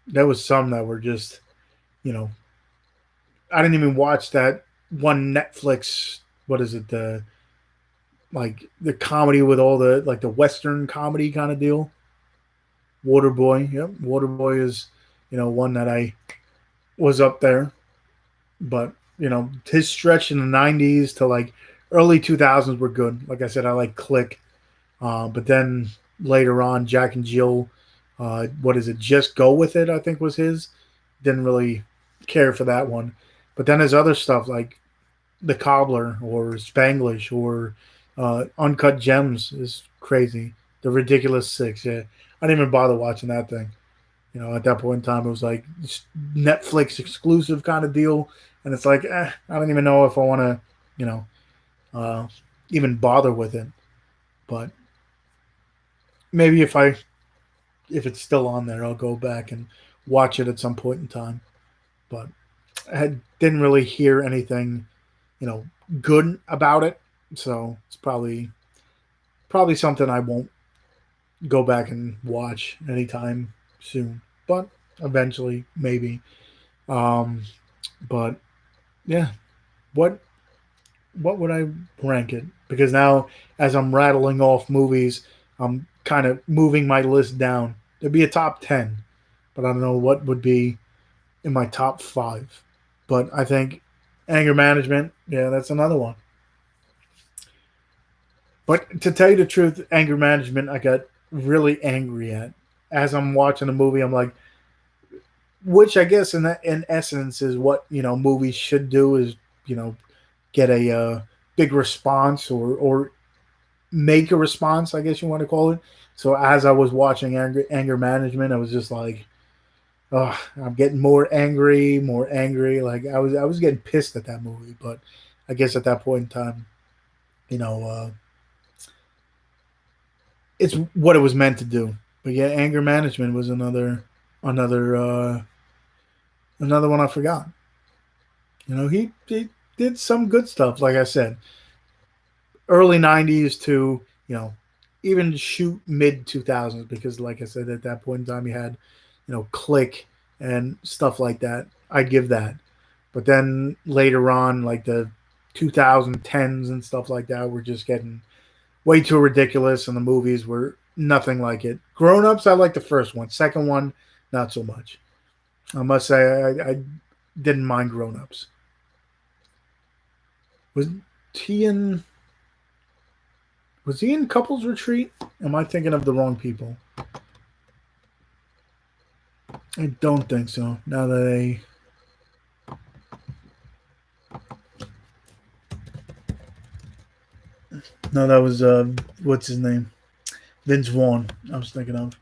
there was some that were just, you know, I didn't even watch that one Netflix. What is it? The like the comedy with all the like the Western comedy kind of deal. Waterboy. Yep, Waterboy is one that I was up there, but his stretch in the '90s to like early 2000s were good. Like I said, I like Click, but then later on, Jack and Jill. What is it? Just Go With It. I think was his. Didn't really care for that one, but then his other stuff like The Cobbler or Spanglish or Uncut Gems is crazy. The Ridiculous Six. Yeah, I didn't even bother watching that thing. At that point in time, it was like Netflix exclusive kind of deal, and it's like, I don't even know if I want to, you know, uh, even bother with it. But maybe if it's still on there, I'll go back and watch it at some point in time. But didn't really hear anything, you know, good about it. So it's probably something I won't go back and watch anytime soon. But eventually, maybe. Um, but yeah, what what would I rank it? Because now, as I'm rattling off movies, I'm kind of moving my list down. There'd be a top 10, but I don't know what would be in my top 5. But I think anger management, yeah, that's another one. But to tell you the truth, anger management, I got really angry at. As I'm watching a movie, I'm like, which I guess in essence is what movies should do is get a big response or make a response, I guess you want to call it. So as I was watching anger management, I was just like, oh, I'm getting more angry, more angry. Like I was getting pissed at that movie, but I guess at that point in time, you know, it's what it was meant to do. But yeah, anger management was another another one I forgot. He did some good stuff, like I said, early '90s to even shoot mid 2000s, because like I said, at that point in time you had Click and stuff like that. I'd give that. But then later on, like the 2010s and stuff like that, were just getting way too ridiculous, and the movies were nothing like it. Grown Ups, I like the first one. Second one, not so much. I must say, I didn't mind Grown Ups. Was he in? Was he in Couples Retreat? Am I thinking of the wrong people? I don't think so. Now that no, that was what's his name? Vince Vaughn. I was thinking of.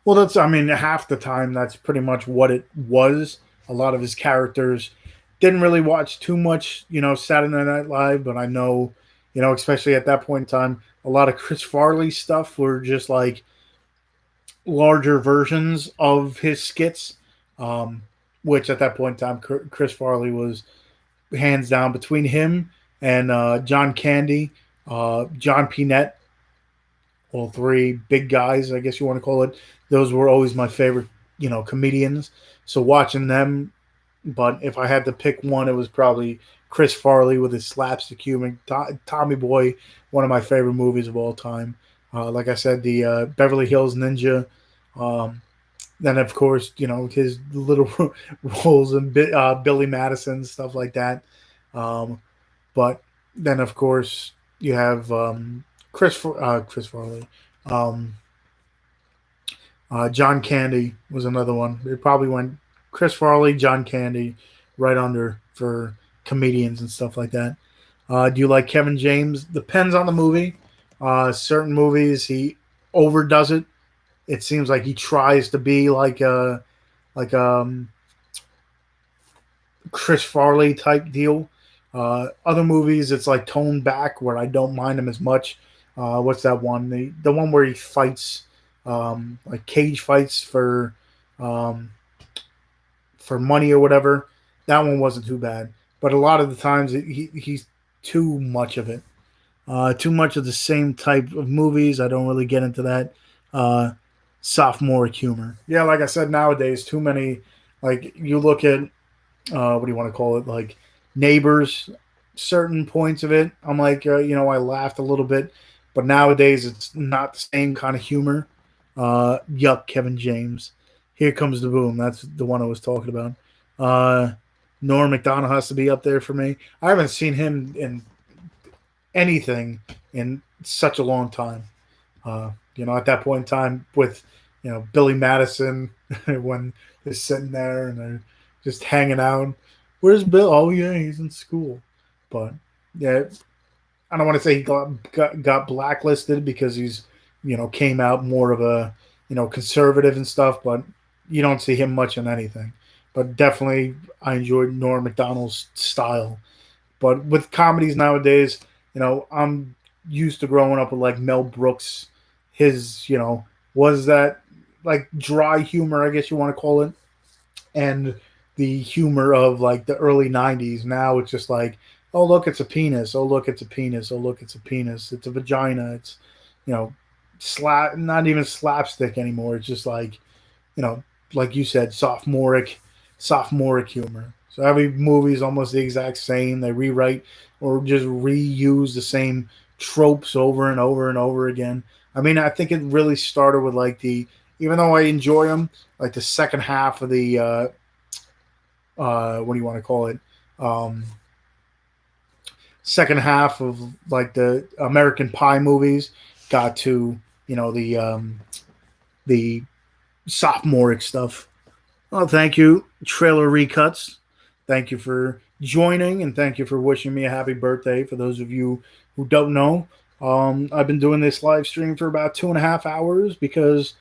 Well, that's, I mean, half the time that's pretty much what it was. A lot of his characters didn't really watch too much, Saturday Night Live, but I know, especially at that point in time, a lot of Chris Farley stuff were just like larger versions of his skits, um, which at that point in time, Chris Farley was hands down between him and John Candy, John Pinette, all three big guys, I guess you want to call it. Those were always my favorite, comedians. So watching them, but if I had to pick one, it was probably Chris Farley with his slapstick humor. Tommy Boy, one of my favorite movies of all time. Like I said, the Beverly Hills Ninja. Um, then of course, his little roles in Billy Madison, stuff like that. Um, but then of course you have Chris Farley. Um, John Candy was another one. It probably went Chris Farley, John Candy, right under for comedians and stuff like that. Do you like Kevin James? Depends on the movie. Certain movies he overdoes it. It seems like he tries to be like Chris Farley type deal. Other movies, it's like toned back where I don't mind him as much. What's that one? The one where he fights, like cage fights um, for money or whatever. That one wasn't too bad, but a lot of the times he's too much of it. Too much of the same type of movies. I don't really get into that uh, sophomoric humor. Yeah, like I said, nowadays too many. Like you look at what do you want to call it? Like Neighbors, certain points of it. I'm like, I laughed a little bit, but nowadays it's not the same kind of humor. Yuck, Kevin James. Here Comes the Boom. That's the one I was talking about. Uh, Norm Macdonald has to be up there for me. I haven't seen him in anything in such a long time. At that point in time with, Billy Madison when they're sitting there and they're just hanging out. Where's Bill? Oh yeah, he's in school. But yeah, I don't want to say he got blacklisted because he's, came out more of a, conservative and stuff, but you don't see him much in anything. but definitely I enjoyed Norm Macdonald's style. But with comedies nowadays, I'm used to growing up with like Mel Brooks. His, was that like dry humor, I guess you want to call it, and the humor of like the early '90s. Now it's just like, oh look, it's a penis. Oh look, it's a penis. Oh look, it's a penis. It's a vagina. It's, you know, not even slapstick anymore. It's just like, you know, like you said, sophomoric humor. So every movie is almost the exact same. They rewrite or just reuse the same tropes over and over and over again. I mean, I think it really started with like even though I enjoy them, like the second half of the what do you want to call it? Um, Second half of like the American Pie movies got to, the sophomoric stuff. Well, thank you, Trailer Recuts. Thank you for joining, and thank you for wishing me a happy birthday. For those of you who don't know, I've been doing this live stream for about 2.5 hours because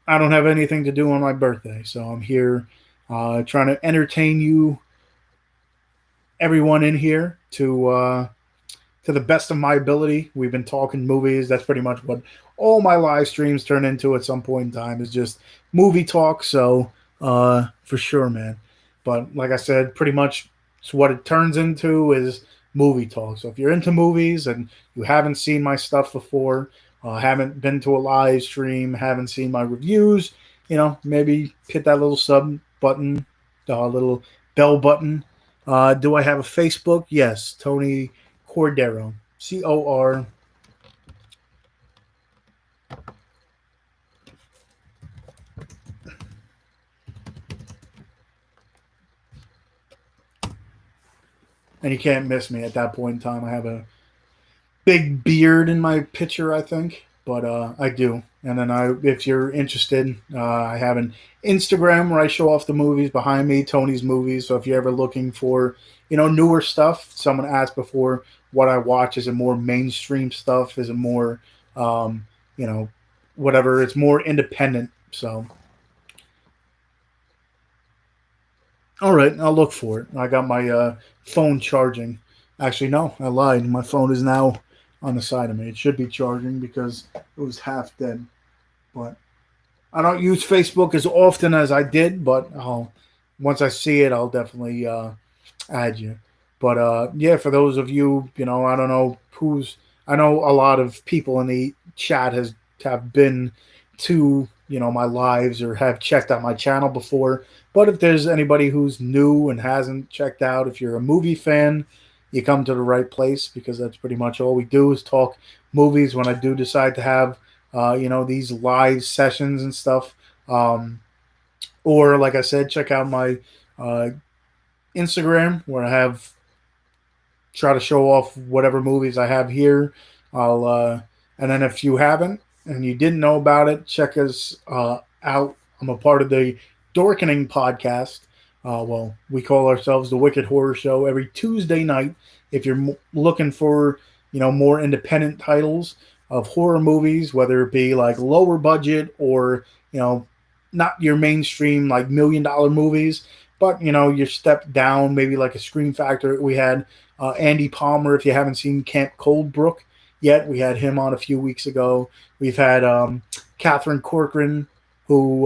I don't have anything to do on my birthday. So I'm here trying to entertain you, everyone in here, to the best of my ability. We've been talking movies. That's pretty much what all my live streams turn into at some point in time, is just movie talk. So for sure, man. But like I said, pretty much it's what it turns into is movie talk. So if you're into movies and you haven't seen my stuff before, haven't been to a live stream, haven't seen my reviews, maybe hit that little sub button, little bell button. Do I have a Facebook? Yes, Tony Cordero. Cor. And you can't miss me at that point in time. I have a big beard in my picture, I think, but I do. And then if you're interested, I have an Instagram where I show off the movies behind me, Tony's movies. So if you're ever looking for, newer stuff, someone asked before what I watch. Is it more mainstream stuff? Is it more, um, you know, whatever? It's more independent. So, all right, I'll look for it. I got my phone charging. Actually, no, I lied. My phone is now on the side of me. It should be charging because it was half dead. But I don't use Facebook as often as I did. But once I see it, I'll definitely add you. But yeah, for those of you, I don't know who's. I know a lot of people in the chat have been to my lives or have checked out my channel before. But if there's anybody who's new and hasn't checked out, if you're a movie fan, you come to the right place because that's pretty much all we do is talk movies. When I do decide to have these live sessions and stuff, or like I said, check out my uh, Instagram where I have try to show off whatever movies I have here. I'll and then if you haven't and you didn't know about it, check us out. I'm a part of the Dorkening podcast. Well, we call ourselves the Wicked Horror Show every Tuesday night. If you're looking for more independent titles of horror movies, whether it be like lower budget or not your mainstream like $1 million movies, but you step down maybe like a Scream Factor. We had Andy Palmer. If you haven't seen Camp Coldbrook yet, we had him on a few weeks ago. We've had Catherine Corcoran, who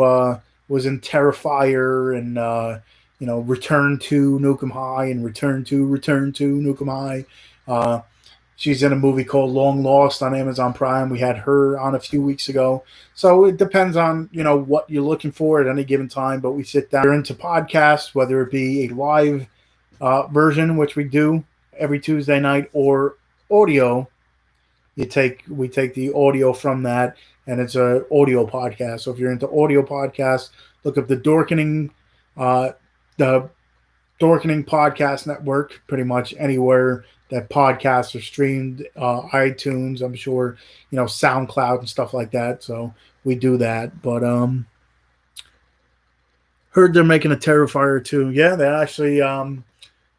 was in Terrifier and Return to Nukem High and Return to Nukem High. She's in a movie called Long Lost on Amazon Prime. We had her on a few weeks ago. So it depends on, what you're looking for at any given time. But we sit down. We're into podcasts, whether it be a live version, which we do every Tuesday night, or audio. We take the audio from that, and it's a audio podcast. So if you're into audio podcasts, look up uh, the Dorkening Podcast Network, pretty much anywhere that podcasts are streamed, iTunes, I'm sure, SoundCloud and stuff like that. So we do that. But heard they're making a Terrifier too. Yeah, they actually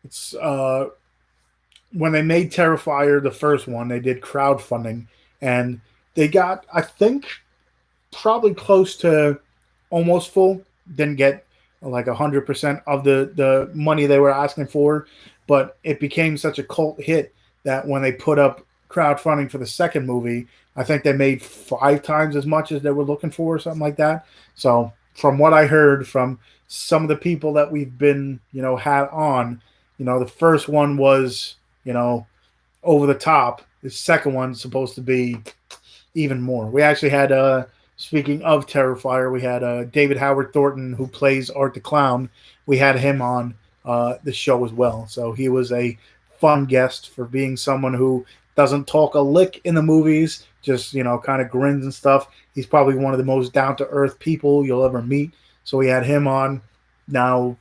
it's when they made Terrifier the first one, they did crowdfunding and they got, I think, probably close to almost full. Didn't get like 100% of the money they were asking for. But it became such a cult hit that when they put up crowdfunding for the second movie, I think they made 5 times as much as they were looking for, or something like that. So from what I heard from some of the people that we've been, had on, the first one was, over the top. The second one's supposed to be even more. We actually had, speaking of Terrifier, we had David Howard Thornton, who plays Art the Clown. We had him on the show as well. So he was a fun guest for being someone who doesn't talk a lick in the movies, just, kind of grins and stuff. He's probably one of the most down to earth people you'll ever meet. So we had him on now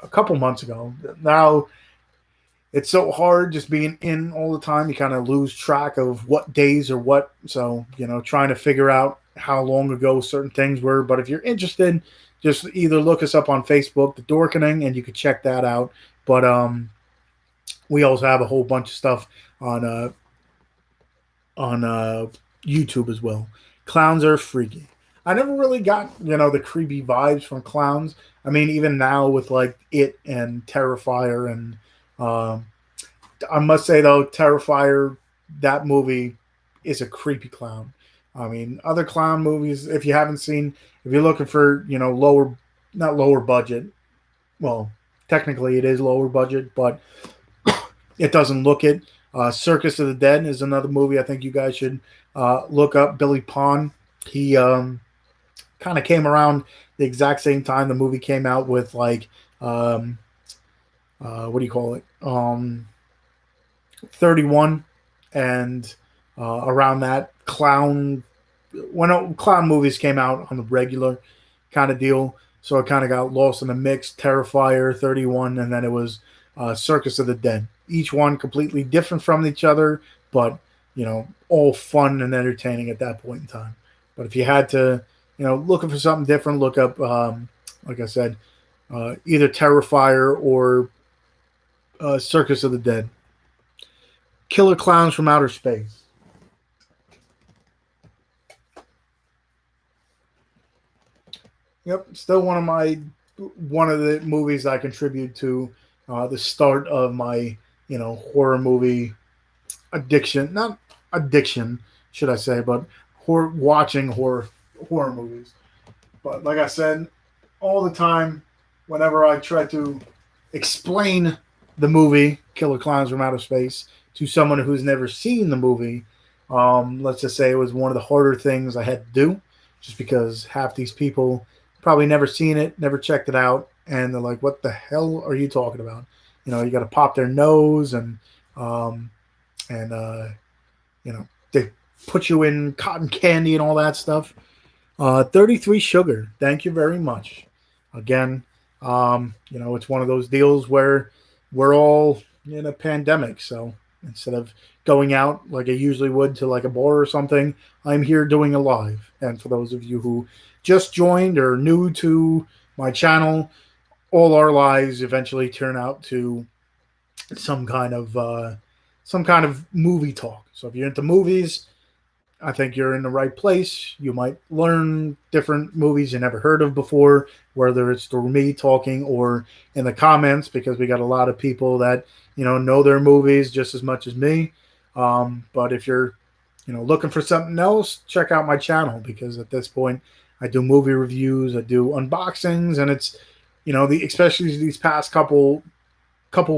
a couple months ago. Now it's so hard just being in all the time. You kind of lose track of what days or what. So, trying to figure out how long ago certain things were. But if you're interested, just either look us up on Facebook, The Dorkening, and you could check that out. But we also have a whole bunch of stuff on on YouTube as well. Clowns are freaky. I never really got the creepy vibes from clowns. I mean, even now with like It and Terrifier and um, I must say though, Terrifier, that movie is a creepy clown. I mean, other clown movies, if you haven't seen, if you're looking for, lower, not lower budget, well, technically it is lower budget, but it doesn't look it. Circus of the Dead is another movie I think you guys should look up. Billy Pond, he kind of came around the exact same time the movie came out with like, what do you call it? 31 and around that clown when clown movies came out on the regular kind of deal, so it kind of got lost in the mix. Terrifier, 31, and then it was Circus of the Dead, each one completely different from each other, but all fun and entertaining at that point in time. But if you had to, looking for something different, look up like I said, either Terrifier or Circus of the Dead. Killer Clowns from Outer Space. Yep, still one of the movies I contribute to the start of my horror movie addiction. Not addiction, should I say, but watching horror movies. But like I said, all the time, whenever I try to explain the movie Killer Clowns from Outer Space to someone who's never seen the movie, let's just say it was one of the harder things I had to do, just because half these people probably never seen it, never checked it out, and they're like, "What the hell are you talking about?" You got to pop their nose um, and they put you in cotton candy and all that stuff. 33 Sugar, thank you very much. Again, it's one of those deals where we're all in a pandemic. So instead of going out like I usually would to like a bar or something, I'm here doing a live. And for those of you who just joined or new to my channel, all our lives eventually turn out to some kind of movie talk. So if you're into movies, I think you're in the right place. You might learn different movies you never heard of before, whether it's through me talking or in the comments, because we got a lot of people that know their movies just as much as me. But if you're looking for something else, check out my channel, because at this point I do movie reviews, I do unboxings, and it's especially these past couple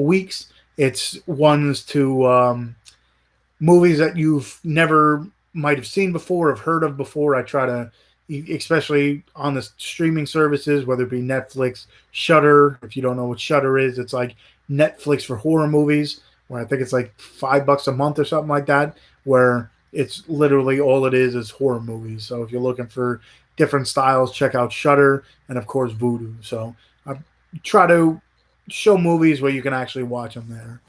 weeks, it's ones to movies that you've never might have seen before, have heard of before. I try to, especially on the streaming services, whether it be Netflix, Shutter. If you don't know what Shutter is, it's like Netflix for horror movies, where I think it's like $5 a month or something like that, where it's literally all it is horror movies. So if you're looking for different styles, check out Shutter, and of course Voodoo. So I try to show movies where you can actually watch them there.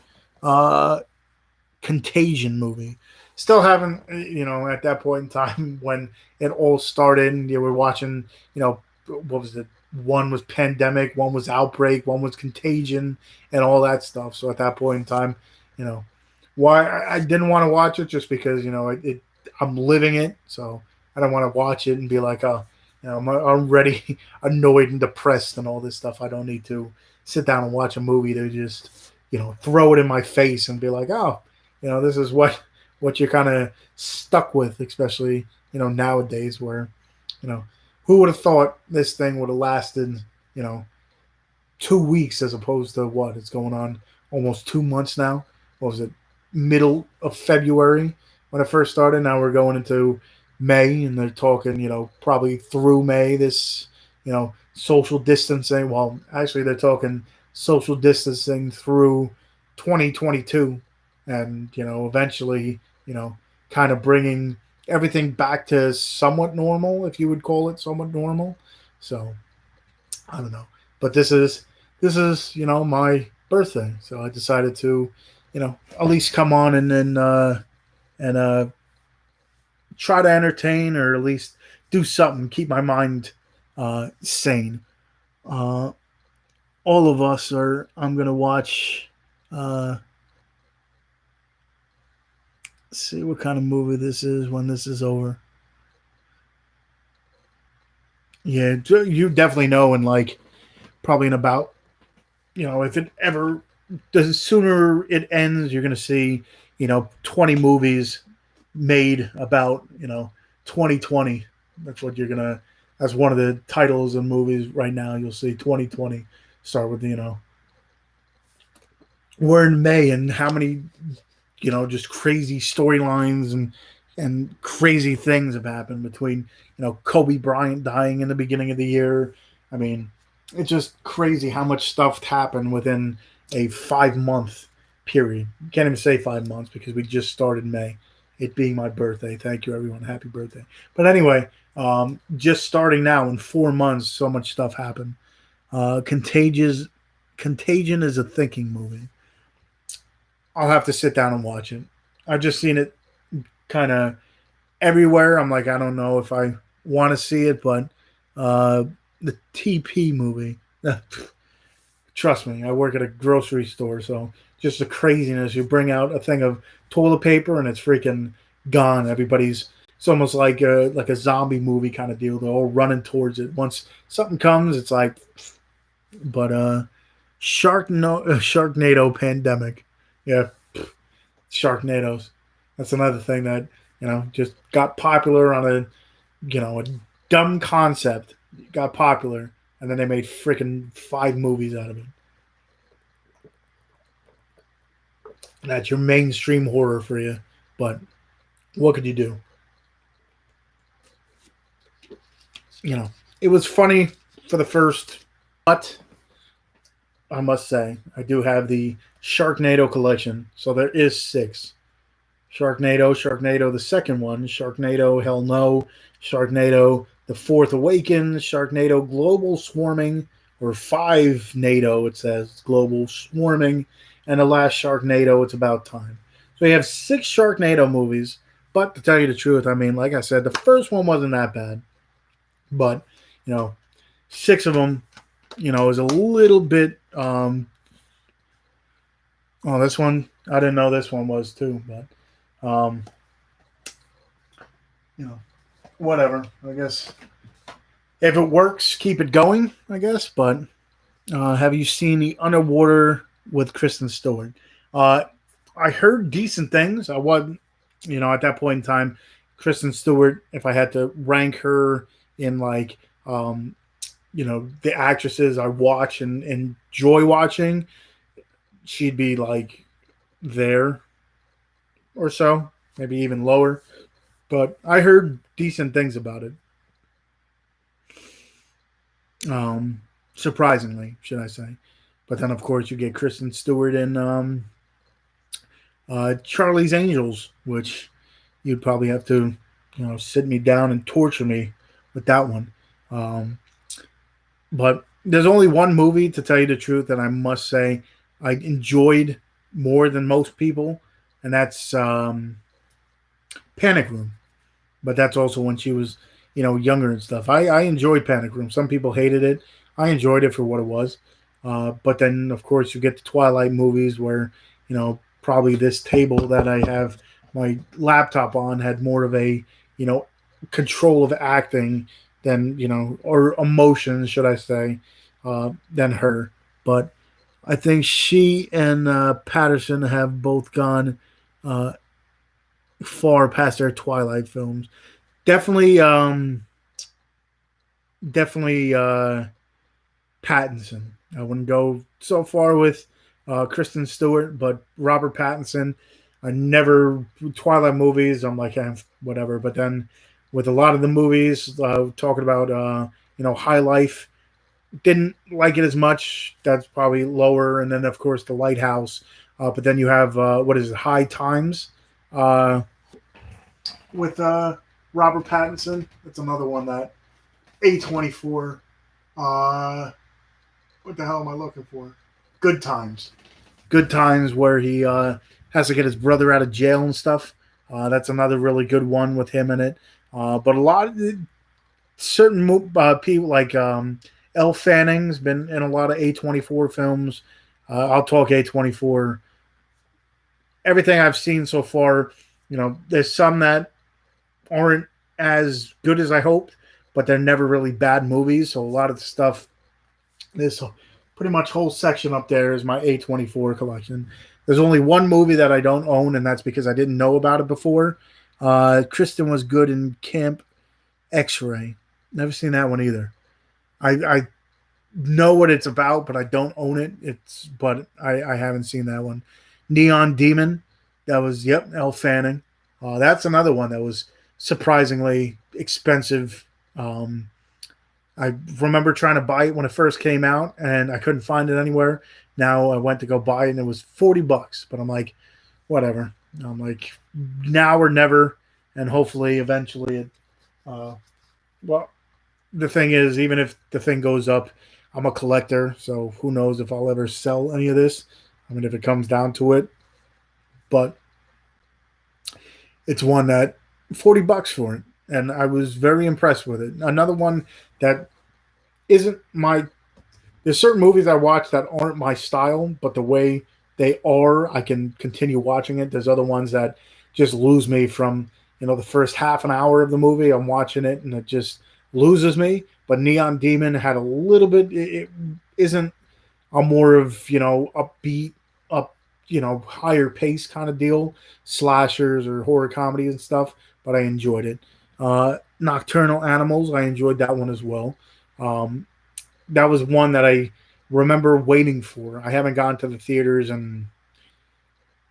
Contagion movie. Still haven't, at that point in time when it all started, and you were watching, what was it? One was Pandemic, one was Outbreak, one was Contagion, and all that stuff. So at that point in time, you know, why I didn't want to watch it, just because, I'm living it. So I don't want to watch it and be like, oh, I'm already annoyed and depressed and all this stuff. I don't need to sit down and watch a movie to just throw it in my face and be like, oh, this is what you're kind of stuck with, especially nowadays where you know who would have thought this thing would have lasted you know 2 weeks as opposed to what it's going on almost 2 months now. What was it? Middle of February when it first started. Now we're going into May, and they're talking, probably through May. This, social distancing. Well, actually, they're talking social distancing through 2022, and eventually, kind of bringing everything back to somewhat normal, if you would call it somewhat normal. So I don't know, but this is my birthday, so I decided to at least come on and try to entertain or at least do something, keep my mind sane. Uh, all of us are. I'm gonna watch. Uh, see what kind of movie this is when this is over. Yeah, you definitely know, and like probably in about if it ever, the sooner it ends, you're going to see, 20 movies made about, 2020. That's what you're going to, that's one of the titles of movies right now. You'll see 2020 start with, we're in May and how many, just crazy storylines and crazy things have happened between, Kobe Bryant dying in the beginning of the year. I mean, it's just crazy how much stuff happened within a 5 month period. You can't even say 5 months because we just started May, it being my birthday. Thank you, everyone. Happy birthday. But anyway, just starting now in 4 months, so much stuff happened. Contagious, Contagion is a thinking movie. I'll have to sit down and watch it. I've just seen it kind of everywhere. I'm like, I don't know if I want to see it, but uh, the TP movie. Trust me, I work at a grocery store, so just the craziness. You bring out a thing of toilet paper and it's freaking gone. Everybody's it's almost like a zombie movie kind of deal. They're all running towards it. Once something comes, it's like, but Sharknado pandemic. Yeah, Sharknadoes. That's another thing that just got popular on a dumb concept. Got popular, and then they made freaking 5 movies out of it. And that's your mainstream horror for you. But what could you do? It was funny for the first, but I must say I do have the Sharknado collection, so there is 6. Sharknado, the second one, Sharknado, Hell No, Sharknado, The Fourth Awaken, Sharknado Global Swarming, or 5 NATO, it says Global Swarming, and the last Sharknado, It's About Time. So you have 6 Sharknado movies, but to tell you the truth, I mean, like I said, the first one wasn't that bad, but, you know, 6 of them, is a little bit, oh, this one, I didn't know this one was too, but, you know, whatever. I guess if it works, keep it going. I guess. But have you seen the Underwater with Kristen Stewart? Uh, I heard decent things. I wasn't, at that point in time, Kristen Stewart. If I had to rank her in like, the actresses I watch and enjoy watching, she'd be like there or so, maybe even lower. But I heard decent things about it. Surprisingly, should I say? But then, of course, you get Kristen Stewart and Charlie's Angels, which you'd probably have to, sit me down and torture me with that one. Um, but there's only one movie, to tell you the truth, that I must say I enjoyed more than most people, and that's Panic Room. But that's also when she was, younger and stuff. I enjoyed Panic Room. Some people hated it. I enjoyed it for what it was. But then, of course, you get the Twilight movies where, probably this table that I have my laptop on had more of a, you know, control of acting than or emotions, should I say, than her. But I think she and Patterson have both gone uh, far past their Twilight films. Definitely, definitely Pattinson. I wouldn't go so far with Kristen Stewart, but Robert Pattinson. I never Twilight movies. I'm like, whatever. But then with a lot of the movies, talking about High Life, didn't like it as much. That's probably lower. And then of course the Lighthouse. But then you have what is it, High Times, uh, with Robert Pattinson. That's another one that A24. Uh, what the hell am I looking for? Good Times. Good Times, where he has to get his brother out of jail and stuff. That's another really good one with him in it. But a lot of certain people like Elle Fanning's been in a lot of A24 films. I'll talk A24. Everything I've seen so far, there's some that aren't as good as I hoped, but they're never really bad movies. So a lot of the stuff, this pretty much whole section up there is my A24 collection. There's only one movie that I don't own, and that's because I didn't know about it before. Kristen was good in Camp X-Ray. Never seen that one either. I know what it's about, but I don't own it. I haven't seen that one. Neon Demon. That was Elle Fanning. That's another one that was surprisingly expensive. I remember trying to buy it when it first came out, and I couldn't find it anywhere. Now I went to go buy it, and it was $40. But I'm like, whatever. I'm like, now or never, and hopefully, eventually, it. Well, the thing is, even if the thing goes up, I'm a collector, so who knows if I'll ever sell any of this. I mean, if it comes down to it, but it's one that $40 for it, and I was very impressed with it. Another one that isn't my. There's certain movies I watch that aren't my style, but the way they are, I can continue watching it. There's other ones that just lose me from the first half an hour of the movie. I'm watching it and it just loses me. But Neon Demon had a little bit. It isn't a more of upbeat, up higher pace kind of deal, slashers or horror comedies and stuff. But I enjoyed it. Nocturnal Animals, I enjoyed that one as well. That was one that I remember waiting for. I haven't gone to the theaters in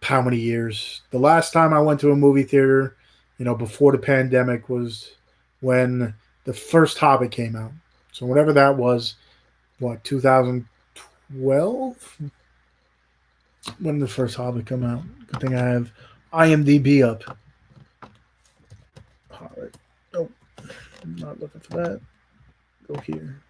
how many years. The last time I went to a movie theater, before the pandemic, was when the first Hobbit came out. So whatever that was, what, 2012? When did the first Hobbit come out? Good thing I have IMDb up. Hobbit. Nope. I'm not looking for that. Go here.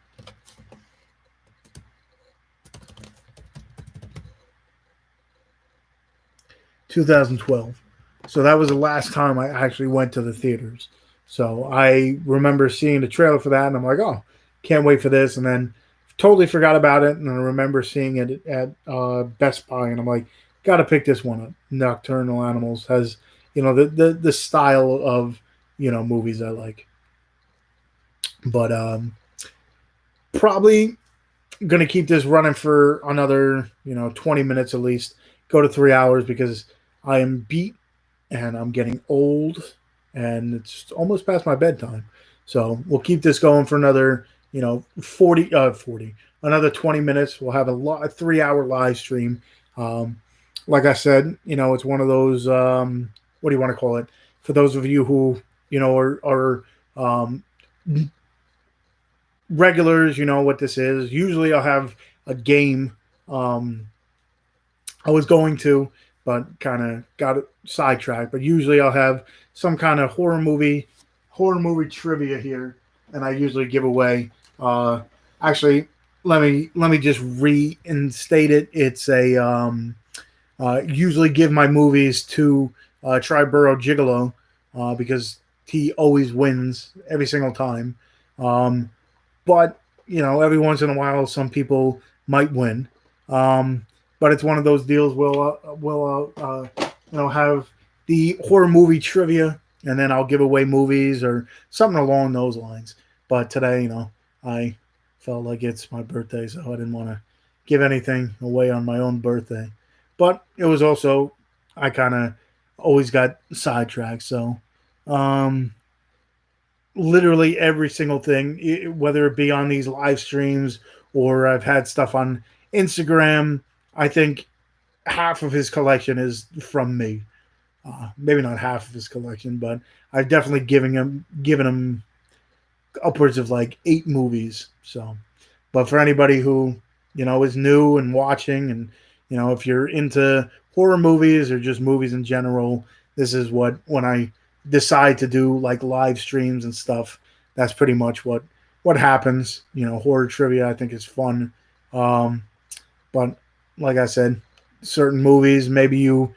2012. So that was the last time I actually went to the theaters. So I remember seeing the trailer for that, and I'm like, oh, can't wait for this. And then totally forgot about it. And I remember seeing it at Best Buy, and I'm like, got to pick this one up. Nocturnal Animals has, the style of, movies I like. But probably going to keep this running for another, 20 minutes at least. Go to 3 hours because I am beat and I'm getting old and it's almost past my bedtime. So we'll keep this going for another, 40, another 20 minutes. We'll have a 3 hour live stream. Like I said, it's one of those, what do you want to call it? For those of you who, are regulars, you know what this is. Usually I'll have a game, I was going to, but kind of got sidetracked. But usually I'll have some kind of horror movie trivia here, and I usually give away. Actually, let me just reinstate it. It's a usually give my movies to Triborough Gigolo because he always wins every single time. But every once in a while, some people might win. But it's one of those deals. We'll have the horror movie trivia, and then I'll give away movies or something along those lines. But today, I felt like it's my birthday, so I didn't want to give anything away on my own birthday. But it was also, I kind of always got sidetracked. So, um, literally every single thing, whether it be on these live streams or I've had stuff on Instagram, I think half of his collection is from me. Maybe not half of his collection, but I've definitely given him upwards of like 8 movies. So, but for anybody who is new and watching, and if you're into horror movies or just movies in general, this is what when I decide to do like live streams and stuff. That's pretty much what happens. Horror trivia I think is fun, um, but like I said, certain movies maybe you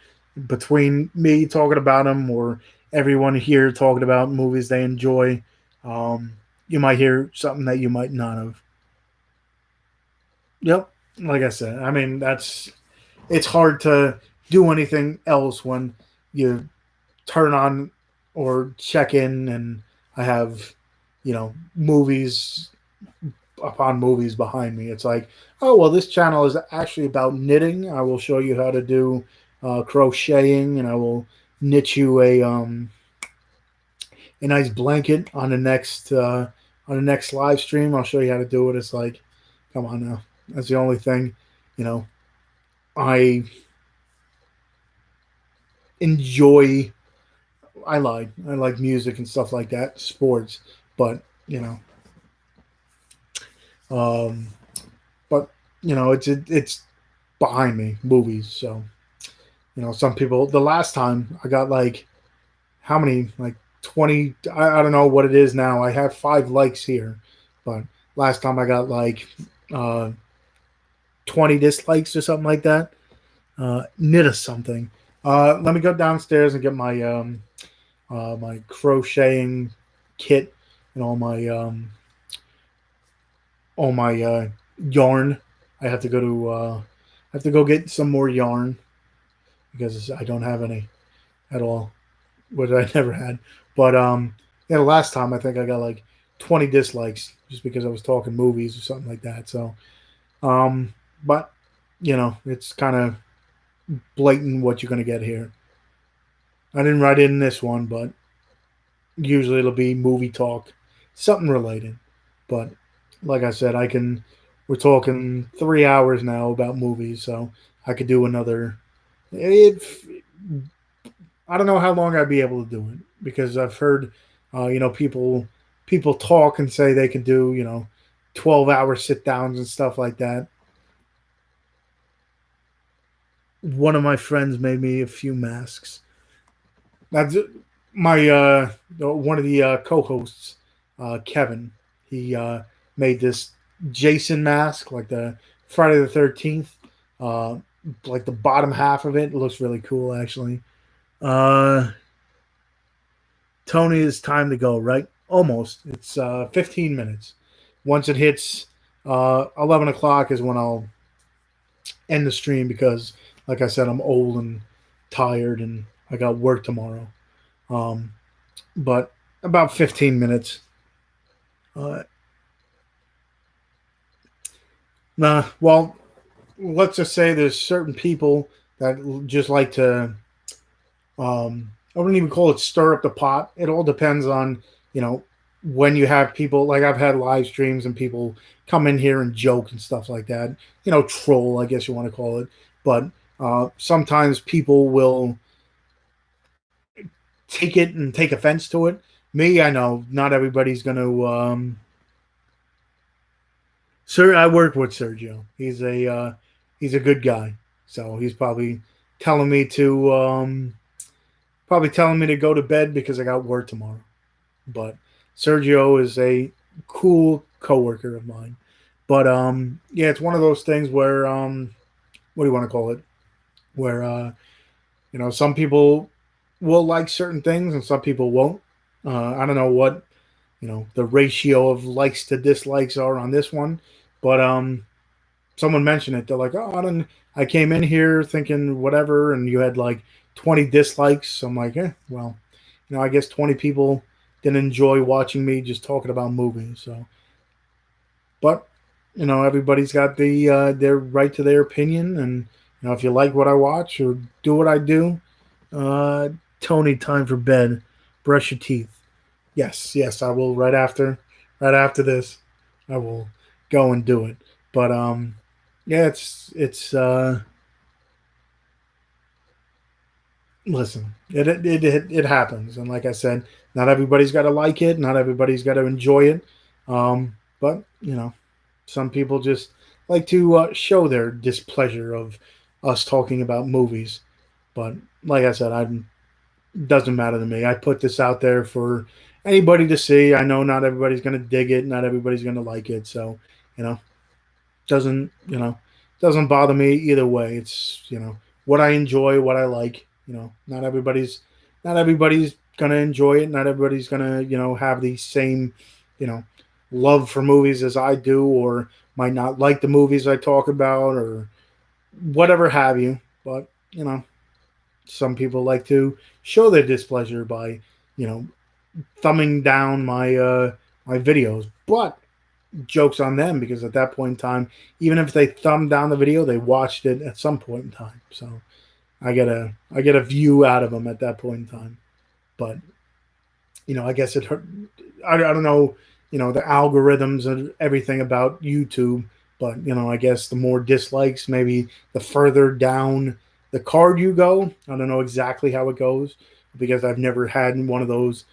between me talking about them or everyone here talking about movies they enjoy. Um, you might hear something that you might not have. Yep. Like I said, I mean, it's hard to do anything else when you turn on or check in and I have, movies upon movies behind me. It's like, oh, well, this channel is actually about knitting. I will show you how to do crocheting, and I will knit you a nice blanket on the next live stream. I'll show you how to do it. It's like, come on now. That's the only thing, you know. I enjoy. I lied. I like music and stuff like that, sports, but um, but it's behind me movies. So some people. The last time I got like how many like 20. I don't know what it is now. I have 5 likes here, but last time I got like uh, 20 dislikes or something like that. Knit us something. Let me go downstairs and get my crocheting kit and all my yarn. I have to go to I have to go get some more yarn because I don't have any at all, which I never had. But yeah, the last time I think I got like 20 dislikes just because I was talking movies or something like that. So, but it's kind of blatant what you're gonna get here. I didn't write in this one, but usually it'll be movie talk, something related. But like I said, I can. We're talking 3 hours now about movies, so I could do another. If I don't know how long I'd be able to do it because I've heard, people talk and say they can do 12-hour sit downs and stuff like that. One of my friends made me a few masks. That's my one of the co-hosts, Kevin. He made this Jason mask, like the Friday the 13th. Uh, like the bottom half of it looks really cool, actually. Uh, Tony, it's time to go, right? Almost. It's 15 minutes. Once it hits 11 o'clock is when I'll end the stream because, like I said, I'm old and tired and I got work tomorrow. Um, but about 15 minutes. Uh, well, let's just say there's certain people that just like to I wouldn't even call it stir up the pot. It all depends on, you know, when you have people like I've had live streams and people come in here and joke and stuff like that. Troll, I guess you want to call it. But sometimes people will take it and take offense to it. Me, I know not everybody's going to. Sir, I work with Sergio. He's a good guy, so he's telling me to probably telling me to go to bed because I got work tomorrow. But Sergio is a cool coworker of mine. But yeah, it's one of those things where what do you want to call it? Where some people will like certain things and some people won't. I don't know what the ratio of likes to dislikes are on this one, but someone mentioned it. They're like, "Oh, I came in here thinking whatever," and you had like 20 dislikes. So I'm like, well, I guess 20 people than enjoy watching me just talking about movies. So, but everybody's got their right to their opinion, and if you like what I watch or do what I do, uh, Tony, time for bed. Brush your teeth. Yes, yes, I will right after this. I will go and do it. But yeah, it's listen, it happens, and like I said, not everybody's got to like it, not everybody's got to enjoy it, but some people just like to show their displeasure of us talking about movies. But like I said, I doesn't matter to me. I put this out there for anybody to see. I know not everybody's going to dig it, not everybody's going to like it, so you know doesn't bother me either way. It's what I enjoy, what I like. Not everybody's gonna enjoy it. Not everybody's gonna have the same you know love for movies as I do, or might not like the movies I talk about, or whatever have you. But some people like to show their displeasure by you know thumbing down my videos, but jokes on them, because at that point in time, even if they thumbed down the video, they watched it at some point in time. So I get a view out of them at that point in time. But I guess it hurt. I don't know, the algorithms and everything about YouTube, but I guess the more dislikes, maybe the further down the card you go. I don't know exactly how it goes, because I've never had one of those.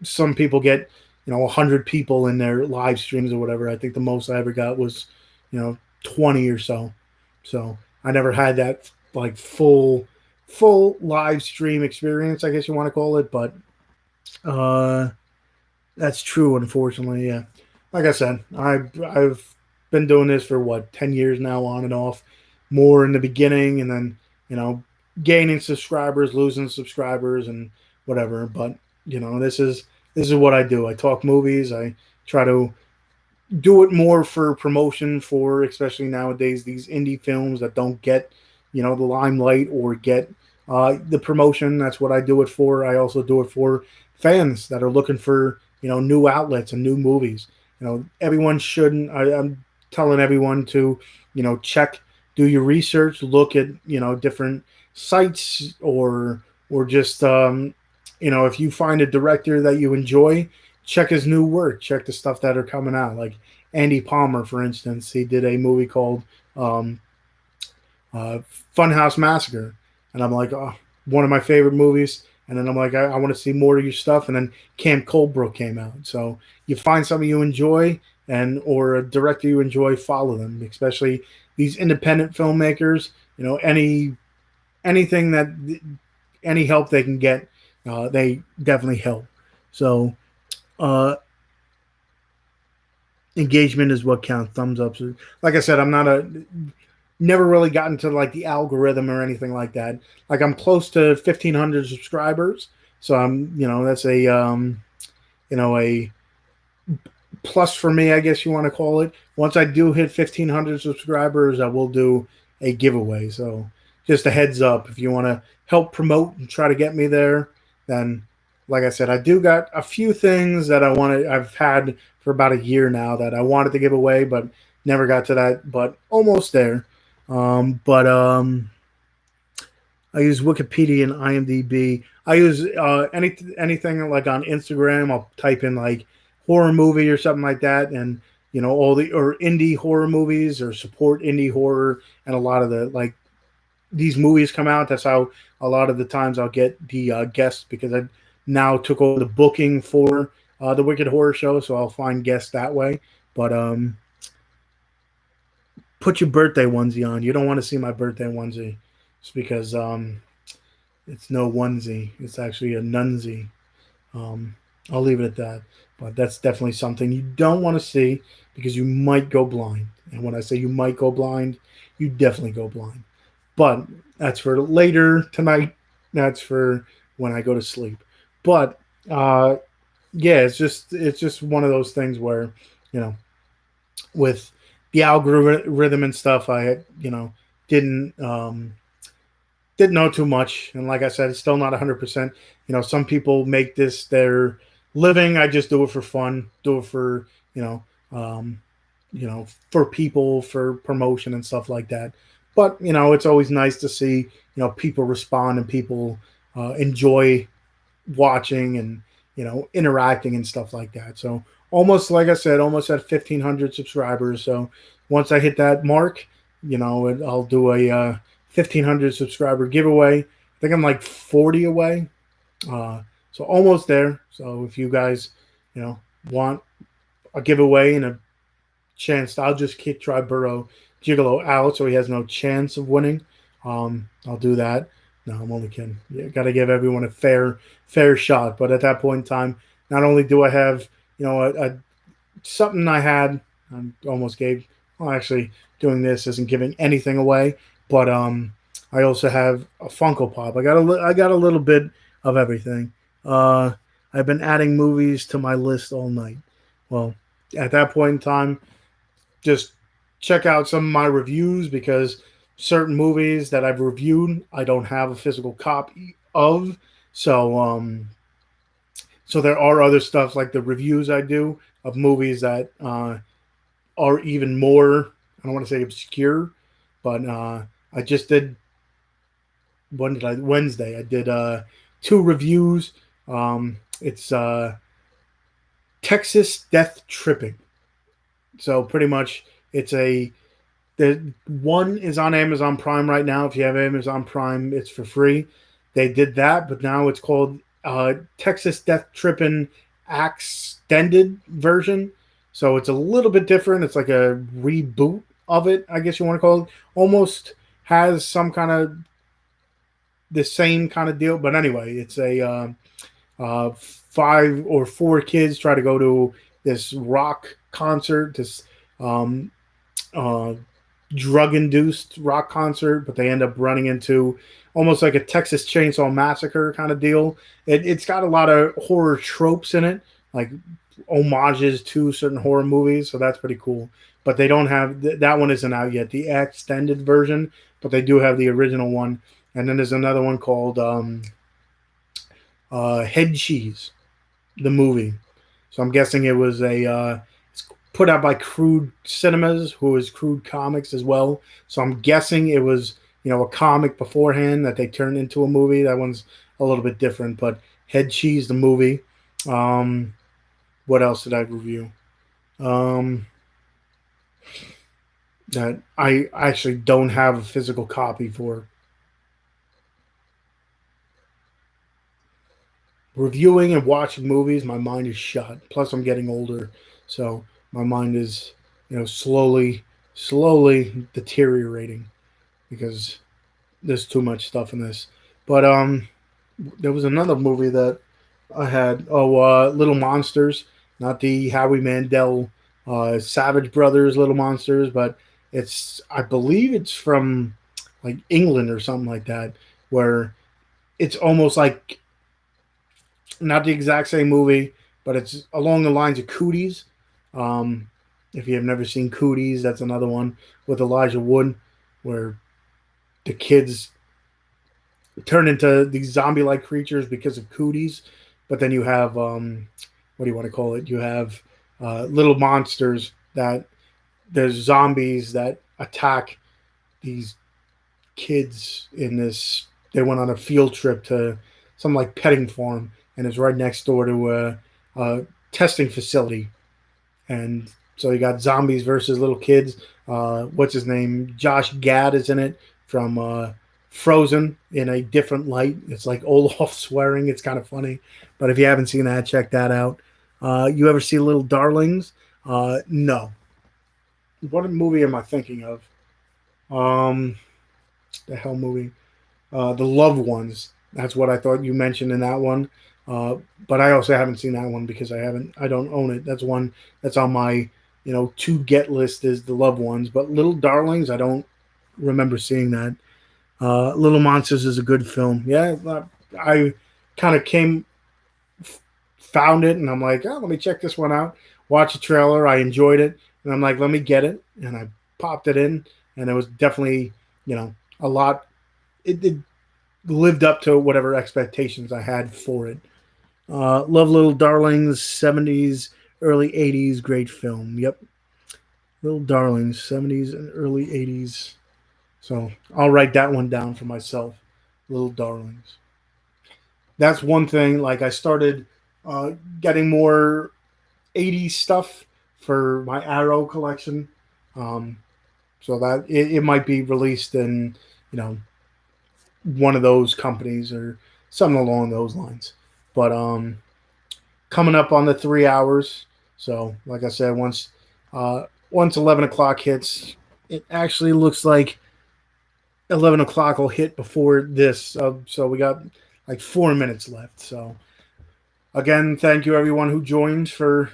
Some people get 100 people in their live streams or whatever. I think the most I ever got was 20 or so. So I never had that like full live stream experience, I guess you want to call it. But uh that's true, unfortunately. Yeah, like I said, I've been doing this for what, 10 years now, on and off. More in the beginning, and then gaining subscribers, losing subscribers, and whatever. But this is what I do. I talk movies. I try to do it more for promotion, for especially nowadays these indie films that don't get the limelight or get the promotion. That's what I do it for. I also do it for fans that are looking for new outlets and new movies. Everyone shouldn't. I'm telling everyone to check, do your research, look at different sites, or just if you find a director that you enjoy, check his new work, check the stuff that are coming out. Like Andy Palmer, for instance, he did a movie called um, uh, Funhouse Massacre, and I'm like, oh, one of my favorite movies. And then I'm like, I want to see more of your stuff. And then Camp Coldbrook came out. So you find something you enjoy, and or a director you enjoy, follow them. Especially these independent filmmakers. Anything that any help they can get, they definitely help. So uh, engagement is what counts. Thumbs ups. Like I said, I'm not a never really gotten to like the algorithm or anything like that. Like I'm close to 1,500 subscribers, so I'm that's a plus for me, I guess you want to call it. Once I do hit 1,500 subscribers, I will do a giveaway. So just a heads up, if you want to help promote and try to get me there, then like I said, I do got a few things that I've had for about a year now that I wanted to give away, but never got to that, but almost there. But I use Wikipedia and IMDb. I use anything like on Instagram. I'll type in like horror movie or something like that, and all the or indie horror movies, or support indie horror, and a lot of the like these movies come out. That's how a lot of the times I'll get the guests, because I now took over the booking for the Wicked Horror Show, so I'll find guests that way. But put your birthday onesie on. You don't want to see my birthday onesie. It's because it's no onesie. It's actually a nunsie. Um, I'll leave it at that. But that's definitely something you don't want to see, because you might go blind. And when I say you might go blind, you definitely go blind. But that's for later tonight. That's for when I go to sleep. But uh, yeah, it's just one of those things where you know with the algorithm and stuff, I didn't didn't know too much, and like I said, it's still not 100%. Some people make this their living. I just do it for fun, do it for you know, um, for people, for promotion and stuff like that. But it's always nice to see people respond and people enjoy watching and interacting and stuff like that. So almost like I said, almost at 1,500 subscribers. So once I hit that mark, I'll do a 1,500 subscriber giveaway. I think I'm like 40 away, so almost there. So if you guys want a giveaway and a chance, I'll just kick Triborough Gigolo out so he has no chance of winning. I'll do that. No, I'm only kidding. You got to give everyone a fair shot. But at that point in time, not only do I have something I had, I almost gave. Well, actually, doing this isn't giving anything away. But I also have a Funko Pop. I got a little bit of everything. I've been adding movies to my list all night. Well, at that point in time, just check out some of my reviews because certain movies that I've reviewed, I don't have a physical copy of. So there are other stuff like the reviews I do of movies that are even more, I don't want to say obscure, but I just did, when did I, Wednesday, I did two reviews. It's Texas Death Tripping. So pretty much it's the one is on Amazon Prime right now. If you have Amazon Prime, it's for free. They did that, but now it's called Texas Death Trippin' Extended version. So it's a little bit different. It's like a reboot of it, I guess you want to call it. Almost has some kind of the same kind of deal, but anyway, it's a five or four kids try to go to this rock concert, this um, uh, drug induced rock concert, but they end up running into almost like a Texas Chainsaw Massacre kind of deal. It's got a lot of horror tropes in it, like homages to certain horror movies, so that's pretty cool. But they don't have that one isn't out yet, the extended version, but they do have the original one. And then there's another one called Head Cheese, the movie. So I'm guessing it was it's put out by Crude Cinemas, who is Crude Comics as well. So I'm guessing it was a comic beforehand that they turned into a movie. That one's a little bit different, but Head Cheese, the movie. What else did I review? That I actually don't have a physical copy for. Reviewing and watching movies, my mind is shut. Plus, I'm getting older, so my mind is, slowly deteriorating because there's too much stuff in this. But there was another movie that I had. Oh, Little Monsters, not the Howie Mandel, Savage Brothers Little Monsters, but I believe it's from like England or something like that, where it's almost like not the exact same movie, but it's along the lines of Cooties. Um, if you have never seen Cooties, that's another one with Elijah Wood, where the kids turn into these zombie-like creatures because of Cooties. But then you have what do you want to call it? You have little monsters that there's zombies that attack these kids in this. They went on a field trip to some like petting farm, and it's right next door to a testing facility. And so you got zombies versus little kids. What's his name? Josh Gad is in it from Frozen in a different light. It's like Olaf swearing. It's kind of funny. But if you haven't seen that, check that out. You ever see Little Darlings? No. What movie am I thinking of? The hell movie? The Loved Ones. That's what I thought you mentioned in that one. But I also haven't seen that one because I don't own it. That's one that's on my, to get list is The Loved Ones. But Little Darlings, I don't remember seeing that. Little Monsters is a good film. Yeah, I kind of found it, and I'm like, oh, let me check this one out. Watch the trailer. I enjoyed it, and I'm like, let me get it, and I popped it in, and it was definitely, a lot. It lived up to whatever expectations I had for it. Love Little Darlings, 70s, early 80s, great film. Yep. Little Darlings, 70s and early 80s. So I'll write that one down for myself. Little Darlings. That's one thing. Like I started uh, getting more 80s stuff for my Arrow collection. Um, so that it might be released in, you know, one of those companies or something along those lines. But coming up on the 3 hours. So, like I said, once 11 o'clock hits, it actually looks like 11 o'clock will hit before this. So we got like 4 minutes left. So again, thank you everyone who joined for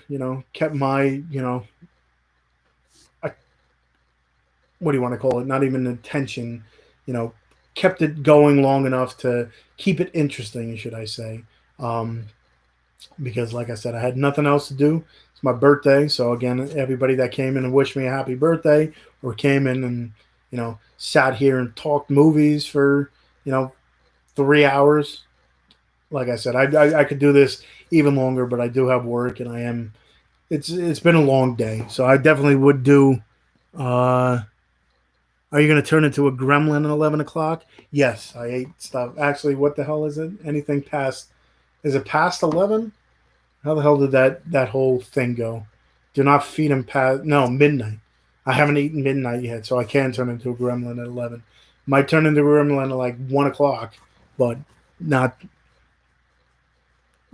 kept my I, what do you want to call it? Not even attention, you know, kept it going long enough to keep it interesting, should I say? Um, because like I said, I had nothing else to do. It's my birthday, so again, everybody that came in and wished me a happy birthday, or came in and sat here and talked movies for 3 hours. Like I said, I could do this even longer, but I do have work, and I am. It's been a long day, so I definitely would do. Uh, are you going to turn into a gremlin at 11 o'clock? Yes, I ate stuff. Actually, what the hell is it? Anything past? Is it past 11? How the hell did that whole thing go? Do not feed him past midnight. I haven't eaten midnight yet, so I can turn into a gremlin at 11. Might turn into a gremlin at like 1 o'clock, but not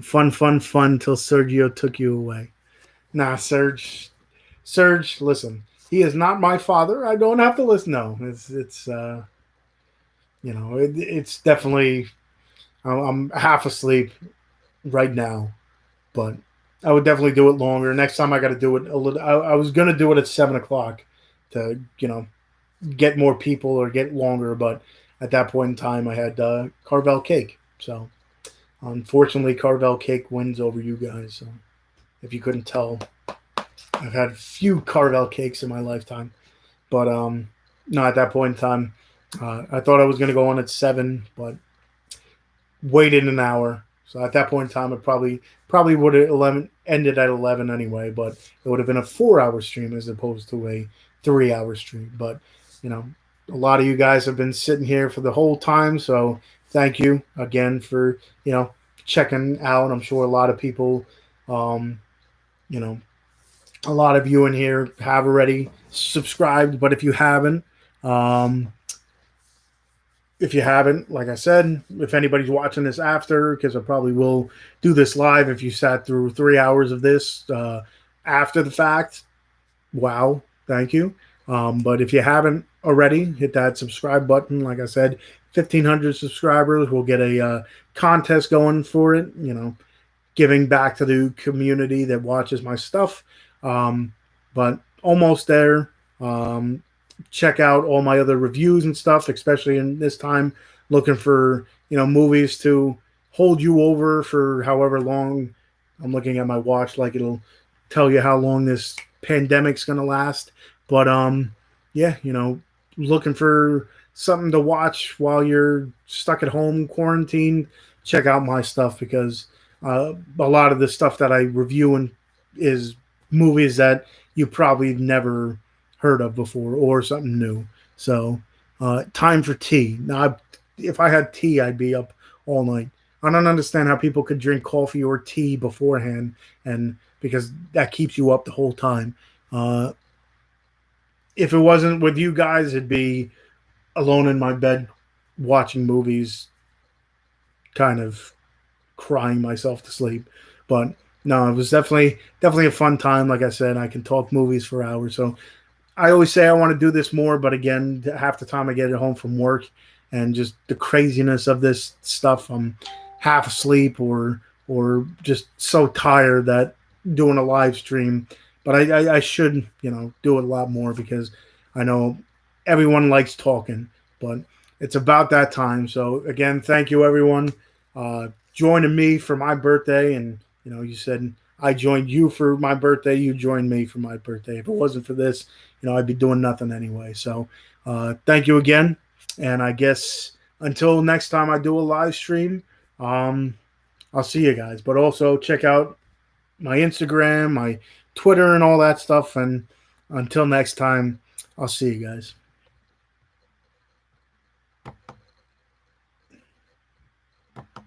fun till Sergio took you away. Nah, Serge, listen. He is not my father. I don't have to listen. No, it's definitely. I'm half asleep right now, but I would definitely do it longer. Next time I got to do it a little. I was gonna do it at 7 o'clock to get more people or get longer, but at that point in time I had Carvel cake. So unfortunately, Carvel cake wins over you guys. So if you couldn't tell, I've had a few Carvel cakes in my lifetime, but no, at that point in time, I thought I was gonna go on at 7, but waited an hour. So at that point in time, it probably would have 11 ended at 11 anyway, but it would have been a 4 hour stream as opposed to a 3 hour stream. But you know, a lot of you guys have been sitting here for the whole time, so thank you again for checking out. I'm sure a lot of people, um, you know, a lot of you in here have already subscribed, but um, if you haven't, like I said, if anybody's watching this after, because I probably will do this live if you sat through 3 hours of this after the fact, wow, thank you. But if you haven't already, hit that subscribe button. Like I said, 1,500 subscribers, we'll get a contest going for it, giving back to the community that watches my stuff. But almost there. Check out all my other reviews and stuff, especially in this time, looking for movies to hold you over for however long. I'm looking at my watch, like it'll tell you how long this pandemic's gonna last. But yeah, looking for something to watch while you're stuck at home quarantined. Check out my stuff because a lot of the stuff that I review is movies that you probably never heard of before or something new. So, time for tea. Now, if I had tea, I'd be up all night. I don't understand how people could drink coffee or tea beforehand, and because that keeps you up the whole time. If it wasn't with you guys, it'd be alone in my bed watching movies, kind of crying myself to sleep. But no, it was definitely a fun time. Like I said, I can talk movies for hours. So I always say I want to do this more, but again, half the time I get it home from work and just the craziness of this stuff, I'm half asleep or just so tired that doing a live stream. But I should do it a lot more because I know everyone likes talking, but it's about that time. So again, thank you everyone joining me for my birthday, and you said I joined you for my birthday. You joined me for my birthday. If it wasn't for this, I'd be doing nothing anyway. So thank you again. And I guess until next time I do a live stream, I'll see you guys. But also check out my Instagram, my Twitter, and all that stuff. And until next time, I'll see you guys.